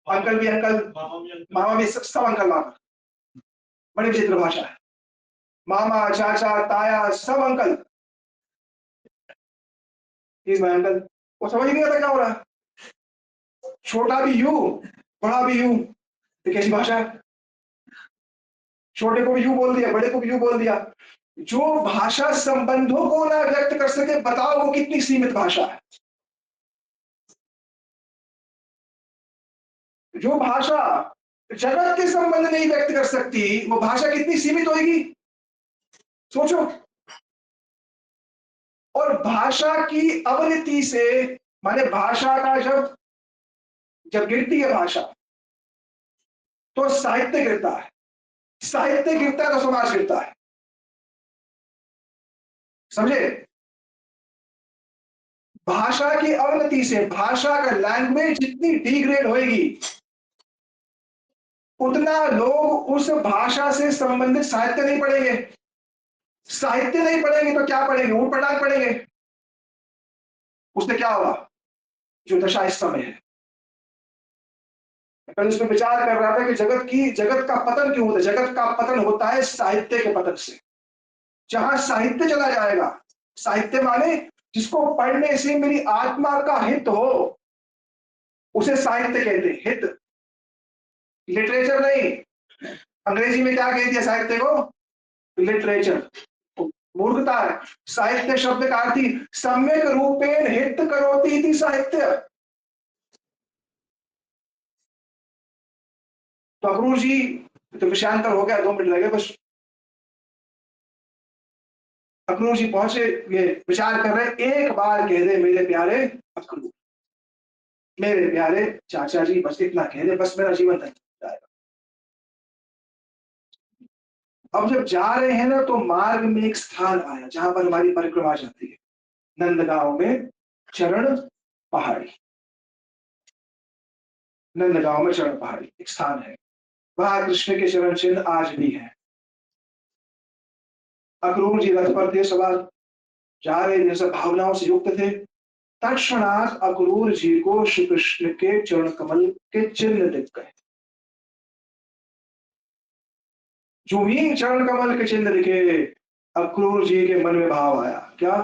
S1: अंकल भी अंकल, मामा भी, सब अंकल मामा। बड़ी विचित्र भाषा है। मामा चाचा ताया सब अंकल, इज माय अंकल। वो समझ नहीं आता क्या हो रहा है। छोटा भी यू, बड़ा भी यू, ये कैसी भाषा है? छोटे को भी यू बोल दिया, बड़े को भी यू बोल दिया। जो भाषा संबंधों को ना व्यक्त कर सके, बताओ वो कितनी सीमित भाषा है। जो भाषा जगत के संबंध नहीं व्यक्त कर सकती, वो भाषा कितनी सीमित होगी, सोचो। और भाषा की अवनति से, माने भाषा का जब जब गिरती है भाषा, तो साहित्य गिरता है, साहित्य गिरता है तो समाज गिरता है। समझे? भाषा की अवनति से, भाषा का लैंग्वेज जितनी डिग्रेड होएगी, उतना लोग उस भाषा से संबंधित साहित्य नहीं पढ़ेंगे। साहित्य नहीं पढ़ेंगे तो क्या पढ़ेंगे? ऊट पटांग पढ़ेंगे। उससे क्या होगा? जो दशा इस समय है। कल इसमें विचार कर रहा था कि जगत का पतन क्यों होता है? जगत का पतन होता है साहित्य के पतन से। जहां साहित्य चला जाएगा, साहित्य माने जिसको पढ़ने से मेरी आत्मा का हित हो, उसे साहित्य कहते हैं। हित, लिटरेचर नहीं। अंग्रेजी में क्या कह दिया साहित्य को? लिटरेचर। मूर्खता है। साहित्य शब्द का अर्थ ही सम्यक रूपेण हित करोति इति साहित्य। तो अक्रूर जी, तो विषयांतर हो गया, 2 मिनट लगे बस। अक्रूर जी पहुंचे, ये विचार कर रहे, एक बार कह दे मेरे प्यारे अक्रूर, मेरे प्यारे चाचा जी, बस इतना कह दे, बस मेरा जीवन धन्य हो जाएगा। अब जब जा रहे हैं ना, तो मार्ग में एक स्थान आया जहां पर हमारी परिक्रमा जाती है, नंदगांव में चरण पहाड़ी। नंदगांव में चरण पहाड़ी एक स्थान है, वहां कृष्ण के चरण चिन्ह आज भी हैं। अक्रूर जी रथ पर थे सवार, जा रहे जैसे भावनाओं से युक्त थे। तत्क्षणात अक्रूर जी को श्री कृष्ण के चरण कमल के चिन्ह दिख गए। जो ही चरण कमल के चिन्ह दिखे, अक्रूर जी के मन में भाव आया, क्या?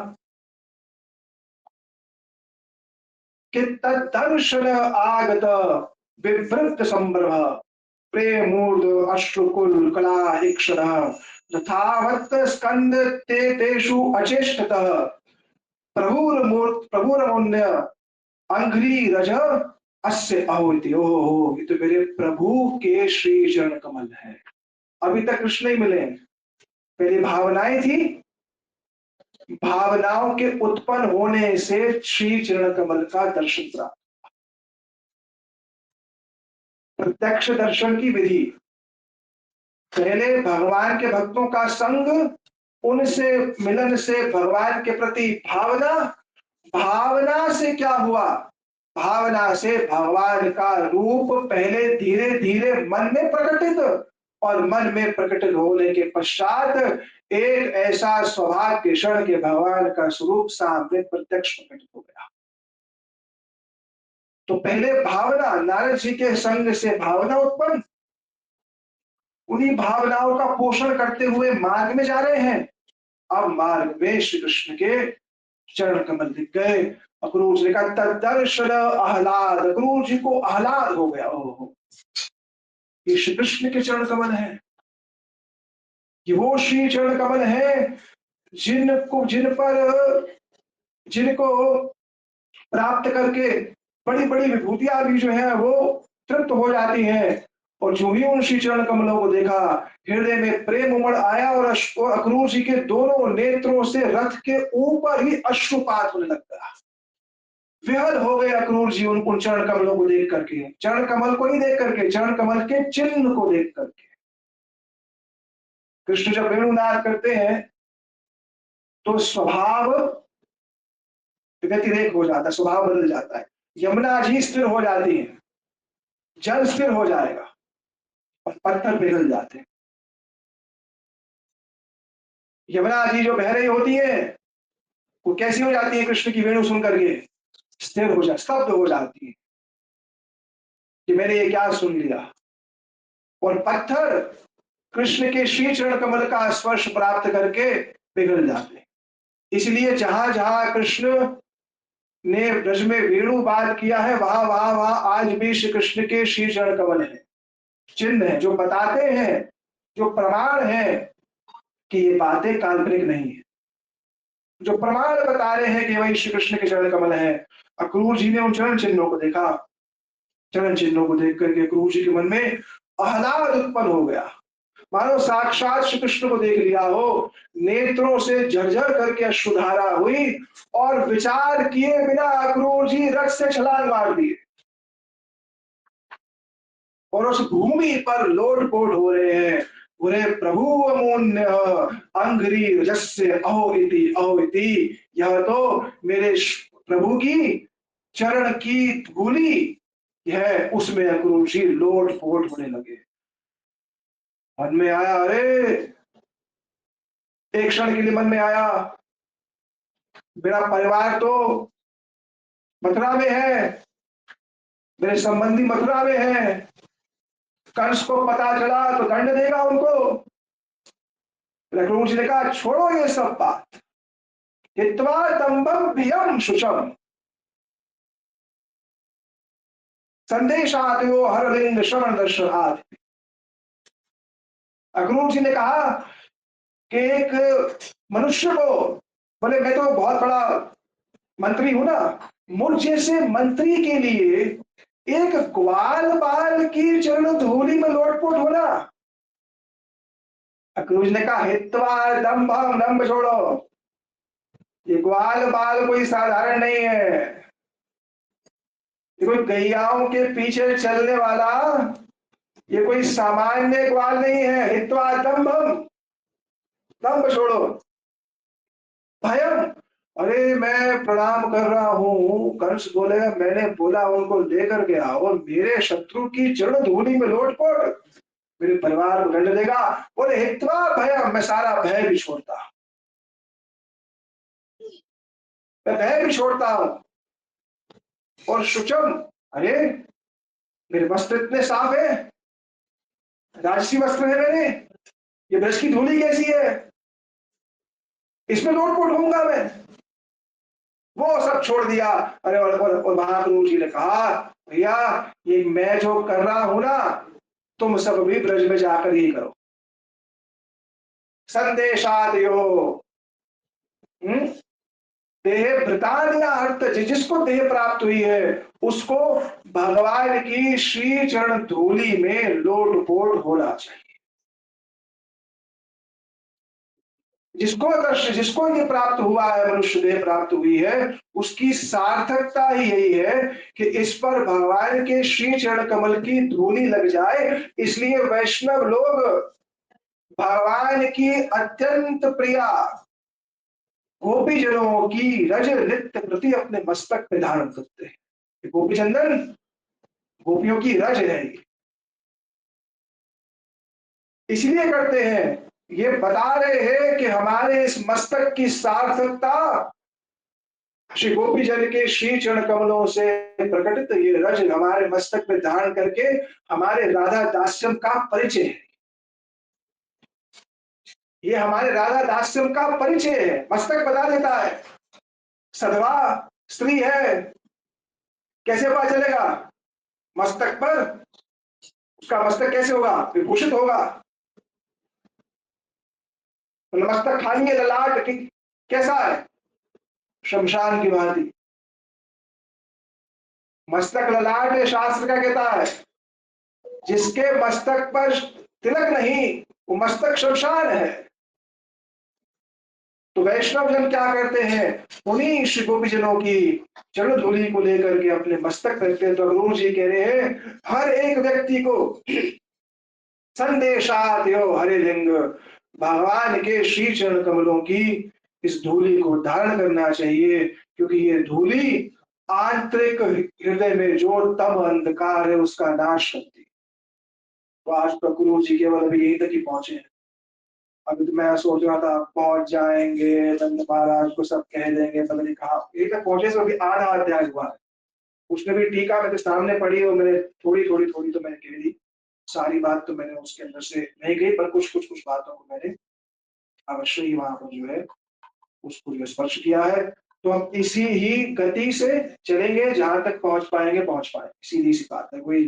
S1: कि तदर्शन आगत विवृत संभ्रम, प्रेमूर्ध अश्रुकुल कला इक्षण, तथावत् स्कंद ते तेषु अचेष्टतः, प्रभुरमुन्य अंघ्रि रज अस्य अहोति। ओहो, ये तो मेरे प्रभु के श्री चरण कमल है। अभी तक कृष्ण नहीं मिले, पहले भावनाएं थी, भावनाओं के उत्पन्न होने से श्री चरण कमल का दर्शन प्राप्त। प्रत्यक्ष दर्शन की विधि, पहले भगवान के भक्तों का संग, उनसे मिलन से भगवान के प्रति भावना, भावना से क्या हुआ? भावना से भगवान का रूप पहले धीरे धीरे मन में प्रकटित, और मन में प्रकटित होने के पश्चात एक ऐसा सौभाग्य क्षण के भगवान का स्वरूप सामने प्रत्यक्ष प्रकटित हो गया। तो पहले भावना, नारद जी के संग से भावना उत्पन्न, उन्हीं भावनाओं का पोषण करते हुए मार्ग में जा रहे हैं। अब मार्ग में श्री कृष्ण के चरण कमल दिख गए। अक्रूर जी ने कहा तदर्शन आह्लाद, अक्रूर जी को आह्लाद हो गया। ओहो, ये श्री कृष्ण के चरण कमल है, ये वो श्री चरण कमल है जिनको प्राप्त करके बड़ी बड़ी विभूतियां भी जो है वो तृप्त हो जाती हैं। और जो ही उन श्री चरण कमलों को देखा, हृदय में प्रेम उमड़ आया और अक्रूर जी के दोनों नेत्रों से रथ के ऊपर ही अश्रुपात होने लग गया। विहल हो गए अक्रूर जी उन चरण कमलों को देख करके, चरण कमल को नहीं देख करके, चरण कमल के चिन्ह को देख करके। कृष्ण जब वेणुनाद करते हैं तो स्वभाव व्यतिरेक हो जाता है, स्वभाव बदल जाता है। यमुना जी स्थिर हो जाती है, जल स्थिर हो जाएगा और पत्थर पिघल जाते हैं। यमुना जी जो बह रही होती है वो कैसी हो जाती है, कृष्ण की वेणु सुन करके स्थिर हो जाती, स्तब्ध हो जाती है कि मैंने ये क्या सुन लिया। और पत्थर कृष्ण के श्री चरण कमल का स्पर्श प्राप्त करके पिघल जाते हैं। इसलिए जहां जहां कृष्ण ने ब्रज में वेणु वाद किया है, वहां वहां वहां आज भी श्री कृष्ण के श्री चरण कमल है, चिन्ह है जो बताते हैं, जो प्रमाण है कि ये बातें काल्पनिक नहीं है, जो प्रमाण बता रहे हैं कि वही श्री कृष्ण के चरण कमल है। अक्रूर जी ने उन चरण चिन्हों को देखा, चरण चिन्हों को देख करके अक्रूर जी के मन में आह्लाद उत्पन्न हो गया, मानो साक्षात श्री कृष्ण को देख लिया हो। नेत्रों से झरझर करके अश्रुधारा हुई और विचार किए बिना अक्रूर जी रथ से छलांग मार दिए और उस भूमि पर लोटपोट हो रहे हैं। बोले प्रभु अमून्य अंग्री जस्य अहो इति, यह तो मेरे प्रभु की चरण की धूली है। उसमें अक्रूर जी लोटपोट होने लगे। मन में आया, अरे एक क्षण के लिए मन में आया, मेरा परिवार तो मथुरा में है, मेरे संबंधी मथुरा में है, कंस को पता चला तो दंड देगा उनको। अक्रूर जी ने कहा छोड़ो ये सब बात, हित्वा दंभम भियम शुचम संदेशादयो हरलिंग श्रवण दर्शनाथ। अक्रूर जी ने कहा कि एक मनुष्य को, बोले मैं तो बहुत बड़ा मंत्री हूं ना, मुझ जैसे मंत्री के लिए एक ग्वाल बाल की चरण धूलि में लोटपोट होना। अक्रूर जी ने कहा हित्वा दंभम, दंभ छोड़ो, ये ग्वाल बाल कोई साधारण नहीं है, ये कोई गैयाओं के पीछे चलने वाला, ये कोई सामान्य ग्वाल नहीं है। हित्वा दंभम, दंभ छोड़ो, भयम, अरे मैं प्रणाम कर रहा हूं, कंस बोलेगा मैंने बोला उनको लेकर गया और मेरे शत्रु की चरण धूलि में लोटपोट, मेरे परिवार को दंड देगा। बोले हित्वा भयम, मैं सारा भय भी छोड़ता, मैं भय भी छोड़ता हूं। और शुचम, अरे मेरे वस्त्र इतने साफ है, राजसी वस्त्र है मेरे, ये ब्रज की धूलि कैसी है, इसमें लोटपोट होऊंगा मैं। वो सब छोड़ दिया। अरे और महाप्रभु जी ने कहा भैया ये मैं जो कर रहा हूं ना, तुम सब भी ब्रज में जाकर ही करो। संदेशादयो देह भृतान्य अर्थ, जिसको देह प्राप्त हुई है उसको भगवान की श्री चरण धूलि में लोटपोट होना चाहिए। जिसको ये प्राप्त हुआ है, मनुष्य देह प्राप्त हुई है, उसकी सार्थकता ही यही है कि इस पर भगवान के श्री चरण कमल की धूलि लग जाए। इसलिए वैष्णव लोग भगवान की अत्यंत प्रिया गोपीजनों की रज नित्य प्रति अपने मस्तक में धारण करते हैं। गोपी चंदन गोपियों की रज है, इसलिए करते हैं। ये बता रहे हैं कि हमारे इस मस्तक की सार्थकता श्री गोपी जन के श्री चरण कमलों से प्रकटित ये रज हमारे मस्तक में धारण करके हमारे राधा दास्यम का परिचय है। ये हमारे राधा दास्यम का परिचय है, मस्तक बता देता है। सधवा स्त्री है, कैसे पता चलेगा? मस्तक पर, उसका मस्तक कैसे होगा? विभूषित होगा। तो मस्तक खाली है, ललाट की कैसा है? शमशान की भांति। मस्तक ललाट है, शास्त्र क्या कहता है? जिसके मस्तक पर तिलक नहीं, वो मस्तक शमशान है। तो वैष्णव जन क्या करते हैं? उन्हीं श्री गोपी जनों की चरण धूलि को लेकर के अपने मस्तक रखते हैं। तो गुरु जी कह रहे हैं, हर एक व्यक्ति को संदेशात यो हरे लिंग, भगवान के श्री चरण कमलों की इस धूलि को धारण करना चाहिए, क्योंकि ये धूलि आंतरिक हृदय में जो तम अंधकार है उसका नाश करती है। तो आज तो गुरु जी केवल अभी यहीं तक ही पहुंचे हैं। अभी तो मैं सोच रहा था पहुंच जाएंगे, नंद महाराज को सब कह देंगे, तब मैंने कहा यहीं तक पहुंचे तो अभी आधा अध्याय हुआ है। उसने भी टीका मेरे सामने पढ़ी और मैंने थोड़ी तो मैंने कह दी। सारी बात तो मैंने उसके अंदर से नहीं गई, पर कुछ बातों को मैंने अवश्य ही वहां पर जो है उसको जो स्पर्श किया है। तो हम इसी ही गति से चलेंगे, जहां तक पहुंच पाएंगे पहुंच पाए। सीधी सी बात है, कोई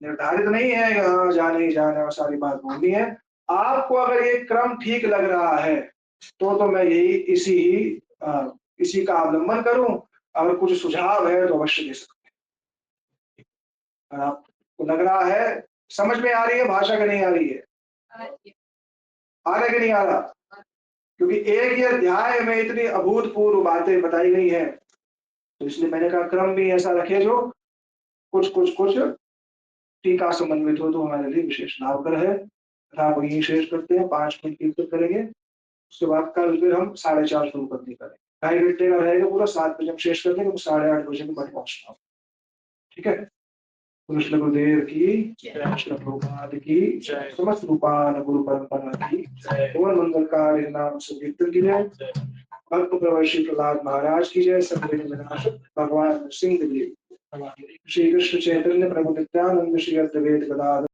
S1: निर्धारित नहीं है हाँ जाना ही जाना और सारी बात बोलनी है। आपको अगर ये क्रम ठीक लग रहा है तो मैं यही इसी का अवलंबन करूं। अगर कुछ सुझाव है तो अवश्य दे सकते हैं। अगर आपको लग रहा है समझ में आ रही है भाषा की नहीं आ रही है, आ रहा है कि नहीं आ रहा? क्योंकि एक ही अध्याय में इतनी अभूतपूर्व बातें बताई गई है, तो इसलिए मैंने कहा क्रम भी ऐसा रखे जो कुछ टीका समन्वित हो, तो हमारे लिए विशेष लाभकर है। आप वही शेष करते हैं, 5 मिनट कीर्तन करेंगे। उसके बाद कल फिर हम 4:30 शुरू करते करें। 2:30 घंटे का रहेगा पूरा, 7 बजे हम शेष करते हैं, तो 8:30 बजे में मठ पहुंचना हो। ठीक है? कृष्ण गुरुदेव की, कृष्ण प्रभुपाद की, समस्त रूपान गुरु परंपरा की, केवल मंगलकार नाम संकीर्तन की जय। भक्त प्रवर्षि प्रहलाद महाराज की जय। संदेह विनाशक भगवान सिंह देव, श्री कृष्ण चैतन्य प्रभु नित्यानंद, श्री अद्वैत गदाधर